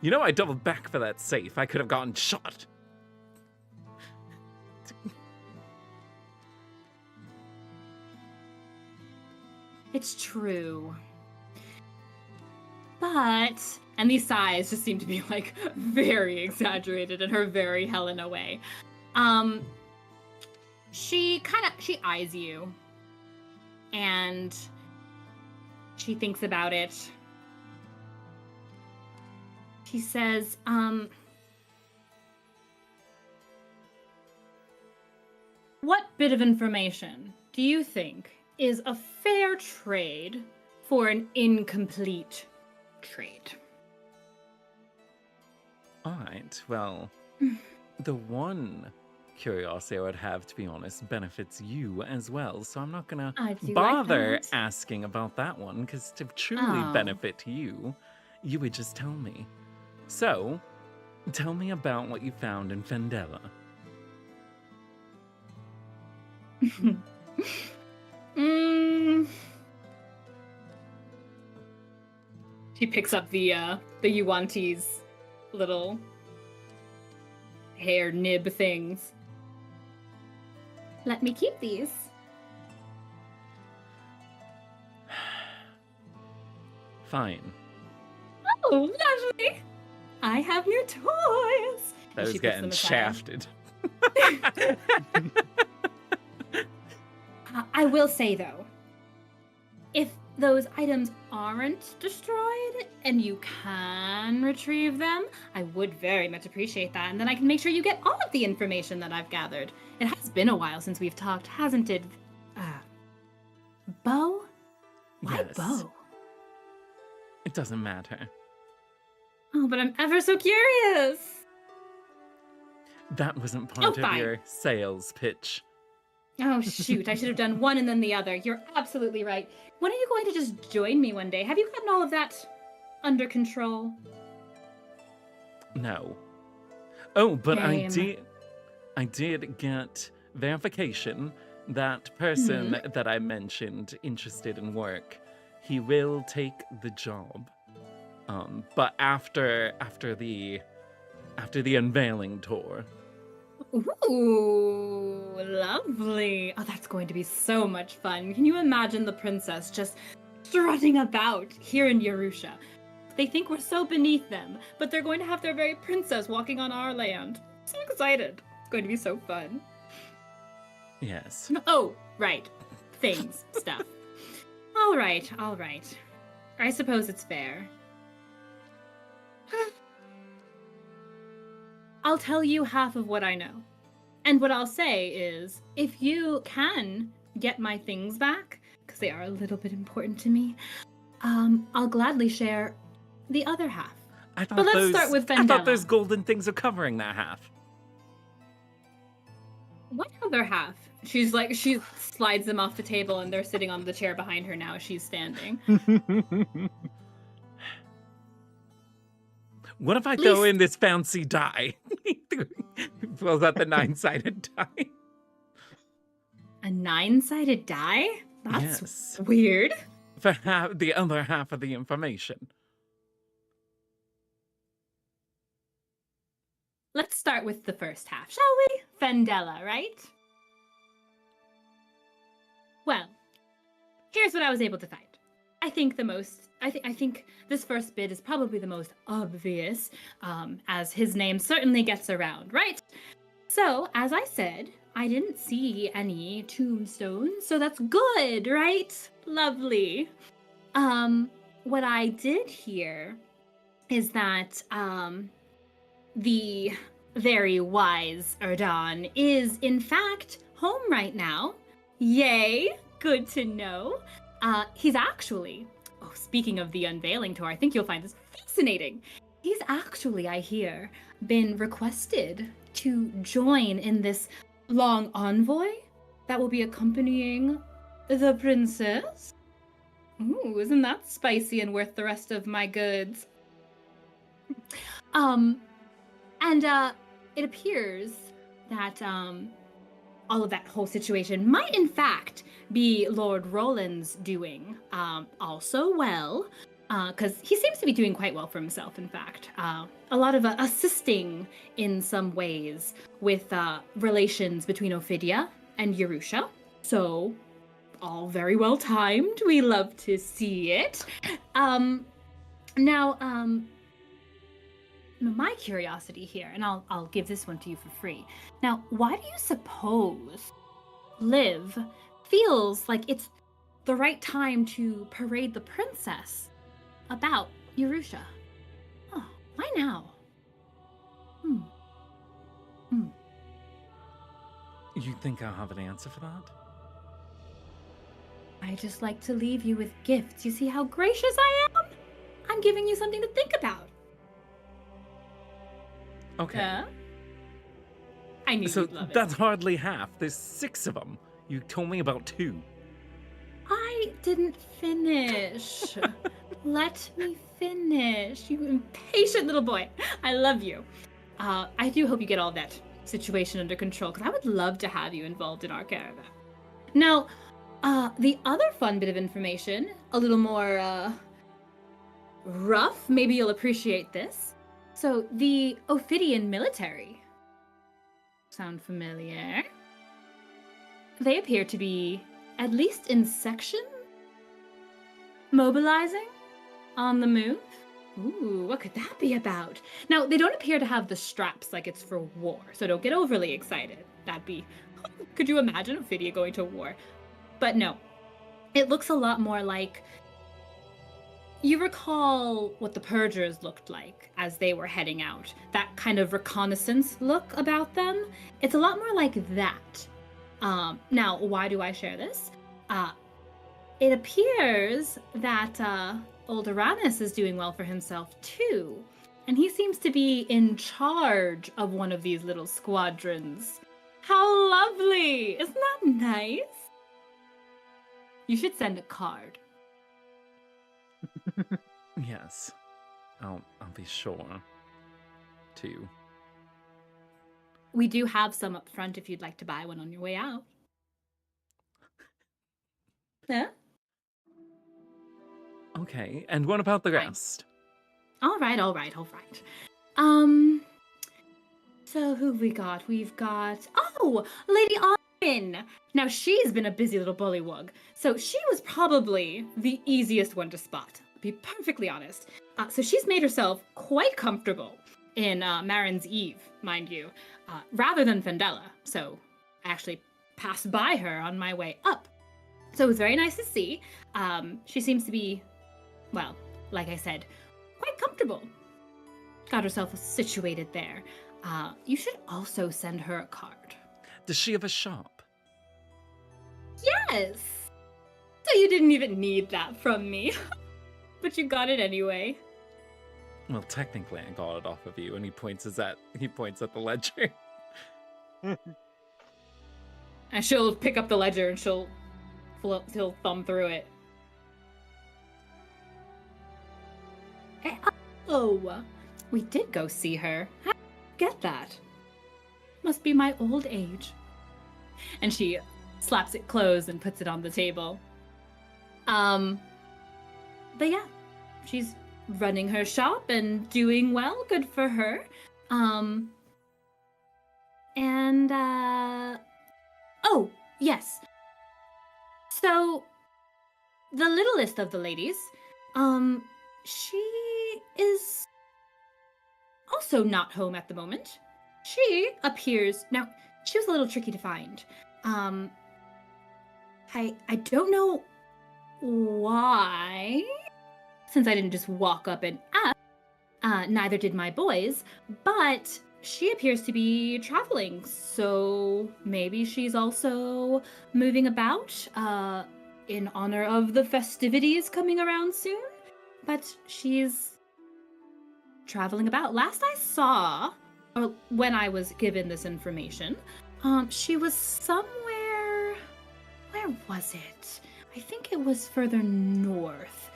You know, I doubled back for that safe. I could have gotten shot. It's true. But, and these sighs just seem to be like very exaggerated in her very Helena way. She eyes you and she thinks about it. She says, what bit of information do you think is a fair trade for an incomplete trade? All right, well, the one curiosity I would have, to be honest, benefits you as well, so I'm not gonna bother asking about that one, because to truly benefit you, you would just tell me. So, tell me about what you found in Fendella. She picks up the Yuanti's little hair nib things. Let me keep these. Fine. Oh, lovely. I have new toys. That was getting shafted. I will say, though, if those items aren't destroyed and you can retrieve them, I would very much appreciate that. And then I can make sure you get all of the information that I've gathered. It has been a while since we've talked, hasn't it? Beau? Why Yes. Beau? It doesn't matter. Oh, but I'm ever so curious. That wasn't part of fine. your sales pitch. Oh, shoot. I should have done one and then the other. You're absolutely right. When are you going to just join me one day? Have you gotten all of that under control? No. Oh, but Shame. I did get verification that person that I mentioned interested in work. He will take the job. But after the unveiling tour. Ooh, lovely. Oh, that's going to be so much fun. Can you imagine the princess just strutting about here in Yerusha? They think we're so beneath them, but they're going to have their very princess walking on our land. So excited. It's going to be so fun. Yes. Oh, right. Things, stuff. All right. I suppose it's fair. I'll tell you half of what I know. And what I'll say is, if you can get my things back, because they are a little bit important to me, I'll gladly share the other half. But let's start with I thought Vendela. those golden things are covering that half. What other half? She slides them off the table and they're sitting on the chair behind her now as she's standing. What if I throw in this fancy die? Pulls out the 9-sided die. A 9-sided die? That's Yes. weird. For the other half of the information. Let's start with the first half, shall we? Vendela, right? Well, here's what I was able to find. I think this first bit is probably the most obvious, as his name certainly gets around, right? So, as I said, I didn't see any tombstones, so that's good, right? Lovely. What I did hear is that, the very wise Erdan is, in fact, home right now. Yay! Good to know. He's actually, speaking of the unveiling tour, I think you'll find this fascinating. He's actually, I hear, been requested to join in this long envoy that will be accompanying the princess. Ooh, isn't that spicy and worth the rest of my goods? It appears that, all of that whole situation might in fact be Lord Roland's doing, also well, because he seems to be doing quite well for himself, in fact. A lot of assisting in some ways with relations between Ophidia and Yerusha. So, all very well timed. We love to see it. My curiosity here, and I'll give this one to you for free. Now, why do you suppose Liv feels like it's the right time to parade the princess about Yerusha? Oh, why now? You think I'll have an answer for that? I just like to leave you with gifts. You see how gracious I am? I'm giving you something to think about. Okay. Yeah? I knew So you'd love it. that's hardly half. There's 6 of them. You told me about 2. I didn't finish. Let me finish. You impatient little boy. I love you. I do hope you get all that situation under control, because I would love to have you involved in our caravan. Now, the other fun bit of information, a little more rough, maybe you'll appreciate this. So, the Ophidian military. Sound familiar? They appear to be, at least in section, mobilizing, on the move. Ooh, what could that be about? Now, they don't appear to have the straps like it's for war, so don't get overly excited. That'd be... Could you imagine Ophidia going to war? But no. It looks a lot more like... You recall what the Purgers looked like as they were heading out. That kind of reconnaissance look about them. It's a lot more like that. Now, why do I share this? It appears that old Uranus is doing well for himself too. And he seems to be in charge of one of these little squadrons. How lovely! Isn't that nice? You should send a card. Yes. I'll be sure to. We do have some up front if you'd like to buy one on your way out. Yeah? Okay, and what about the Fine. rest? All right. So who've we got? We've got... Oh! Lady Auburn! Now, she's been a busy little bullywug, so she was probably the easiest one to spot, to be perfectly honest. So she's made herself quite comfortable in Marin's Eve, mind you, rather than Fendella. So I actually passed by her on my way up. So it was very nice to see. She seems to be, well, like I said, quite comfortable. Got herself situated there. You should also send her a card. Does she have a shop? Yes! So you didn't even need that from me. But you got it anyway. Well, technically I got it off of you, and he points at the ledger. And she'll pick up the ledger and she'll thumb through it. Oh, we did go see her. How did you get that? Must be my old age. And she slaps it closed and puts it on the table. But yeah, she's running her shop and doing well. Good for her. Oh, yes. So, the littlest of the ladies, she is also not home at the moment. She appears... Now, she was a little tricky to find. I don't know why, since I didn't just walk up and ask. Neither did my boys, but she appears to be traveling, so maybe she's also moving about in honor of the festivities coming around soon. But she's traveling about. Last I saw, or when I was given this information, she was somewhere... Where was it? I think it was further north.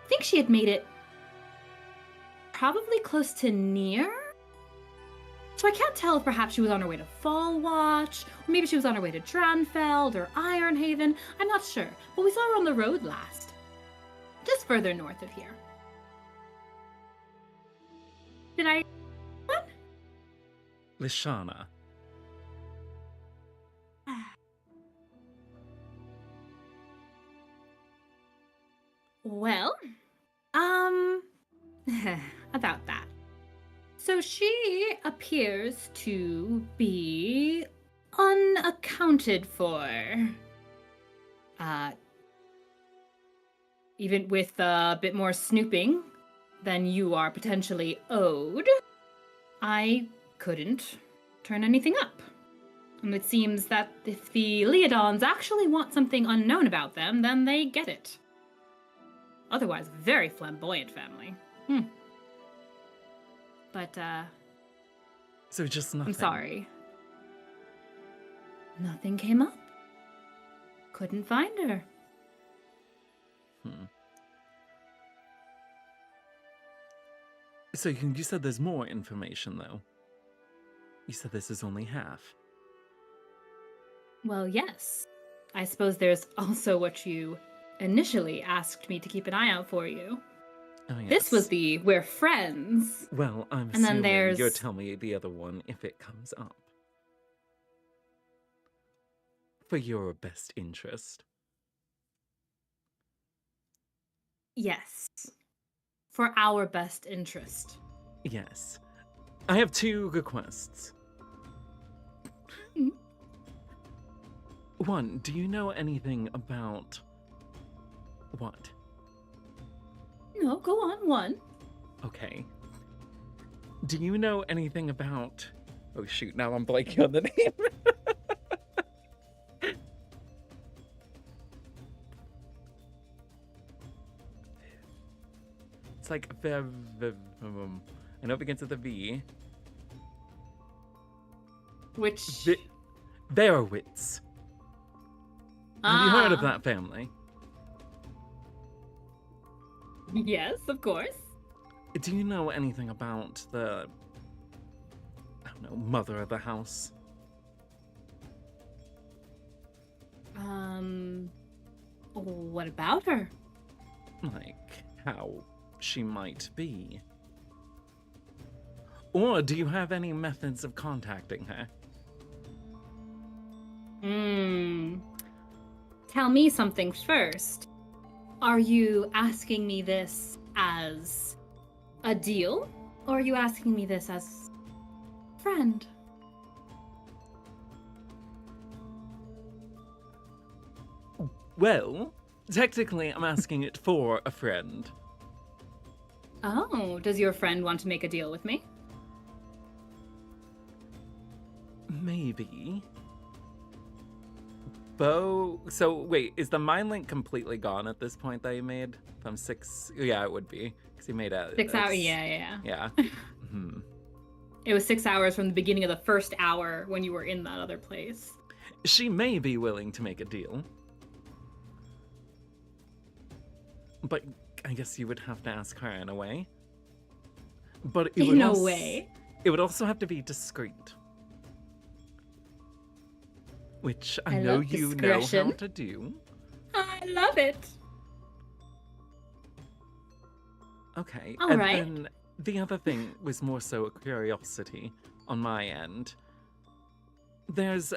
I think she had made it probably close to Near. So I can't tell if perhaps she was on her way to Fall Watch, or maybe she was on her way to Dranfeld or Ironhaven. I'm not sure, but we saw her on the road last. Just further north of here. Did I... What? Lishana. Well, about that. So she appears to be unaccounted for. Even with a bit more snooping than you are potentially owed, I couldn't turn anything up. And it seems that if the Leodons actually want something unknown about them, then they get it. Otherwise, very flamboyant family. But, So just nothing. I'm sorry. Nothing came up. Couldn't find her. So you said there's more information, though. You said this is only half. Well, yes. I suppose there's also what you initially asked me to keep an eye out for you. Oh, yes. This was the we're friends. Well, I'm And then assuming there's- you'll tell me the other one if it comes up. For your best interest. Yes. For our best interest. Yes. I have 2 requests. Mhm. One, do you know anything about... What? No, go on, one. Okay. Do you know anything about... Oh shoot, now I'm blanking on the name. It's like... I know it begins with a V. Which... Verowitz. Have you heard of that family? Yes, of course. Do you know anything about the... I don't know, mother of the house? What about her? Like, how she might be? Or do you have any methods of contacting her? Tell me something first. Are you asking me this as a deal? Or are you asking me this as friend? Well, technically I'm asking it for a friend. Oh, does your friend want to make a deal with me? Maybe. Beau... So, wait, is the mind link completely gone at this point that you made? From 6... Yeah, it would be. Because you made it... 6 hours? Yeah. Yeah. Hmm. It was 6 hours from the beginning of the first hour when you were in that other place. She may be willing to make a deal. But I guess you would have to ask her in a way. But it would In a also, way. It would also have to be discreet. Which I know love you know how discretion. to do. I love it. Okay. All and right. then the other thing was more so a curiosity on my end. There's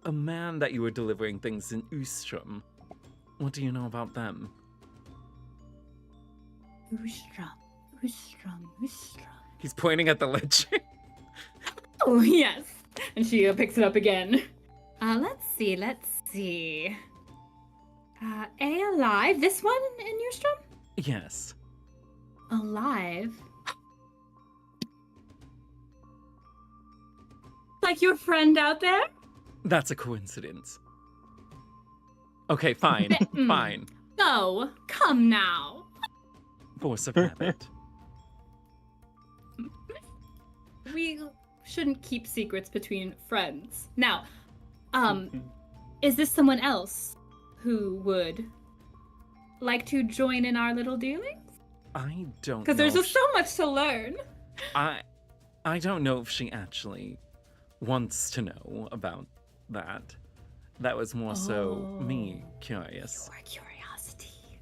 a man that you were delivering things in Ustrom. What do you know about them? Ustrom. He's pointing at the ledge. Oh, yes. And she picks it up again. Let's see. A alive? This one in Ustrom? Yes. Alive? Like your friend out there? That's a coincidence. Okay, fine. Fine. No, come now. Force of habit. We shouldn't keep secrets between friends. Now, is this someone else who would like to join in our little dealings? I don't know. Because there's just so much to learn. I don't know if she actually wants to know about that. That was more so me curious. Your curiosity.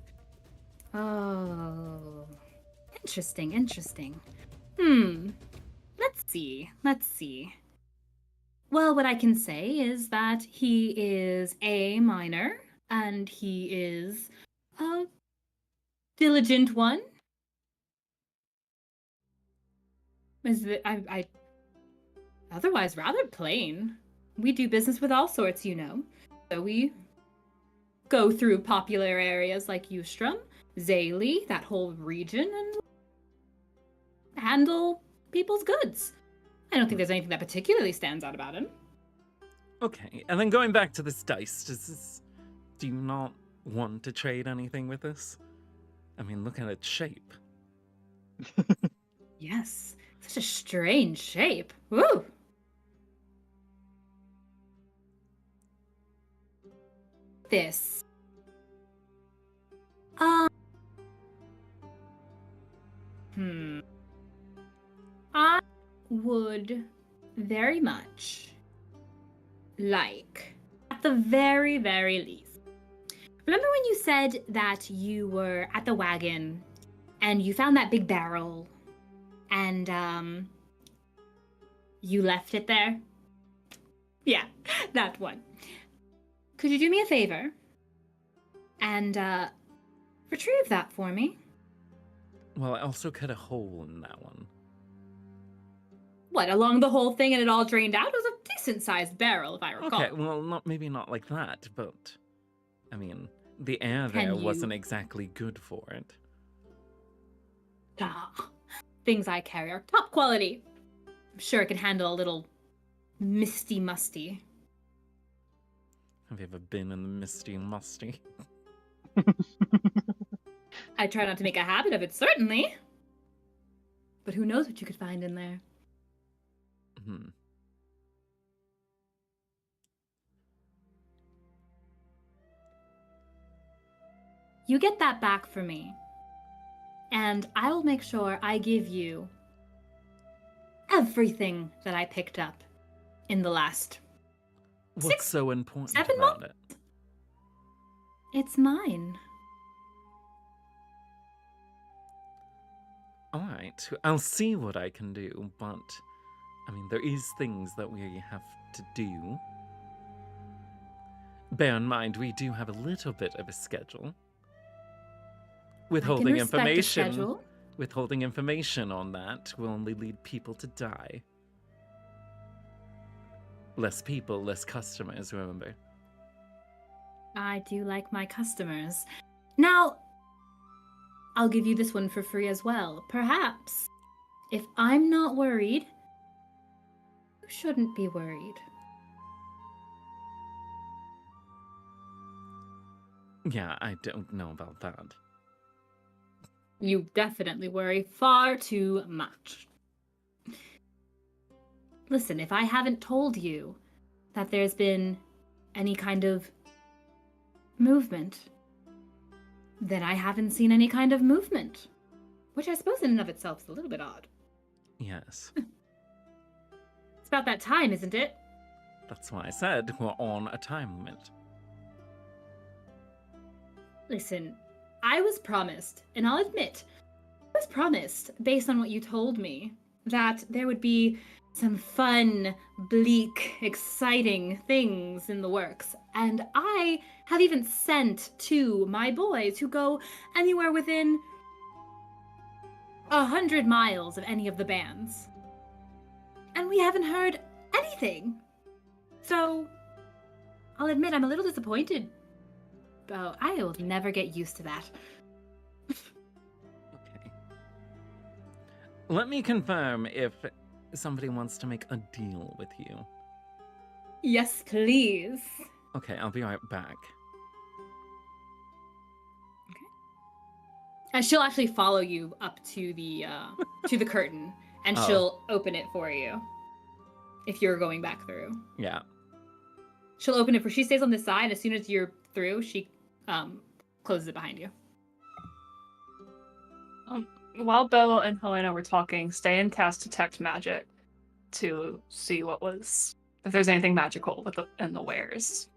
Oh. Interesting. Let's see. Well, what I can say is that he is a minor, and he is a diligent one. I otherwise rather plain. We do business with all sorts, you know. So we go through popular areas like Ustrom, Zayli, that whole region, and handle people's goods. I don't think there's anything that particularly stands out about him. Okay, and then going back to this dice, do you not want to trade anything with us? I mean, look at its shape. Yes, such a strange shape. Woo! This. I would very much like at the very, very least. Remember when you said that you were at the wagon and you found that big barrel and you left it there? Yeah, that one. Could you do me a favor and retrieve that for me? Well, I also cut a hole in that one. What, along the whole thing and it all drained out? It was a decent-sized barrel, if I recall. Okay, well, maybe not like that, but I mean, the air there wasn't exactly good for it. Ah, things I carry are top quality. I'm sure it can handle a little misty musty. Have you ever been in the misty and musty? I try not to make a habit of it, certainly. But who knows what you could find in there? You get that back for me, and I will make sure I give you everything that I picked up in the last What's so important 7 about months? it? It's mine. Alright, I'll see what I can do, but I mean, there is things that we have to do. Bear in mind, we do have a little bit of a schedule. Withholding information on that will only lead people to die. Less people, less customers, remember? I do like my customers. Now, I'll give you this one for free as well. Perhaps, if I'm not worried, you shouldn't be worried. Yeah, I don't know about that. You definitely worry far too much. Listen, if I haven't told you that there's been any kind of movement, then I haven't seen any kind of movement. Which I suppose in and of itself is a little bit odd. Yes. It's about that time, isn't it? That's why I said we're on a time limit. Listen, I was promised, and I'll admit, I was promised, based on what you told me, that there would be some fun, bleak, exciting things in the works. And I have even sent 2 my boys who go anywhere within 100 miles of any of the bands. And we haven't heard anything. So, I'll admit I'm a little disappointed. Beau, I will never get used to that. Okay. Let me confirm if somebody wants to make a deal with you. Yes, please. Okay, I'll be right back. And she'll actually follow you up to the curtain, and she'll open it for you. If you're going back through. Yeah. She'll open it for. She stays on this side. As soon as you're through, she closes it behind you. While Beau and Helena were talking, Ste'yn cast Detect Magic to see if there's anything magical in the wares.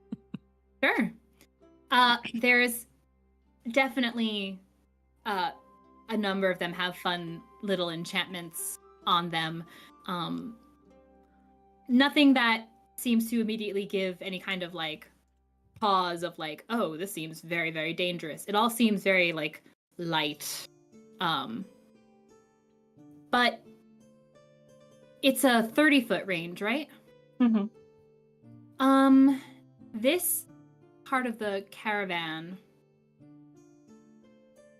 Sure. There's definitely a number of them have fun little enchantments on them. Nothing that seems to immediately give any kind of pause of oh, this seems very, very dangerous. It all seems very light. But it's a 30-foot range, right? Mm-hmm. This part of the caravan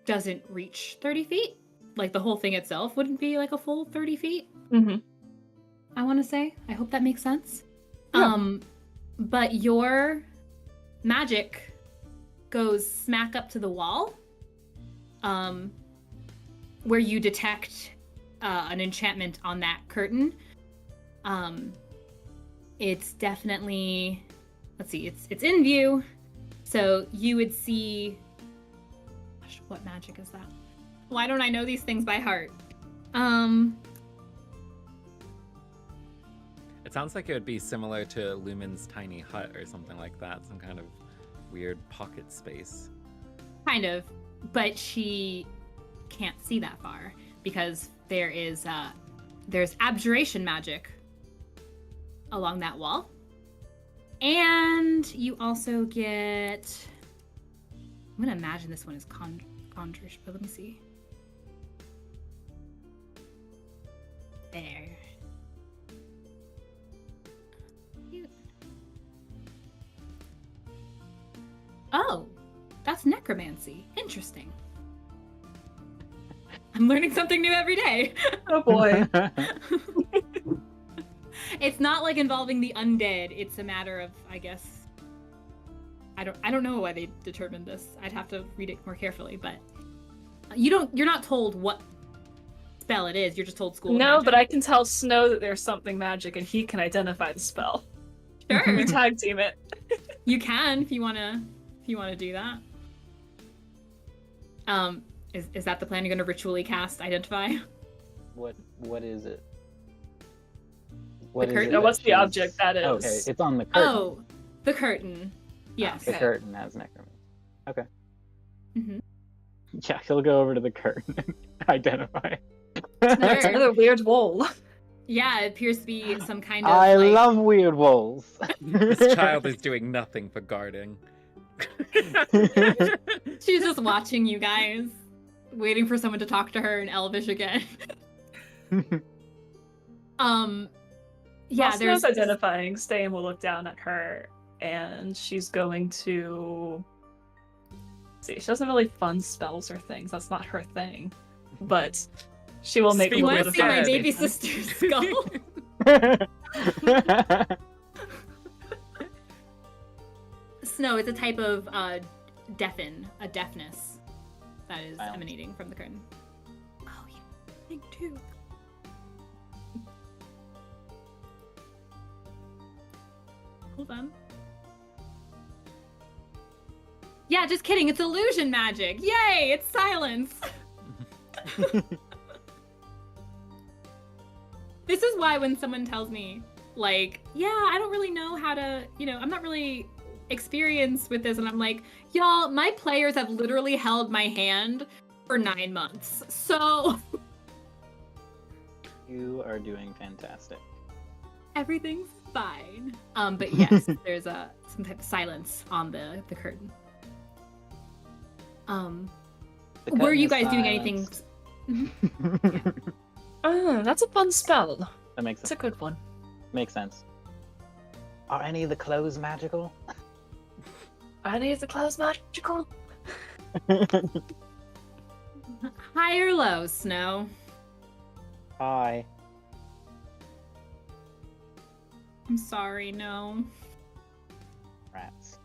doesn't reach 30 feet. The whole thing itself wouldn't be a full 30 feet. Mm-hmm. I want to say. I hope that makes sense. Yeah. But your magic goes smack up to the wall, where you detect an enchantment on that curtain. It's definitely, let's see, it's in view, so you would see. Gosh, what magic is that? Why don't I know these things by heart? It sounds like it would be similar to Lumen's tiny hut or something like that. Some kind of weird pocket space. Kind of, but she can't see that far because there's abjuration magic along that wall. And you also get... I'm going to imagine this one is conjuration, but let me see. There. Oh, that's necromancy. Interesting. I'm learning something new every day. Oh boy. It's not like involving the undead. It's a matter of, I guess, I don't know why they determined this. I'd have to read it more carefully, but you're not told what spell it is. You're just told school. No, magic. but I can tell Snow that there's something magic and he can identify the spell. Sure. We tag team it. You can if you wanna do that. Is that the plan? You're gonna ritually cast identify? What is it? The curtain? it What's that the she's- object that is? Okay, it's on the curtain. Oh, the curtain. Yes. The curtain has necromancy. Okay. Mm-hmm. Yeah, he'll go over to the curtain and identify. That's another weird wall. Yeah, it appears to be some kind of. I like... love weird walls. This child is doing nothing for guarding. She's just watching you guys, waiting for someone to talk to her in Elvish again. Yeah, While there's Snow's identifying, Ste'yn will look down at her and she's going to see. She doesn't really fund spells or things. That's not her thing. But she will make a Speak little want with to bit see of my Kassie. baby sister's skull. Snow, it's a type of deafness that is Silence. emanating from the curtain. Oh, yeah, I think too. Hold on. Yeah, just kidding. It's illusion magic. Yay! It's silence. This is why when someone tells me, like, yeah, I don't really know how to, I'm not really experienced with this, and I'm like, y'all, my players have literally held my hand for 9 months, so You are doing fantastic. everything's fine. But yes, there's some type of silence on the curtain. The Were curtain you is guys doing anything? silenced. Oh, that's a fun spell. That makes It's sense. a good one. Makes sense. Are any of the clothes magical? Are any of the clothes magical? High or low, Snow? Hi. I'm sorry, no. Rats.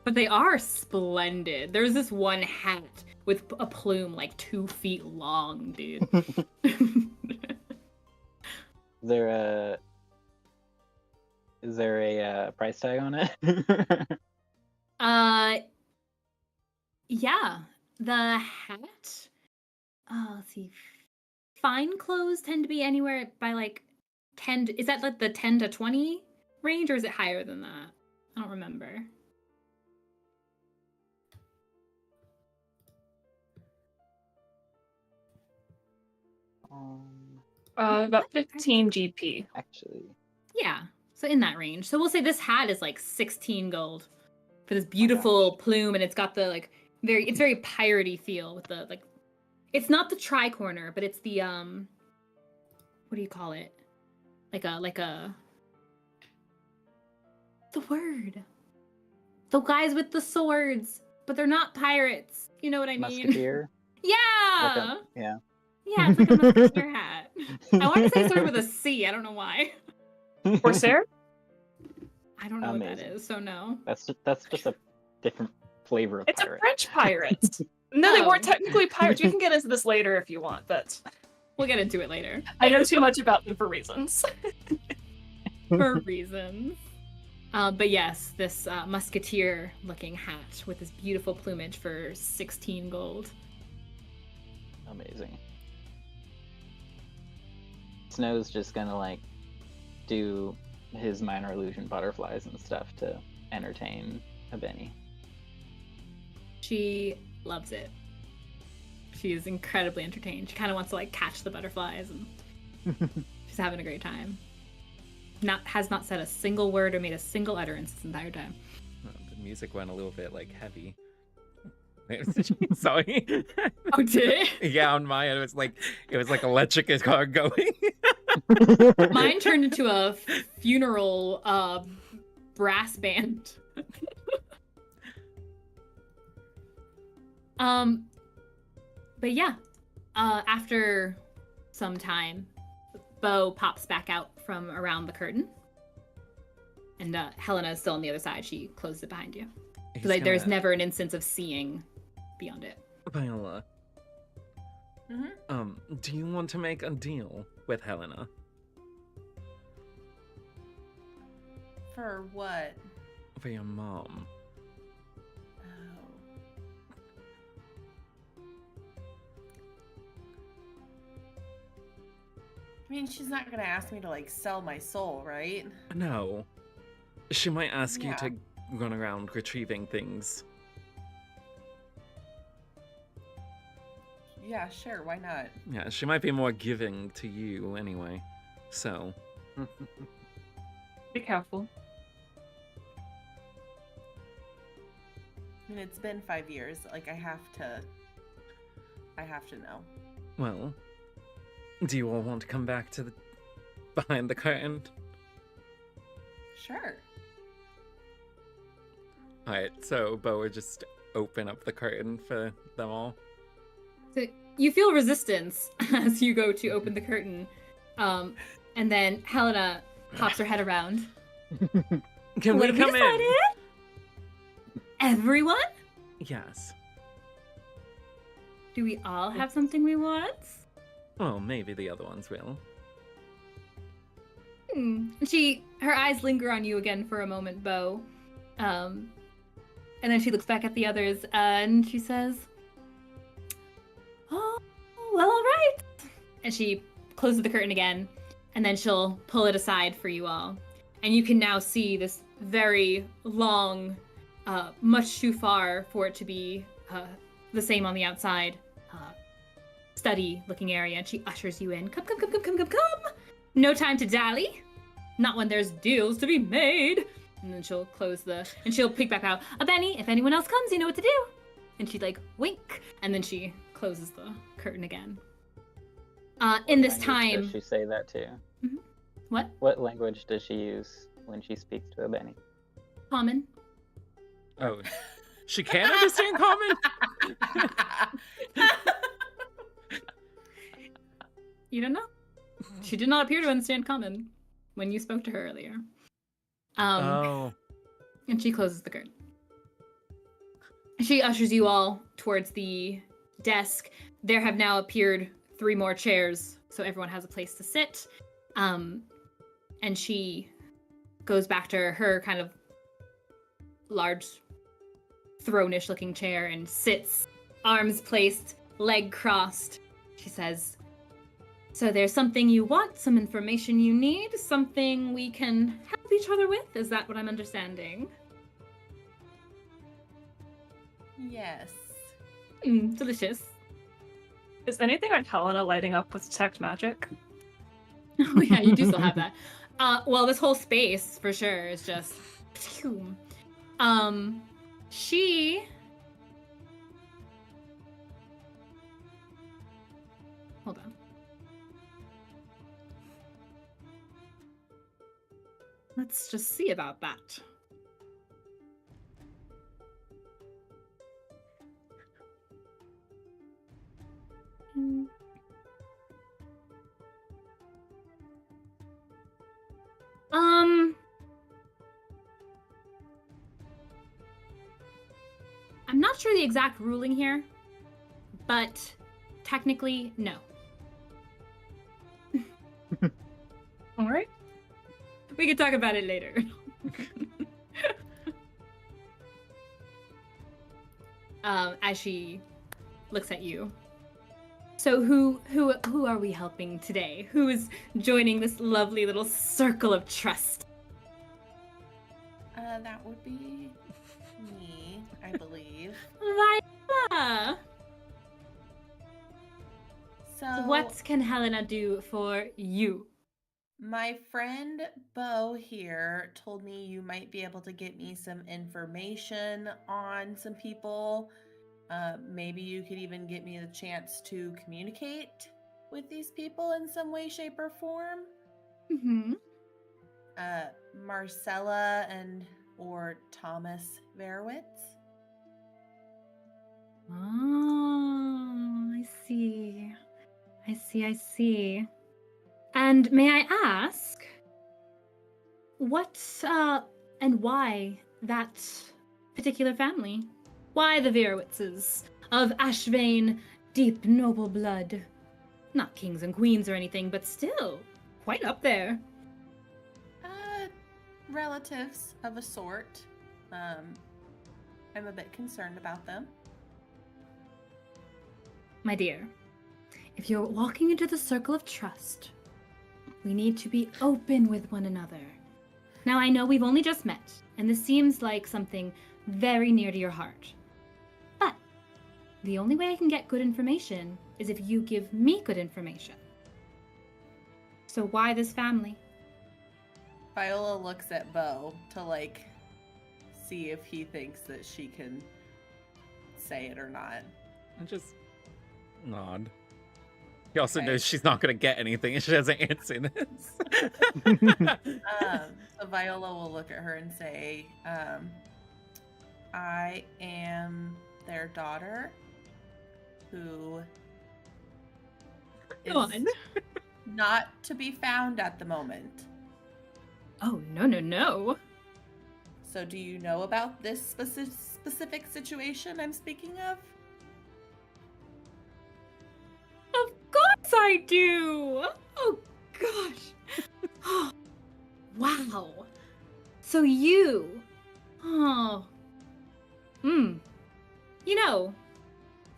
But they are splendid. There's this one hat with a plume like 2 feet long, dude. Is there a price tag on it? Yeah. The hat. Let's see. Fine clothes tend to be anywhere by like 10. Is that like the 10 to 20 range, or is it higher than that? I don't remember. About 15 GP. Actually, Yeah. So in that range. So we'll say this hat is like 16 gold for this beautiful plume, and it's got the like it's very piratey feel with the like. It's not the tricorner, but it's the what do you call it? Like a the word. The guys with the swords, but they're not pirates. You know what I mean? musketeer. Yeah. Yeah. Yeah, it's like a musketeer hat. I want to say sword with a C. I don't know why. Corsair? I don't know what that Amazing. is, so no. That's just a different flavor of It's pirate. a French pirate. No, they Oh. weren't technically pirates. We can get into this later if you want, but We'll get into it later. I know too much about them for reasons. For reasons. But yes, this musketeer-looking hat with this beautiful plumage for 16 gold. Amazing. Snow's just gonna like do his minor illusion butterflies and stuff to entertain Benny. She loves it. She is incredibly entertained. She kind of wants to like catch the butterflies, and she's having a great time. Has not said a single word or made a single utterance this entire time. The music went a little bit like heavy. Sorry. Oh, did it? Yeah, on my end it was like electric guitar going. Mine turned into a funeral brass band. But yeah, after some time, Beau pops back out from around the curtain, and Helena is still on the other side. She closes it behind you. Like there's never an instance of seeing beyond it. Viola. Do you want to make a deal with Helena? For what? For your mom. I mean, she's not gonna ask me to like sell my soul, right? No. She might ask you to run around retrieving things. Yeah, sure, why not? Yeah, she might be more giving to you anyway. So. Be careful. I mean, it's been 5 years. Like, I have to know. Well, do you all want to come back to the behind the curtain? Sure. Alright, so Beau would just open up the curtain for them all. So you feel resistance as you go to open the curtain, and then Helena pops her head around. Can we come in? Everyone? Yes. Do we all have something we want? Well, maybe the other ones will. Her eyes linger on you again for a moment, Beau. And then she looks back at the others and she says, "Oh, well, all right." And she closes the curtain again, and then she'll pull it aside for you all. And you can now see this very long, much too far for it to be the same on the outside, study-looking area. And she ushers you in. Come. No time to dally. Not when there's deals to be made. And then she'll and she'll pick back out. Benny, if anyone else comes, you know what to do. And she'd like wink, and then she closes the curtain again. In this time, does she say that too? Mm-hmm. What? What language does she use when she speaks to a Benny? Common. Oh, she can understand common? You don't know. She did not appear to understand common when you spoke to her earlier. And she closes the curtain. She ushers you all towards the desk. There have now appeared 3 more chairs, so everyone has a place to sit. And she goes back to her kind of large, throne-ish looking chair and sits, arms placed, leg crossed. She says, "So there's something you want, some information you need, something we can help each other with? Is that what I'm understanding?" Yes. Delicious. Is anything on Helena lighting up with detect magic? Oh yeah, you do still have that. Well, this whole space, for sure, is just... She... Hold on. Let's just see about that. I'm not sure the exact ruling here, but technically, no. All right. We can talk about it later. As she looks at you. So who are we helping today? Who is joining this lovely little circle of trust? That would be me, I believe. Viola! So What can Helena do for you? my friend Beau here told me you might be able to get me some information on some people. Maybe you could even get me the chance to communicate with these people in some way, shape, or form. Mm-hmm. Marcella or Thomas Verwitz. Oh, I see. I see. And may I ask, what and why that particular family? Why the Verowitzes of Ashvane, deep noble blood? Not kings and queens or anything, but still quite up there. Relatives of a sort. I'm a bit concerned about them. My dear, if you're walking into the circle of trust, we need to be open with one another. Now, I know we've only just met, and this seems like something very near to your heart. But the only way I can get good information is if you give me good information. So why this family? Viola looks at Beau to see if he thinks that she can say it or not. And just nod. He also Okay. knows she's not going to get anything if she doesn't answer this. So Viola will look at her and say, I am their daughter who is Go on. not to be found at the moment. Oh, no. So do you know about this specific situation I'm speaking of? Of course I do! Oh, gosh. Wow. So you... Oh. You know,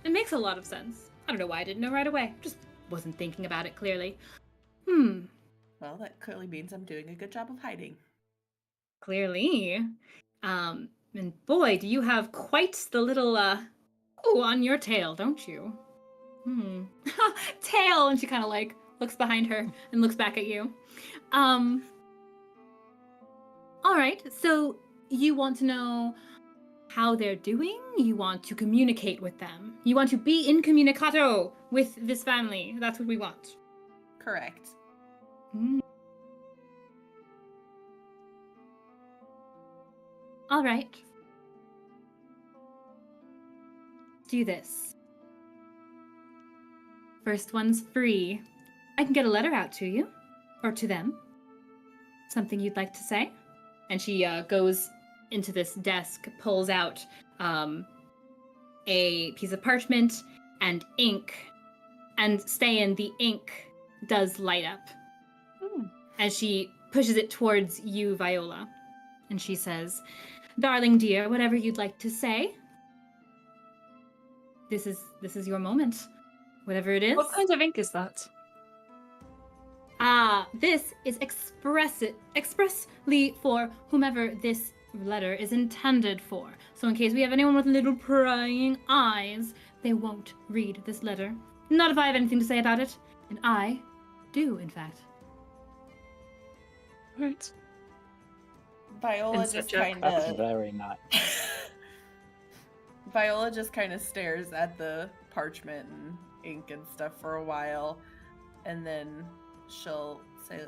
it makes a lot of sense. I don't know why I didn't know right away. Just wasn't thinking about it clearly. Well, that clearly means I'm doing a good job of hiding. Clearly. And boy, do you have quite the little, on your tail, don't you? Tail! And she kind of looks behind her and looks back at you. Alright, so you want to know how they're doing? You want to communicate with them? You want to be incommunicato with this family? That's what we want. Correct. All right. Do this. First one's free. I can get a letter out to you, or to them. Something you'd like to say? And she goes into this desk, pulls out a piece of parchment and ink. And Ste'yn, the ink does light up. And she pushes it towards you, Viola. And she says, "Darling dear, whatever you'd like to say. This is your moment. Whatever it is." What kind of ink is that? This is expressly for whomever this letter is intended for. So in case we have anyone with little prying eyes, they won't read this letter. Not if I have anything to say about it. And I do, in fact. Right. Viola Insert just joke. kind That's of very nice. Viola just kind of stares at the parchment and ink and stuff for a while, and then she'll say,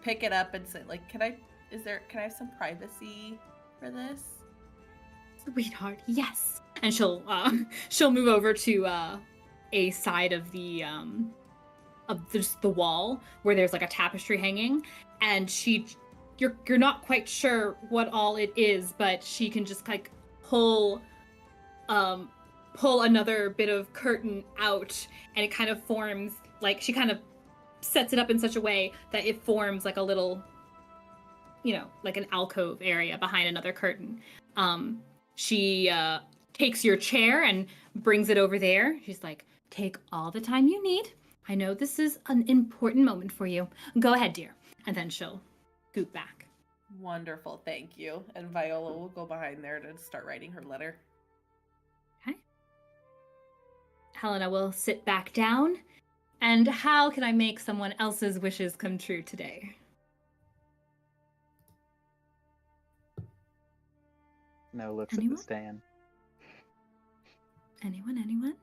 pick it up and say, can I have some privacy for this? Sweetheart, yes. And she'll move over to a side of the wall where there's a tapestry hanging, and you're not quite sure what all it is, but she can just pull another bit of curtain out, and it kind of forms she kind of sets it up in such a way that it forms a little, an alcove area behind another curtain. She takes your chair and brings it over there. She's like, "Take all the time you need. I know this is an important moment for you. Go ahead, dear." And then she'll scoot back. Wonderful, thank you. And Viola will go behind there to start writing her letter. Okay. Helena will sit back down. And how can I make someone else's wishes come true today? No looks Anyone? at the Ste'yn. Anyone?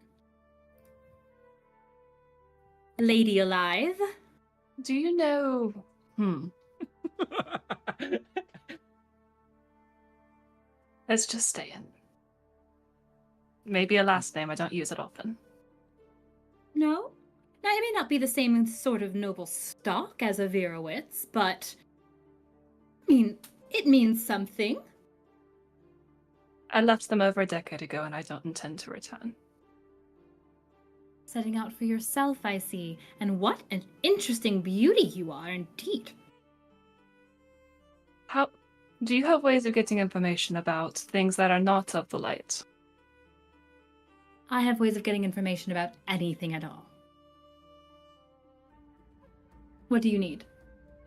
Lady alive? Do you know? Let's just Ste'yn. Maybe a last name. I don't use it often. No? Now, it may not be the same sort of noble stock as a Virowitz, but... I mean, it means something. I left them over a decade ago, and I don't intend to return. Setting out for yourself, I see. And what an interesting beauty you are, indeed. How do you have ways of getting information about things that are not of the light? I have ways of getting information about anything at all. What do you need?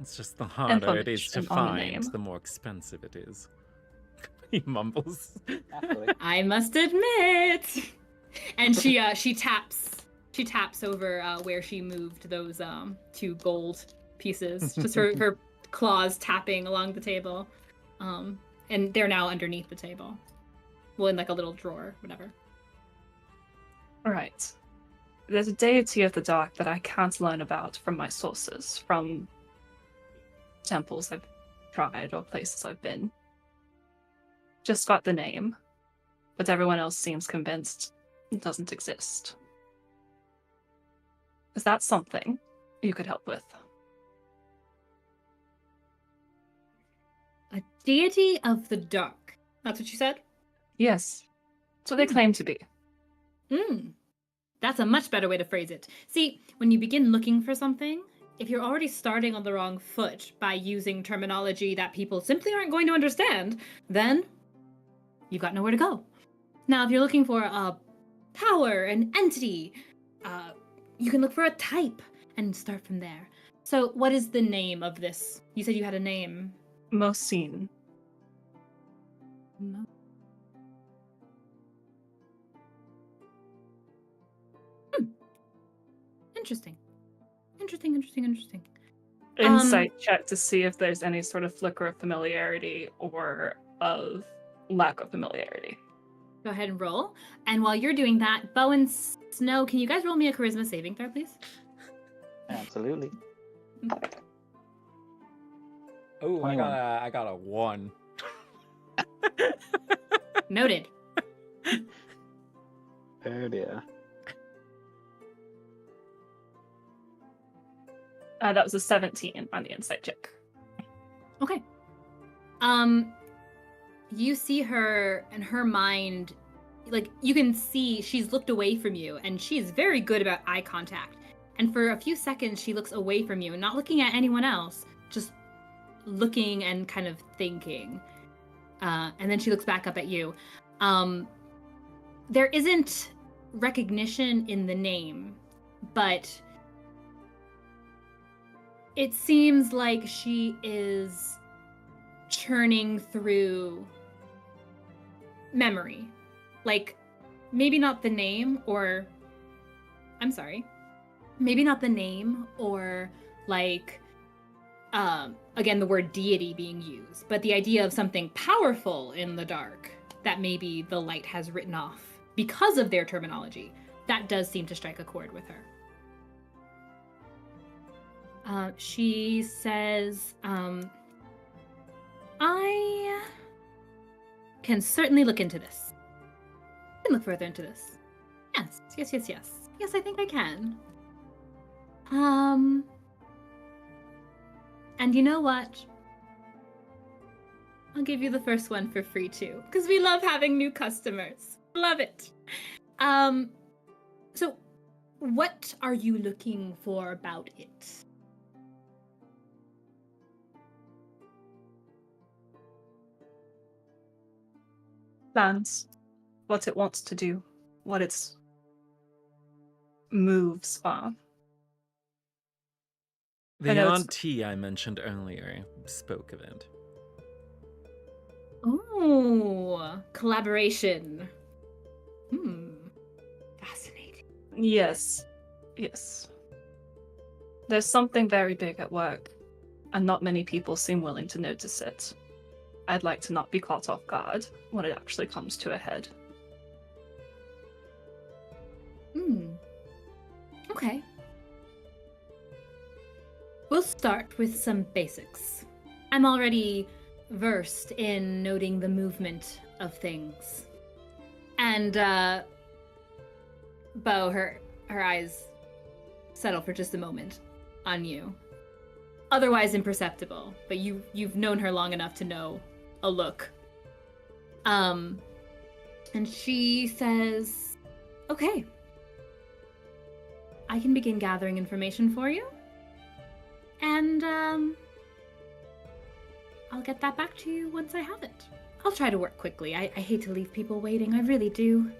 It's just the harder it is to Information on the find, name. the more expensive it is. He mumbles. Naturally. I must admit. And she taps over where she moved those 2 gold pieces. Just her claws tapping along the table. And they're now underneath the table. Well, in like a little drawer, whatever. Right. There's a deity of the dark that I can't learn about from my sources, from temples I've tried or places I've been. Just got the name, but everyone else seems convinced it doesn't exist. Is that something you could help with? A deity of the dark. That's what you said? Yes. That's what they claim to be. That's a much better way to phrase it. See, when you begin looking for something, if you're already starting on the wrong foot by using terminology that people simply aren't going to understand, then you've got nowhere to go. Now, if you're looking for a power, an entity, you can look for a type and start from there. So what is the name of this? You said you had a name. Mosine. Interesting. Interesting. Insight check to see if there's any sort of flicker of familiarity or of lack of familiarity. Go ahead and roll. And while you're doing that, Beau and Snow, can you guys roll me a charisma saving throw, please? Absolutely. Oh, 21. I got a 1. Noted. Oh dear. That was a 17 on the insight check. Okay. You see her and her mind, like, you can see she's looked away from you, and she's very good about eye contact. And for a few seconds, she looks away from you, not looking at anyone else, just looking and kind of thinking. And then she looks back up at you. There isn't recognition in the name, but it seems like she is churning through memory. Like, maybe not the name, or maybe not the name, or like again, the word deity being used, but the idea of something powerful in the dark that maybe the light has written off because of their terminology. That does seem to strike a chord with her. She says, I can certainly look into this. I can look further into this. Yes. Yes, I think I can. And you know what? I'll give you the first one for free too, because we love having new customers. Love it. So what are you looking for about it? Plans. What it wants to do. What its moves are. I The know it's- auntie I mentioned earlier spoke of it. Oh, collaboration. Fascinating. Yes. Yes. There's something very big at work, and not many people seem willing to notice it. I'd like to not be caught off guard when it actually comes to a head. Okay. We'll start with some basics. I'm already versed in noting the movement of things. And, Beau, her eyes settle for just a moment on you. Otherwise imperceptible, but you've known her long enough to know a look. And she says, okay. I can begin gathering information for you. And, I'll get that back to you once I have it. I'll try to work quickly. I hate to leave people waiting. I really do.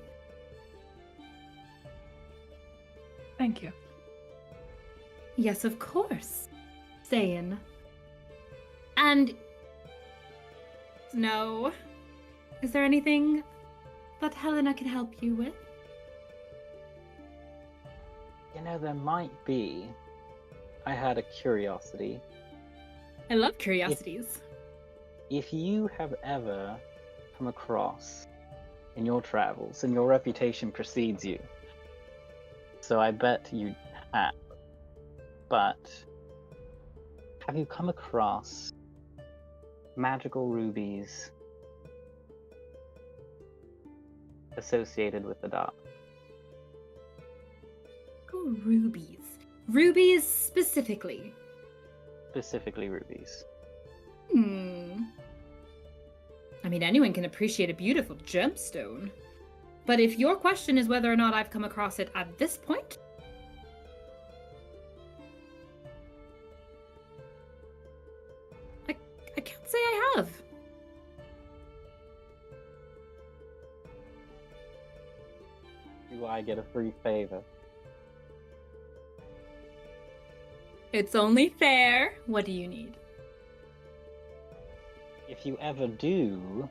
Thank you. Yes, of course. Ste'yn. And... No. Is there anything that Helena can help you with? You know, there might be. I had a curiosity. I love curiosities. If you have ever come across in your travels, and your reputation precedes you, so I bet you have, but have you come across magical rubies associated with the dark? Oh, rubies. Rubies specifically. Specifically rubies. I mean, anyone can appreciate a beautiful gemstone. But if your question is whether or not I've come across it at this point, I can't say I have. Do I get a free favor? It's only fair. What do you need? If you ever do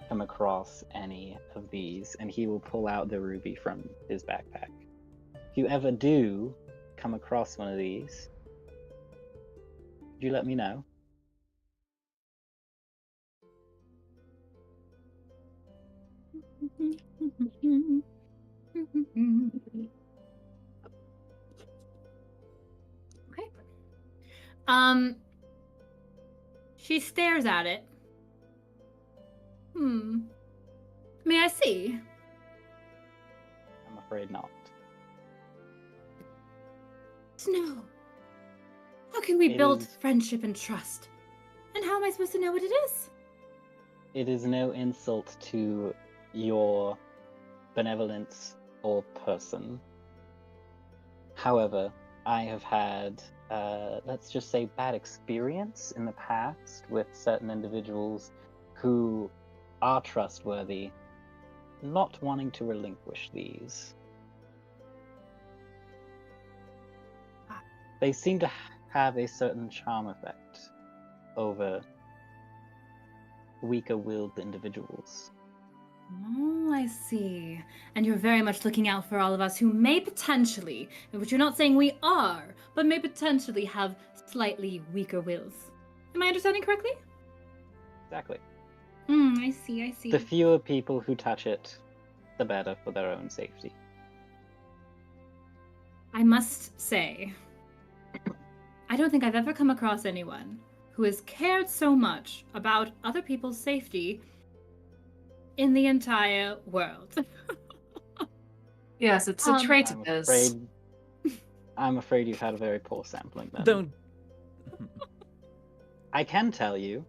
come across any of these, and he will pull out the ruby from his backpack. If you ever do come across one of these, could you let me know? Okay. She stares at it. May I see? I'm afraid not. Snow. How can we It build is- friendship and trust? And how am I supposed to know what it is? It is no insult to your benevolence or person. However, I have had, let's just say, bad experience in the past with certain individuals who are trustworthy, not wanting to relinquish these. They seem to have a certain charm effect over weaker-willed individuals. Oh, I see. And you're very much looking out for all of us who may potentially, which you're not saying we are, but may potentially have slightly weaker wills. Am I understanding correctly? Exactly. I see. The fewer people who touch it, the better for their own safety. I must say, I don't think I've ever come across anyone who has cared so much about other people's safety in the entire world. Yes, it's a trait of his. I'm afraid you've had a very poor sampling then. Don't. I can tell you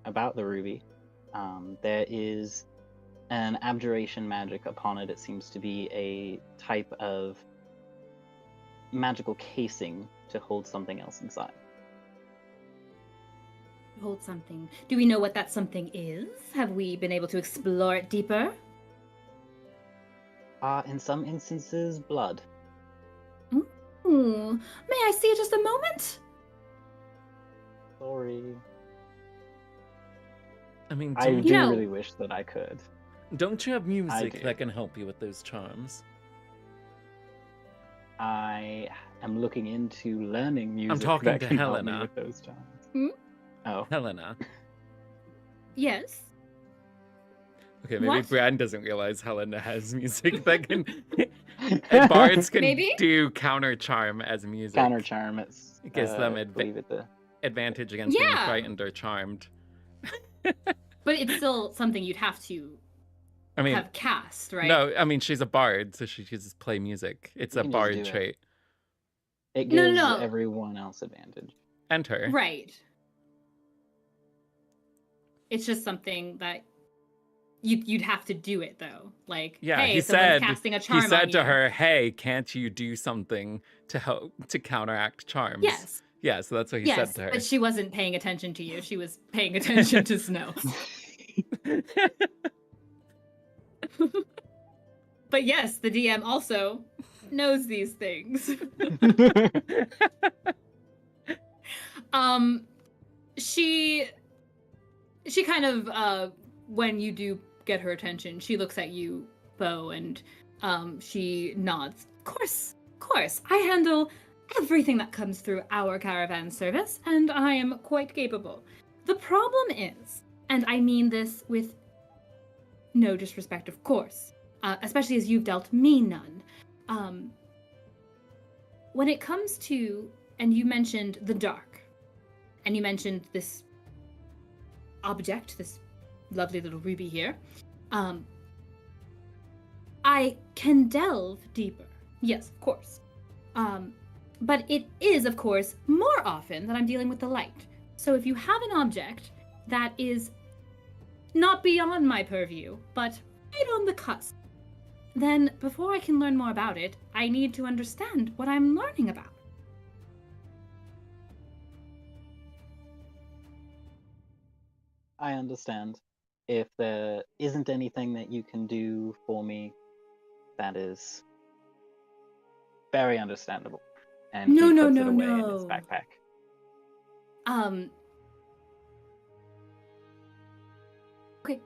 about the ruby. There is an abjuration magic upon it. It seems to be a type of magical casing to hold something else inside. Hold something. Do we know what that something is? Have we been able to explore it deeper? In some instances, blood. Ooh, may I see just a moment? Sorry. I mean, I don't, do know- really wish that I could. don't you have music do. that can help you with those charms? I am looking into learning music talking that to can help me Helena. with those charms. Hmm? Oh, Helena. Yes. Okay, maybe What? Brad doesn't realize Helena has music that can. And bards can Maybe? do counter charm as music. counter charm. It's It gives them I believe it the advantage against being Yeah. frightened or charmed. But it's still something you'd have to I mean, have cast, right? no, I mean she's a bard, so she can just play music. It's You a can just bard do it. trait. It No, gives no. everyone else advantage. And her. Right. It's just something that you'd have to do it though. Like, Yeah, hey, he someone's said casting a charm he said on to you. her, "Hey, can't you do something to help to counteract charms?" Yes. Yeah, so that's what he Yes, said to her. but she wasn't paying attention to you. She was paying attention to Snow. But yes, the DM also knows these things. She kind of when you do get her attention, she looks at you, Beau, and she nods. Of course. I handle everything that comes through our caravan service, and I am quite capable. The problem is, and I mean this with no disrespect, of course, especially as you've dealt me none. When it comes to, and you mentioned the dark, and you mentioned this object, this lovely little ruby here, I can delve deeper. Yes, of course. But it is, of course, more often that I'm dealing with the light. So if you have an object that is not beyond my purview, but right on the cusp, then before I can learn more about it, I need to understand what I'm learning about. I understand. If there isn't anything that you can do for me, that is very understandable. And No, he no, puts no, it away in his no. backpack. Okay.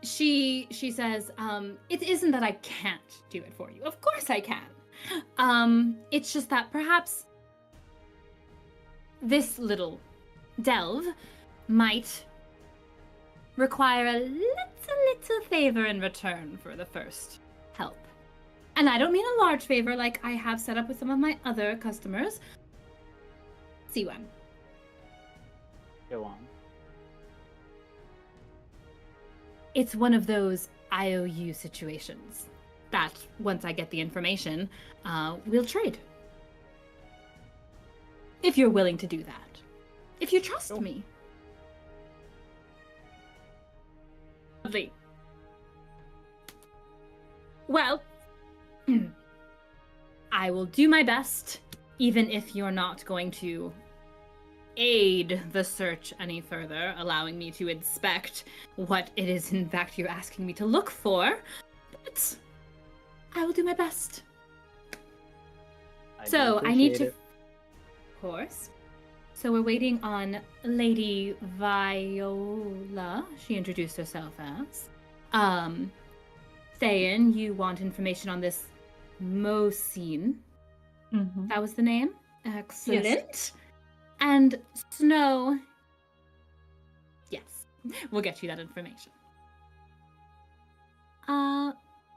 She says, it isn't that I can't do it for you. Of course I can. It's just that perhaps this little delve might require a little favor in return for the first help. And I don't mean a large favor like I have set up with some of my other customers. See one. Go on. It's one of those IOU situations that once I get the information, we'll trade. If you're willing to do that. If you trust Sure. me. Lovely. Well, I will do my best, even if you're not going to aid the search any further, allowing me to inspect what it is in fact you're asking me to look for. But I will do my best. So I need to, of course. So we're waiting on Lady Viola. She introduced herself as. Ste'yn, you want information on this Mosine. Mm-hmm. That was the name? Excellent. And Snow. Yes, we'll get you that information. Well,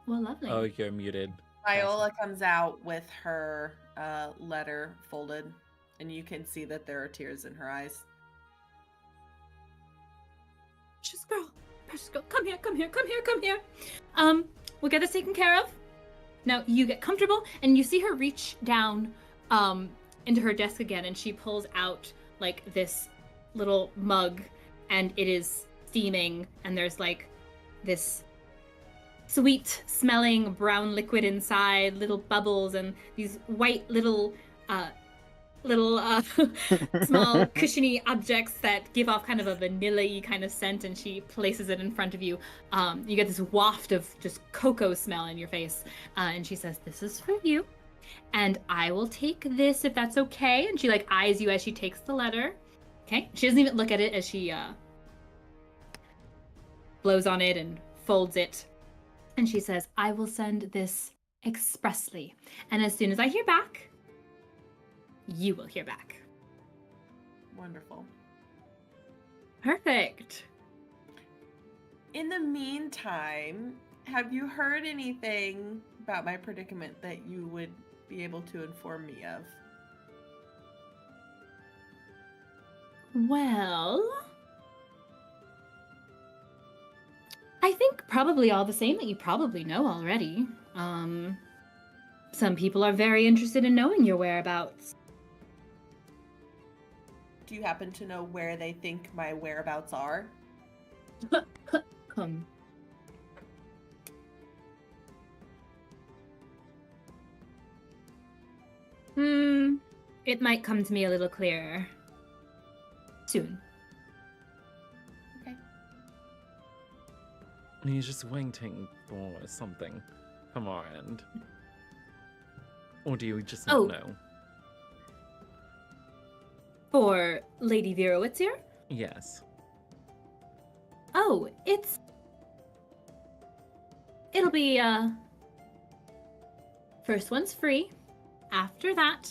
lovely. Oh, you're muted. Viola comes out with her letter folded, and you can see that there are tears in her eyes. Precious girl, come here. We'll get this taken care of. Now you get comfortable, and you see her reach down, into her desk again, and she pulls out like this little mug, and it is steaming, and there's like this sweet smelling brown liquid inside, little bubbles, and these white little small cushiony objects that give off kind of a vanilla-y kind of scent, and she places it in front of you. You get this waft of just cocoa smell in your face, and she says, "This is for you, and I will take this if that's okay." And she like eyes you as she takes the letter. Okay, she doesn't even look at it as she blows on it and folds it. And she says, I will send this expressly. And as soon as I hear back, you will hear back. Wonderful. Perfect. In the meantime, have you heard anything about my predicament that you would be able to inform me of? Well, I think probably all the same that you probably know already. Some people are very interested in knowing your whereabouts. Do you happen to know where they think my whereabouts are? It might come to me a little clearer soon. Okay. He's just waiting for something from our end. Or do you just not know? For Lady Virowitz here? Yes. Oh, it'll be, first one's free. After that,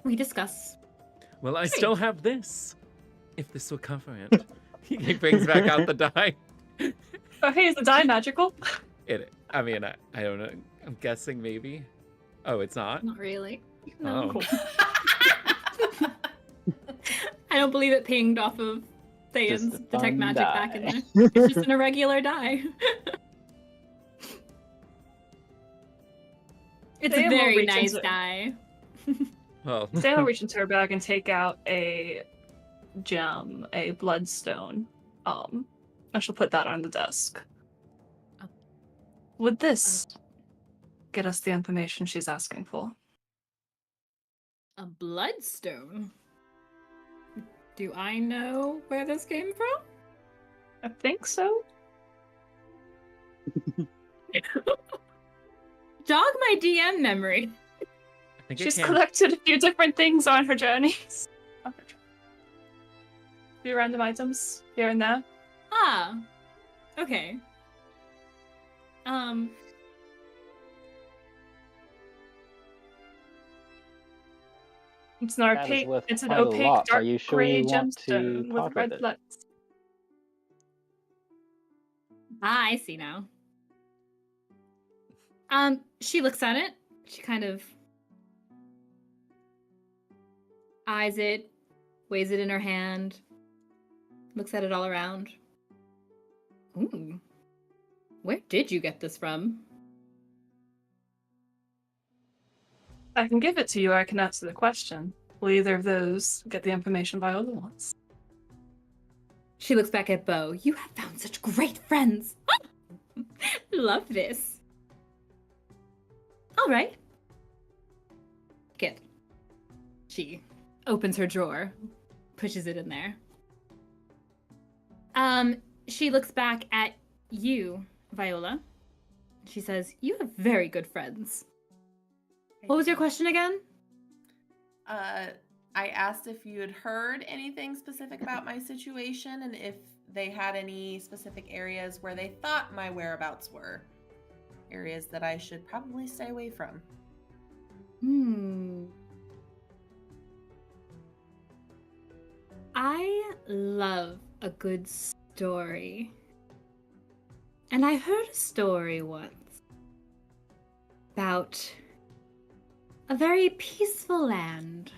we discuss. Well, I still have this. If this will cover it. He brings back out the die. Oh, hey, is the die magical? I mean, I don't know. I'm guessing maybe. Oh, it's not? Not really. No. Oh. I don't believe it pinged off of Ste'yn's Just a detect fun magic die. back in there. It's just an irregular die. It's Ste'yn a will very reach nice into- die. Well, Ste'yn will reach into her bag and take out a gem, a bloodstone. I shall put that on the desk. Oh. Would this get us the information she's asking for? A bloodstone? Do I know where this came from? I think so. Jog my DM memory. I think She's it can. collected a few different things on her journeys. A few random items here and there. Ah. Okay. It's an That is opaque. worth It's an quite a opaque, lot. Are dark you sure gray you want to gemstone part with with red it? flecks. Ah, I see now. She looks at it. She kind of eyes it, weighs it in her hand, looks at it all around. Ooh. Where did you get this from? I can give it to you, or I can answer the question. Will either of those get the information Viola wants? She looks back at Beau. You have found such great friends. Love this. All right. Good. She opens her drawer, pushes it in there. She looks back at you, Viola. She says, "You have very good friends." What was your question again? I asked if you had heard anything specific about my situation and if they had any specific areas where they thought my whereabouts were. Areas that I should probably stay away from. I love a good story. And I heard a story once about a very peaceful land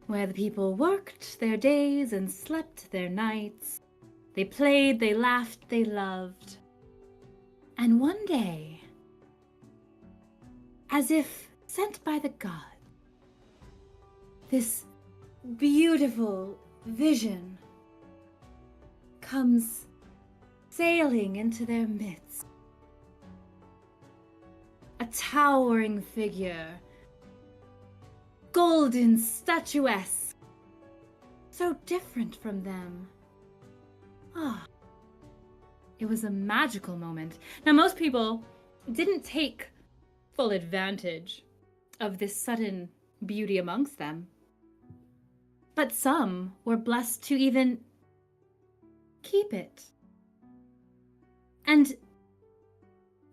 where the people worked their days and slept their nights. They played, they laughed, they loved. And one day, as if sent by the gods, this beautiful vision comes sailing into their midst. A towering figure, golden, statuesque, so different from them. It was a magical moment. Now, most people didn't take full advantage of this sudden beauty amongst them. But some were blessed to even keep it And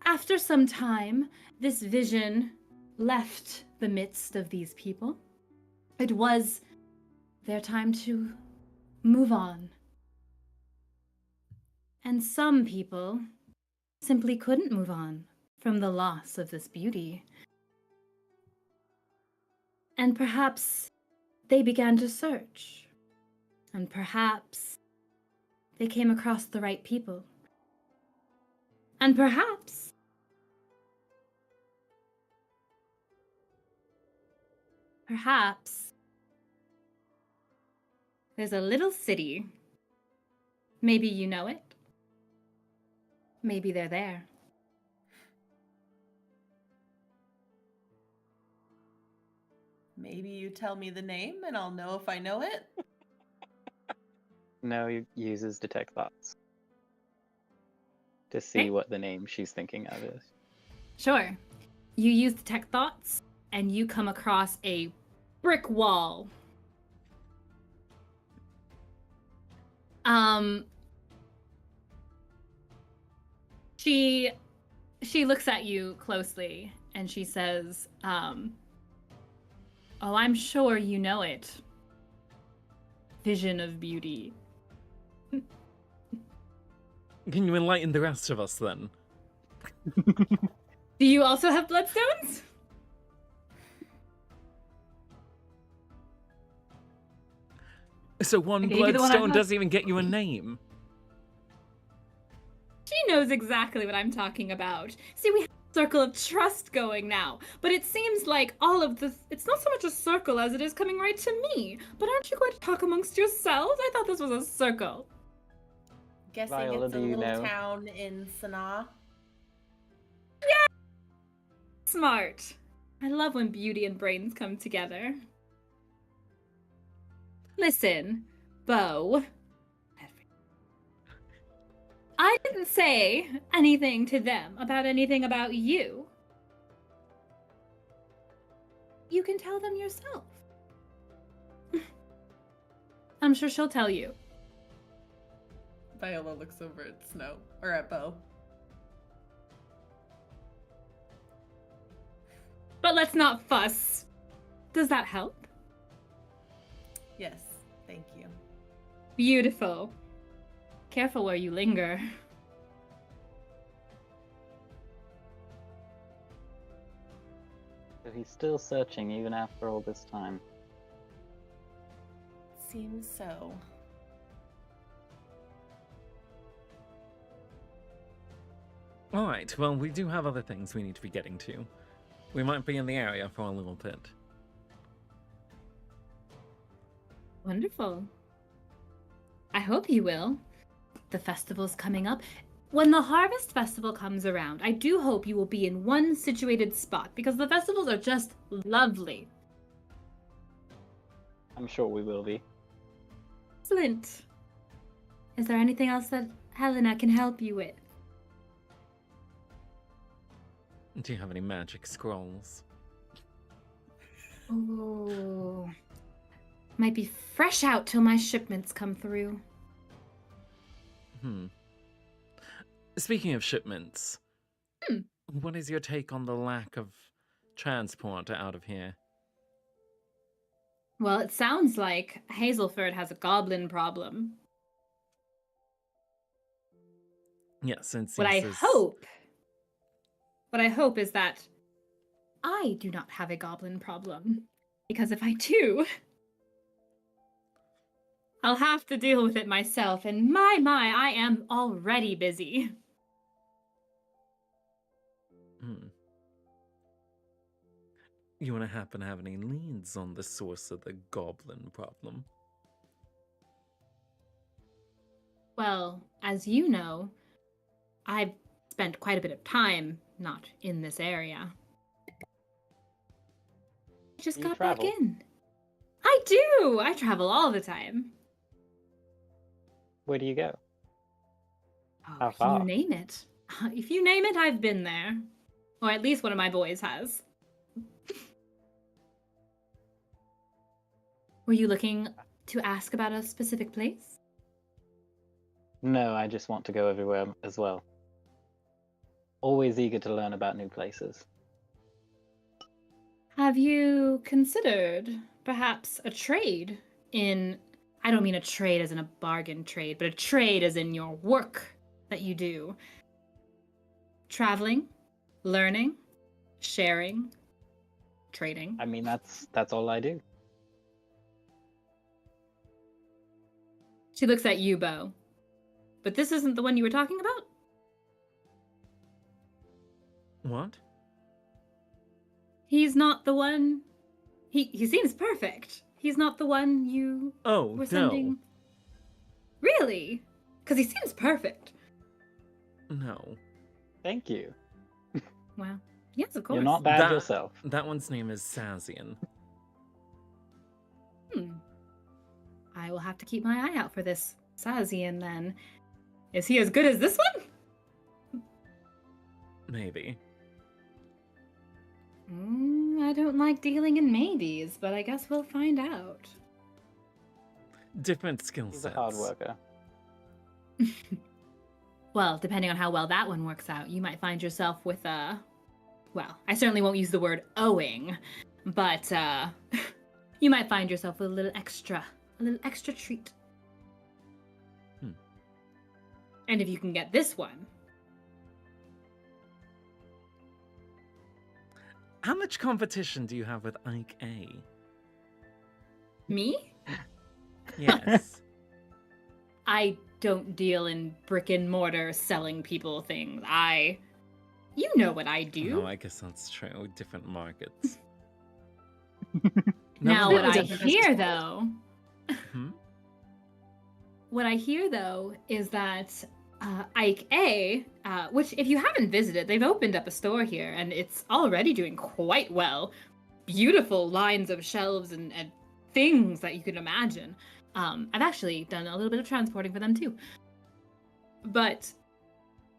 after some time, this vision left the midst of these people. It was their time to move on. And some people simply couldn't move on from the loss of this beauty. And perhaps they began to search. And perhaps they came across the right people. And perhaps there's a little city. Maybe you know it. Maybe they're there. Maybe you tell me the name and I'll know if I know it. No, he uses detect thoughts to see Okay. what the name she's thinking of is. Sure. You use detect thoughts, and you come across a brick wall. She looks at you closely, and she says, "Oh, I'm sure you know it. Vision of beauty." Can you enlighten the rest of us then? Do you also have bloodstones? So one Okay, you be the one I bloodstone have. doesn't even get you a name. She knows exactly what I'm talking about. See, we have a circle of trust going now, but it seems like all of this, it's not so much a circle as it is coming right to me. But aren't you going to talk amongst yourselves? I thought this was a circle. Guessing Viola, it's a do you little know? town in Sanaa. Smart. I love when beauty and brains come together. Listen, Beau. I didn't say anything to them about anything about you. You can tell them yourself. I'm sure she'll tell you. Viola looks over at Snow, or at Beau. But let's not fuss. Does that help? Yes, thank you. Beautiful. Careful where you linger. So he's still searching even after all this time. Seems so. Alright, well, we do have other things we need to be getting to. We might be in the area for a little bit. Wonderful. I hope you will. The festival's coming up. When the Harvest Festival comes around, I do hope you will be in one situated spot, because the festivals are just lovely. I'm sure we will be. Excellent. Is there anything else that Helena can help you with? Do you have any magic scrolls? Oh. Might be fresh out till my shipments come through. Speaking of shipments, what is your take on the lack of transport out of here? Well, it sounds like Hazelford has a goblin problem. Yes, and What I hope is that I do not have a goblin problem. Because if I do, I'll have to deal with it myself, and my, I am already busy. You want to happen to have any leads on the source of the goblin problem? Well, as you know, I've spent quite a bit of time not in this area. I just You got travel? back in. I do! I travel all the time. Where do you go? Oh, How if far? you name it. If you name it, I've been there. Or at least one of my boys has. Were you looking to ask about a specific place? No, I just want to go everywhere as well. always eager to learn about new places. Have you considered perhaps a trade in, I don't mean a trade as in a bargain trade, but a trade as in your work that you do? Traveling, learning, sharing, trading. I mean, that's all I do. She looks at you, Beau. But this isn't the one you were talking about? What? He's not the one. He seems perfect. He's not the one you Oh, were sending. no. Really? Because he seems perfect. No. Thank you. Wow. Yes, of course. You're not bad yourself. That one's name is Sazian. I will have to keep my eye out for this Sazian then. Is he as good as this one? Maybe. I don't like dealing in maybes, but I guess we'll find out. Different skill He's a sets. hard worker. Well, depending on how well that one works out, you might find yourself with well, I certainly won't use the word owing, but you might find yourself with a little extra treat. And if you can get this one. How much competition do you have with Ike A? Me? Yes. I don't deal in brick and mortar selling people things. You know what I do. No, I guess that's true. Different markets. Now, Never what I mind. hear though, Hmm? what I hear though is that Ike A, which if you haven't visited, they've opened up a store here and it's already doing quite well. Beautiful lines of shelves and things that you can imagine. I've actually done a little bit of transporting for them too. But,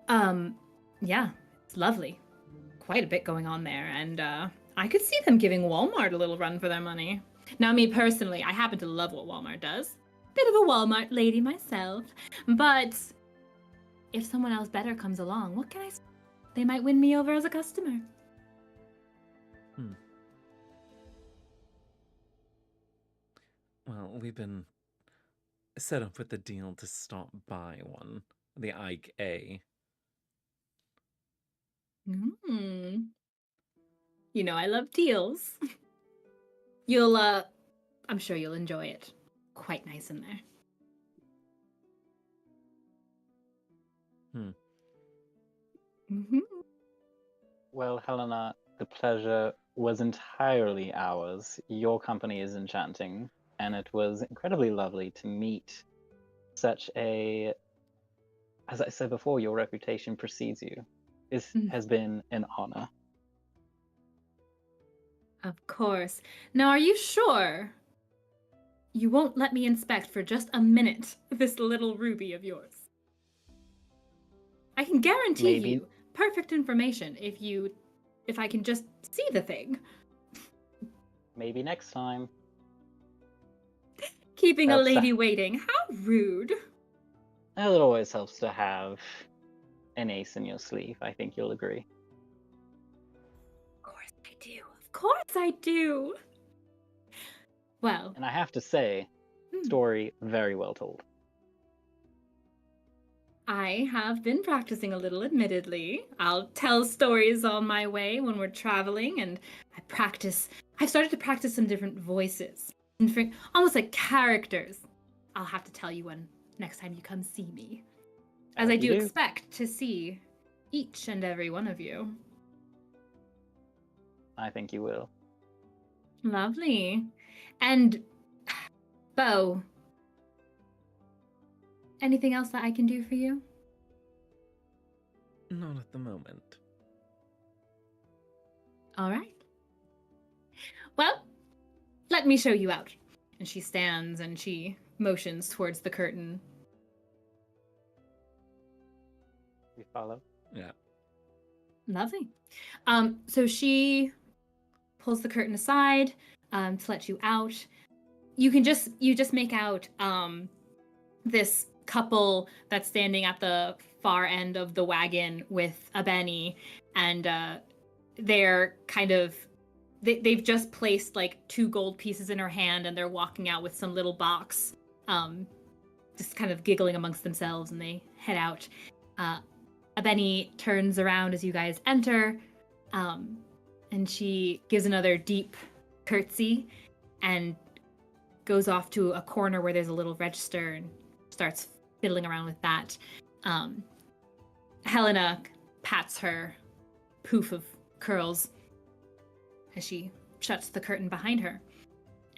yeah, it's lovely. Quite a bit going on there, and I could see them giving Walmart a little run for their money. Now, me personally, I happen to love what Walmart does. Bit of a Walmart lady myself, but if someone else better comes along, what can I say? They might win me over as a customer. Well, we've been set up with the deal to stop by one. The Ike A. You know, I love deals. You'll, I'm sure you'll enjoy it. Quite nice in there. Well, Helena, the pleasure was entirely ours. Your company is enchanting, and it was incredibly lovely to meet such a... As I said before, your reputation precedes you. This has been an honor. Of course. Now, are you sure you won't let me inspect for just a minute this little ruby of yours? I can guarantee Maybe. you perfect information if I can just see the thing. Maybe next time. Keeping a That's lady waiting. How rude. Well, it always helps to have an ace in your sleeve. I think you'll agree. Of course I do. Of course I do. Well, And I have to say, story very well told. I have been practicing a little, admittedly. I'll tell stories on my way when we're traveling, and I've started to practice some different voices, almost like characters. I'll have to tell you when next time you come see me, as I do expect to see each and every one of you. I think you will. Lovely. And, Beau, anything else that I can do for you? Not at the moment. All right. Well, let me show you out. And she stands and she motions towards the curtain. We follow. Yeah. Lovely. So she pulls the curtain aside to let you out. You just make out this couple that's standing at the far end of the wagon with Abeni, and they're kind of they've just placed like 2 gold pieces in her hand, and they're walking out with some little box, just kind of giggling amongst themselves, and they head out. Abeni turns around as you guys enter, and she gives another deep curtsy and goes off to a corner where there's a little register and starts fiddling around with that. Helena pats her poof of curls as she shuts the curtain behind her.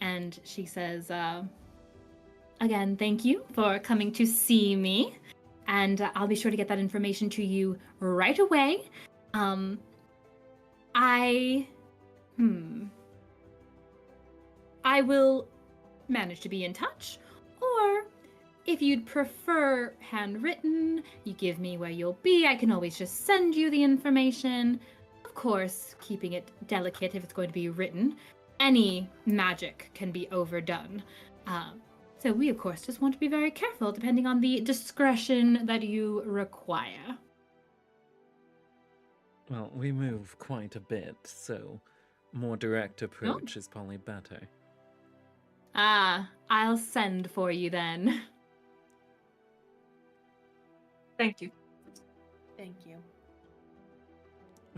And she says, again, thank you for coming to see me. And I'll be sure to get that information to you right away. I will manage to be in touch, or if you'd prefer handwritten, you give me where you'll be, I can always just send you the information. Of course, keeping it delicate if it's going to be written. Any magic can be overdone. So we, of course, just want to be very careful depending on the discretion that you require. Well, we move quite a bit, so more direct approach is probably better. I'll send for you then. Thank you. Thank you.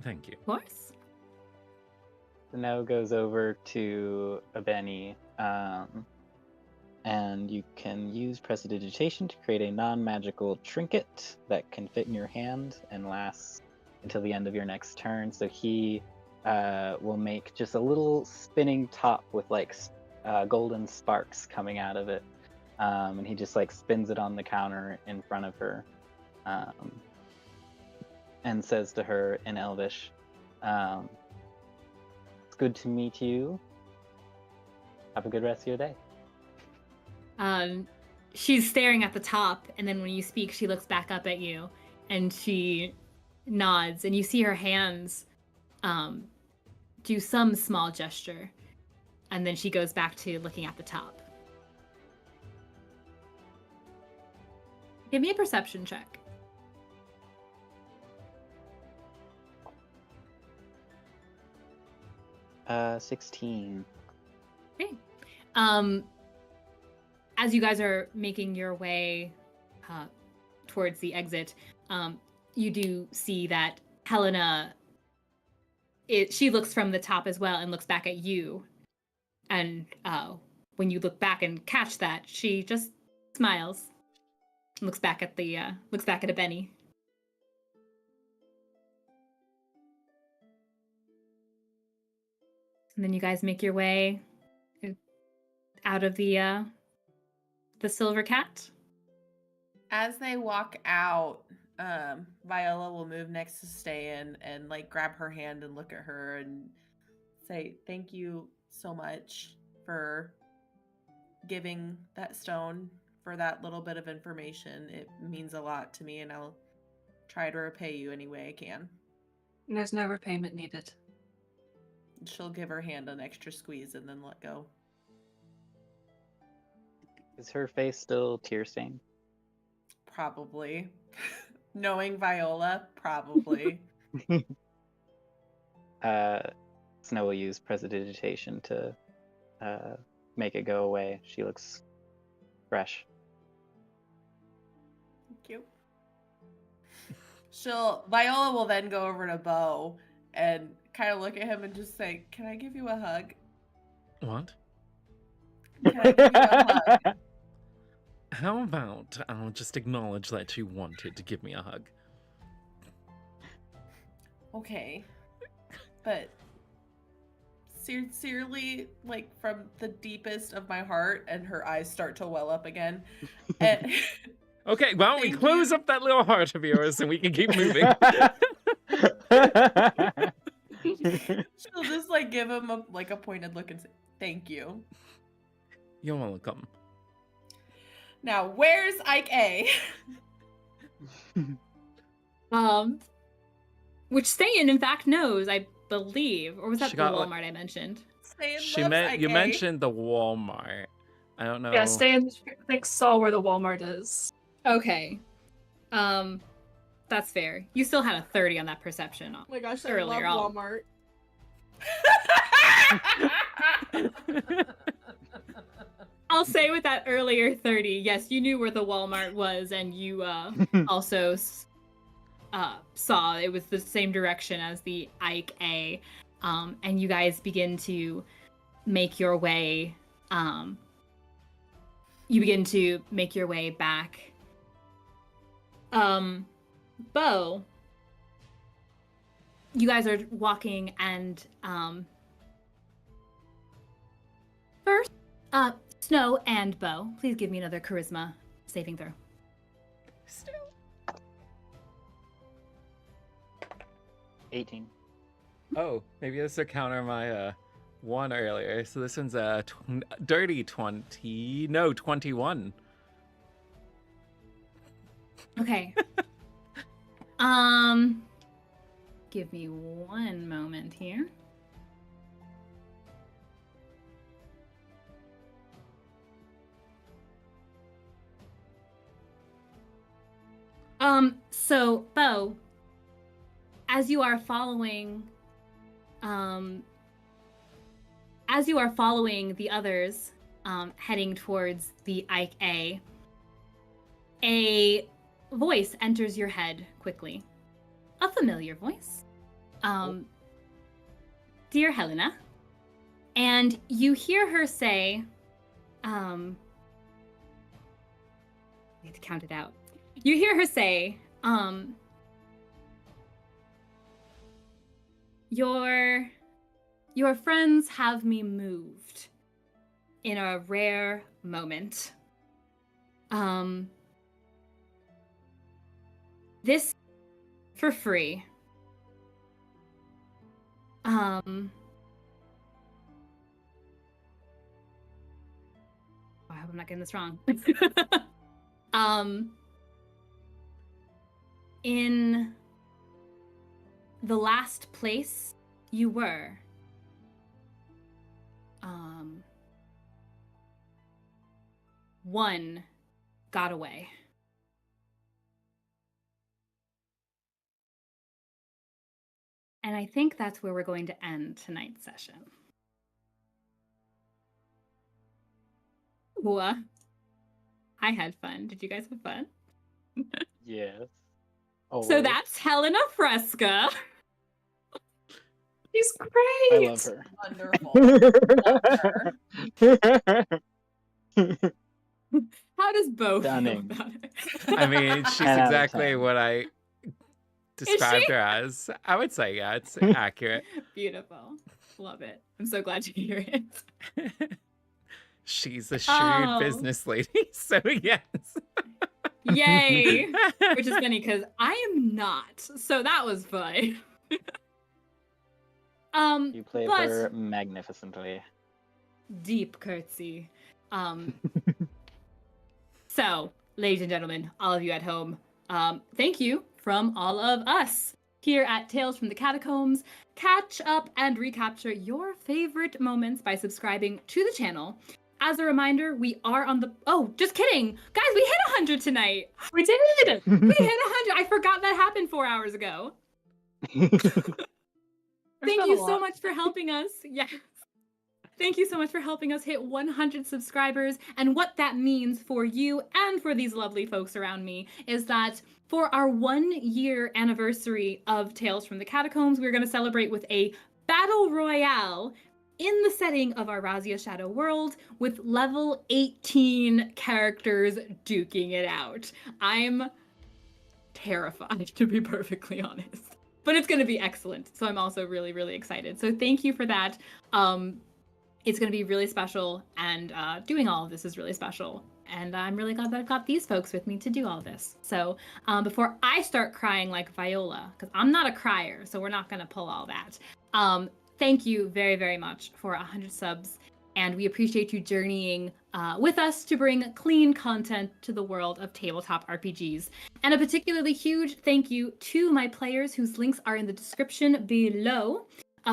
Thank you. Of course. Now goes over to Abeni, and you can use prestidigitation to create a non-magical trinket that can fit in your hand and lasts until the end of your next turn. So he will make just a little spinning top with like golden sparks coming out of it, and he just like spins it on the counter in front of her, and says to her in Elvish, "It's good to meet you. Have a good rest of your day." She's staring at the top, and then when you speak, she looks back up at you, and she nods, and you see her hands do some small gesture, and then she goes back to looking at the top. Give me a perception check. Uh, 16. Okay. As you guys are making your way towards the exit, you do see that Helena, she looks from the top as well and looks back at you. And when you look back and catch that, she just smiles and looks back at Abeni. And then you guys make your way out of the Silver Cat. As they walk out, Viola will move next to Ste'yn and like grab her hand and look at her and say, "Thank you so much for giving that stone, for that little bit of information. It means a lot to me, and I'll try to repay you any way I can." There's no repayment needed. She'll give her hand an extra squeeze and then let go. Is her face still tear stained? Probably. Knowing Viola, probably. Snow will use prestidigitation to make it go away. She looks fresh. Thank you. Viola will then go over to Beau and kind of look at him and just say, "Can I give you a hug? What? Can I give you a hug?" How about I'll just acknowledge that you wanted to give me a hug? Okay. But sincerely, like from the deepest of my heart, and her eyes start to well up again. And Okay, why don't we Thank close you. up that little heart of yours and we can keep moving? she'll just like give him a pointed look and say, "Thank you." You're welcome. Now, where's Ike A? Which Ste'yn in fact knows, I believe, or was that She the got, Walmart I mentioned? You mentioned the Walmart. I don't know. Yeah, Ste'yn, I think, saw where the Walmart is. Okay. That's fair. You still had a 30 on that perception. Oh my gosh, I Earlier, love Walmart. I'll say with that earlier 30, yes, you knew where the Walmart was, and you also saw it was the same direction as the Ike A. And you guys begin to make your way. You begin to make your way back. Beau, you guys are walking, and first, Snow and Beau, please give me another charisma saving throw. Snow. 18. Oh, maybe this will counter my one earlier. So this one's a dirty 20. No, 21. Okay. Give me one moment here. So Beau, as you are following the others, heading towards the Ike a voice enters your head quickly. A familiar voice. Dear Helena. And you hear her say, I need to count it out. You hear her say, your friends have me moved in a rare moment. This for free. I hope I'm not getting this wrong. In the last place you were, one got away. And I think that's where we're going to end tonight's session. What? I had fun. Did you guys have fun? Yes. So Always. that's Helena Fresca. She's I great. love her. Wonderful. How does Beau feel Stunning. about it? I mean, she's 10 out of exactly 10. what I described she? her as. I would say, yeah, it's accurate. Beautiful. Love it. I'm so glad to hear it. She's a shrewd Oh. business lady, so yes. Yay! Which is funny because I am not. So that was fun. You played but her magnificently. deep curtsy. So, ladies and gentlemen, all of you at home, thank you from all of us here at Tales from the Catacombs. Catch up and recapture your favorite moments by subscribing to the channel. As a reminder, we are on the... Oh, just kidding! Guys, we hit 100 tonight! We did. We hit 100! I forgot that happened 4 hours ago. Thank you so much for helping us. Yes. Thank you so much for helping us hit 100 subscribers. And what that means for you and for these lovely folks around me is that for our 1 year anniversary of Tales from the Catacombs, we're going to celebrate with a battle royale in the setting of our Razia Shadow world with level 18 characters duking it out. I'm terrified, to be perfectly honest. But it's going to be excellent. So I'm also really, really excited. So thank you for that. It's going to be really special, and doing all of this is really special. And I'm really glad that I've got these folks with me to do all this. So before I start crying like Viola, because I'm not a crier, so we're not going to pull all that. Thank you very, very much for 100 subs. And we appreciate you journeying with us to bring clean content to the world of tabletop RPGs. And a particularly huge thank you to my players whose links are in the description below.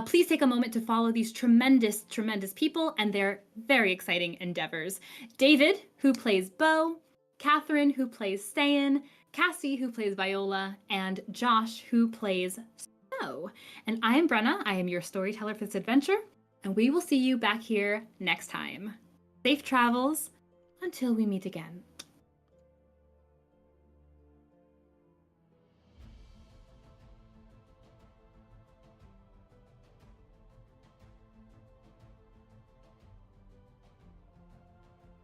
Please take a moment to follow these tremendous, tremendous people and their very exciting endeavors. David, who plays Beau, Catherine, who plays Ste'yn, Kassie, who plays Viola, and Josh, who plays Snow. And I am Brenna. I am your storyteller for this adventure, and we will see you back here next time. Safe travels until we meet again.